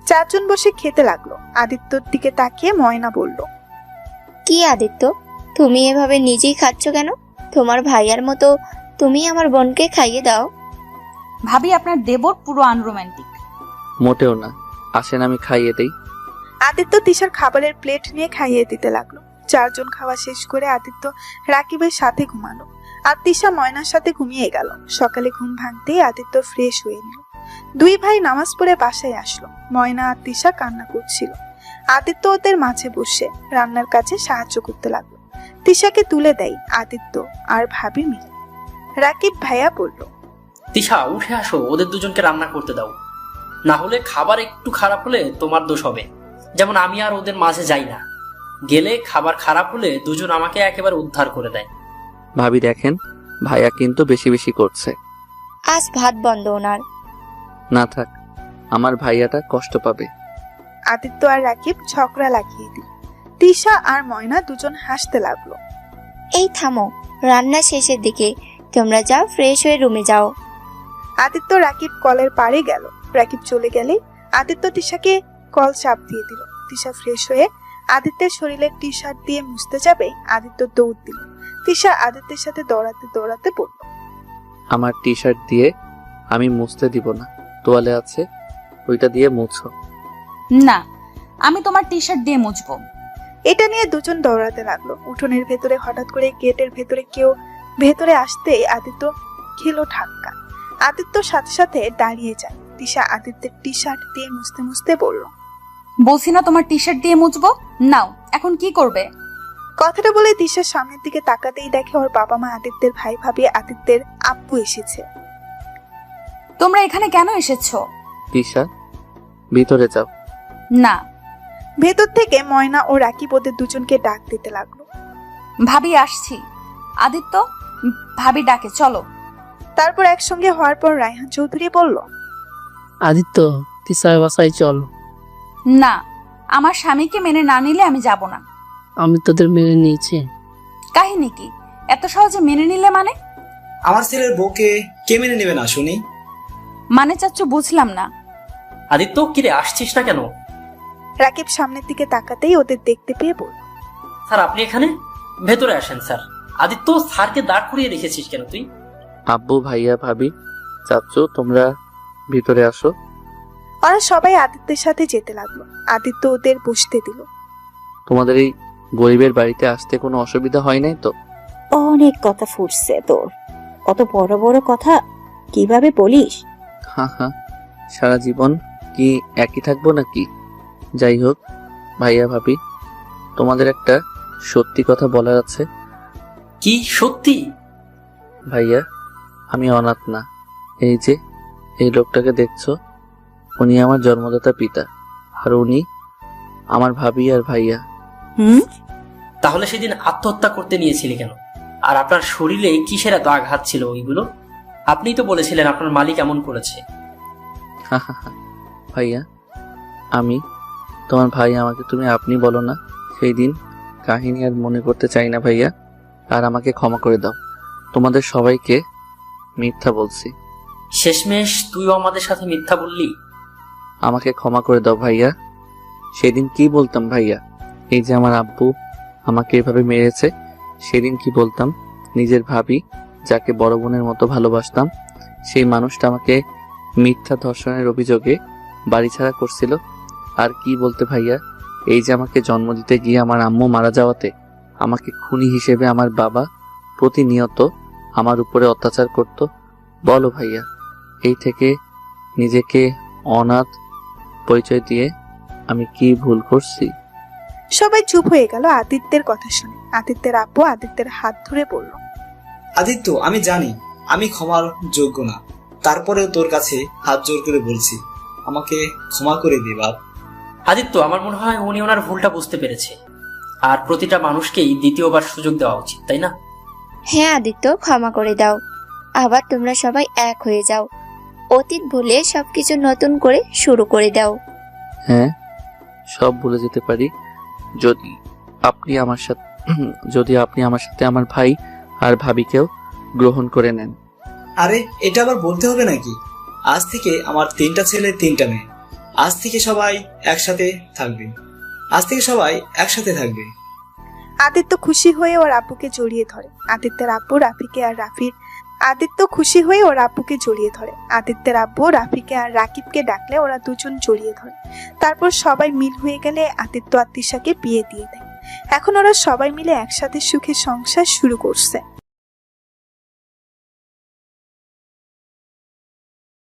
চারজন বসে খেতে লাগলো। আদিত্যর দিকে তাকিয়ে ময়না বলল, কি আদিত্য, তুমি এভাবে নিজেই খাচ্ছ কেন? তোমার ভাইয়ার মতো তুমি আমার বোনকে খাইয়ে দাও। ভাবি আপনার দেবর পুরো আনরোম্যান্টিক। মোটেও না, আসেন আমি খাইয়ে দেই। আদিত্য তিশার খাবারের প্লেট নিয়ে খাইয়ে দিতে লাগলো। চারজন খাওয়া শেষ করে আদিত্য রাকিবের সাথে ঘুমালো আর তিশা ময়নার সাথে ঘুমিয়ে গেল। সকালে ঘুম ভাঙতেই আদিত্য ফ্রেশ হয়ে নিল। দুই ভাই নামাজ পড়ে বাসায় আসলো। ময়না আর তিশা কান্না করছিল। আদিত্য ওদের মাঝে বসে রান্নার কাজে সাহায্য করতে লাগলো। তিশাকে তুলে দেয় আদিত্য আর ভাবি মিলে। রাকিব ভাইয়া বলল, তিশা উঠে আসো, ওদের দুজনকে রান্না করতে দাও, না হলে খাবার একটু খারাপ হলে তোমার দোষ হবে। যেমন আমি আর ওদের মাঝে যাই না, গেলে খাবার খারাপ হলে দুজন আমাকে একেবারে উদ্ধার করে দেয়। ভাবি দেখেন, ভাইয়া কিন্তু বেশি বেশি করছে। আজ ভাত বন্ধ ওনার। না থাক, আমার ভাইয়াটা কষ্ট পাবে। আদিত্য আর রাকিব ঝগড়া লাগিয়ে দিল। তিশা আর ময়না দুজন হাসতে লাগলো। এই থামো, রান্না শেষের দিকে, তোমরা যাও ফ্রেশ হয়ে রুমে যাও। আদিত্য রাকিব কলের পাড়ে গেল। রাকিব চলে গেলে আদিত্য তিশাকে কল চাপ দিয়ে দিল। তিশা ফ্রেশ হয়ে আদিত্যের শরীরে টি শার্ট দিয়ে মুছতে যাবে, আদিত্য দৌড় দিল। তিশা আদিত্যের সাথে দৌড়াতে দৌড়াতে পড়ল, আমার টি শার্ট দিয়ে আমি মুছতে দিব না, তোয়ালে আছে ওইটা দিয়ে মুছো। না, আমি তোমার টি শার্ট দিয়ে মুছবো। এটা নিয়ে দুজন দৌড়াতে লাগলো। উঠোনের ভেতরে হঠাৎ করে গেটের ভেতরে কেউ ভেতরে আসতেই আদিত্য খেলো ধাক্কা। আদিত্য সাথে সাথে দাঁড়িয়ে যায়। তিশা আদিত্যের টি শার্ট দিয়ে মুছতে মুছতে বলল, বলছি না তোমার টি শার্ট দিয়ে মুছবো? নাও, এখন কি করবে? কথাটা বলে তিশার সামনের দিকে তাকাতেই দেখে ওর বাবা মা, আদিত্যের ভাই ভাবি, আদিত্যের আব্বু এসেছে। তোমরা এখানে কেন এসেছো? তিশা ভিতরে যাও। না। ভেতর থেকে ময়না ও রাকিব ওদের দুজনকে ডাক দিতে লাগলো। ভাবি আসছি। আদিত্য, ভাবি ডাকে, চলো। তারপর একসঙ্গে হওয়ার পর রায়হান চৌধুরী বলল, আদিত্য, তিশার বাসায় চল। না, আমার স্বামীকে মেনে না নিলে আমি যাব না। আমি তোদের মেনে নিয়েছি। কাহিনী কি? এত সহজে মেনে নিলে মানে? আমার ছেলের বউকে কে মেনে নেবে না শুনি? মানে চাচ্চু বুঝলাম না। আদিত্য, কিরে আসছিস না কেন? রাকিব সামনের দিকে তাকাতেই ওদের দেখতে পেয়ে বলল, স্যার আপনি এখানে? ভেতরে আসেন স্যার। আদিত্য, স্যারকে দাঁড় করিয়ে রেখেছিস কেন তুই? আব্বু, ভাইয়া, ভাবি, চাচ্চু, তোমরা ভিতরে আসো। ওরা সবাই আদিত্যের সাথে যেতে লাগলো। আদিত্য ওদের বসতে দিল। তোমাদের এই গরিবের বাড়িতে আসতে কোনো অসুবিধা হয় নাই তো? অনেক কথা ফুটছে তোর, অত বড় বড় কথা কিভাবে বলিস? হ্যাঁ হ্যাঁ, সারা জীবন কি একই থাকবো নাকি? যাই হোক ভাইয়া ভাবি, তোমাদের একটা সত্যি কথা বলার আছে। কি সত্যি? ভাইয়া, আমি অনাথ না। এই যে এই লোকটাকে দেখছো, উনি আমার জন্মদাতা পিতা, আর উনি আমার ভাবি আর ভাইয়া। হুম? তাহলে সেদিন আত্মহত্যা করতে নিয়েছিলে কেন? আর আপনার শরীরে কিসের এত আঘাত ছিল ওইগুলো? আপনিই তো বলেছিলেন আপনার মালিক এমন করেছে। ভাইয়া, আমি তোমার ভাই, আমাকে তুমি আপনি বলো না। সেই দিন কাহিনী আর মনে করতে চাই না ভাইয়া, আর আমাকে ক্ষমা করে দাও। তোমাদের সবাইকে মিথ্যা বলছি। শেষমেশ তুইও আমাদের সাথে মিথ্যা বললি। আমাকে ক্ষমা করে দাও ভাইয়া। সেদিন কি বলতাম ভাইয়া? এই যে আমার আব্বু আমাকে এভাবে মেরেছে, সেদিন কি বলতাম? নিজের ভাবি, যাকে বড় বোনের মতো ভালোবাসতাম, সেই মানুষটা আমাকে মিথ্যা ধর্ষণের অভিযোগে বাড়ি ছাড়া করছিল। আর কি বলতে ভাইয়া, এই যে আমাকে জন্ম দিতে গিয়ে আমার আম্মু মারা যাওয়াতে আমাকে খুনি হিসেবে আমার বাবা প্রতিনিয়ত আমার উপরে অত্যাচার করত। বলো ভাইয়া, এই থেকে নিজেকে অনাথ পরিচয় দিয়ে আমি কি ভুল করছি? সবাই চুপ হয়ে গেল আদিত্যের কথা শুনে। আদিত্যের আব্বু আদিত্যের হাত ধরে বলল, আদিত্য, আমি জানি আমি ক্ষমার যোগ্য না, তারপরেও তোর কাছে হাত জোর করে বলছি, আমাকে ক্ষমা করে দে বাপ। আদিত্য, আমার মনে হয় উনি ওনার ভুলটা বুঝতে পেরেছে, আর প্রতিটা মানুষকেই দ্বিতীয়বার সুযোগ দেওয়া উচিত, তাই না? হ্যাঁ আদিত্য, ক্ষমা করে দাও। আবার তোমরা সবাই এক হয়ে যাও। অতীত ভুলে সবকিছু নতুন করে শুরু করে দাও। হ্যাঁ, সব ভুলে যেতে পারি যদি আপনি আমার সাথে আমার ভাই আর ভাবিকেও গ্রহণ করে নেন। আরে, এটা আবার বলতে হবে নাকি? আজ থেকে আমার 3টা ছেলে 3টা মেয়ে। আজ থেকে সবাই একসাথে থাকবে। আদিত্য খুশি হয়ে ওর আব্বুকে জড়িয়ে ধরে। আদিত্যের আব্বু রাফিকে আর রাকিবকে ডাকলে ওরা দুজন জড়িয়ে ধরে। তারপর সবাই মিল হয়ে গেলে আদিত্য আর তিশাকে বিয়ে দিয়ে দেয়। এখন ওরা সবাই মিলে একসাথে সুখে সংসার শুরু করছে।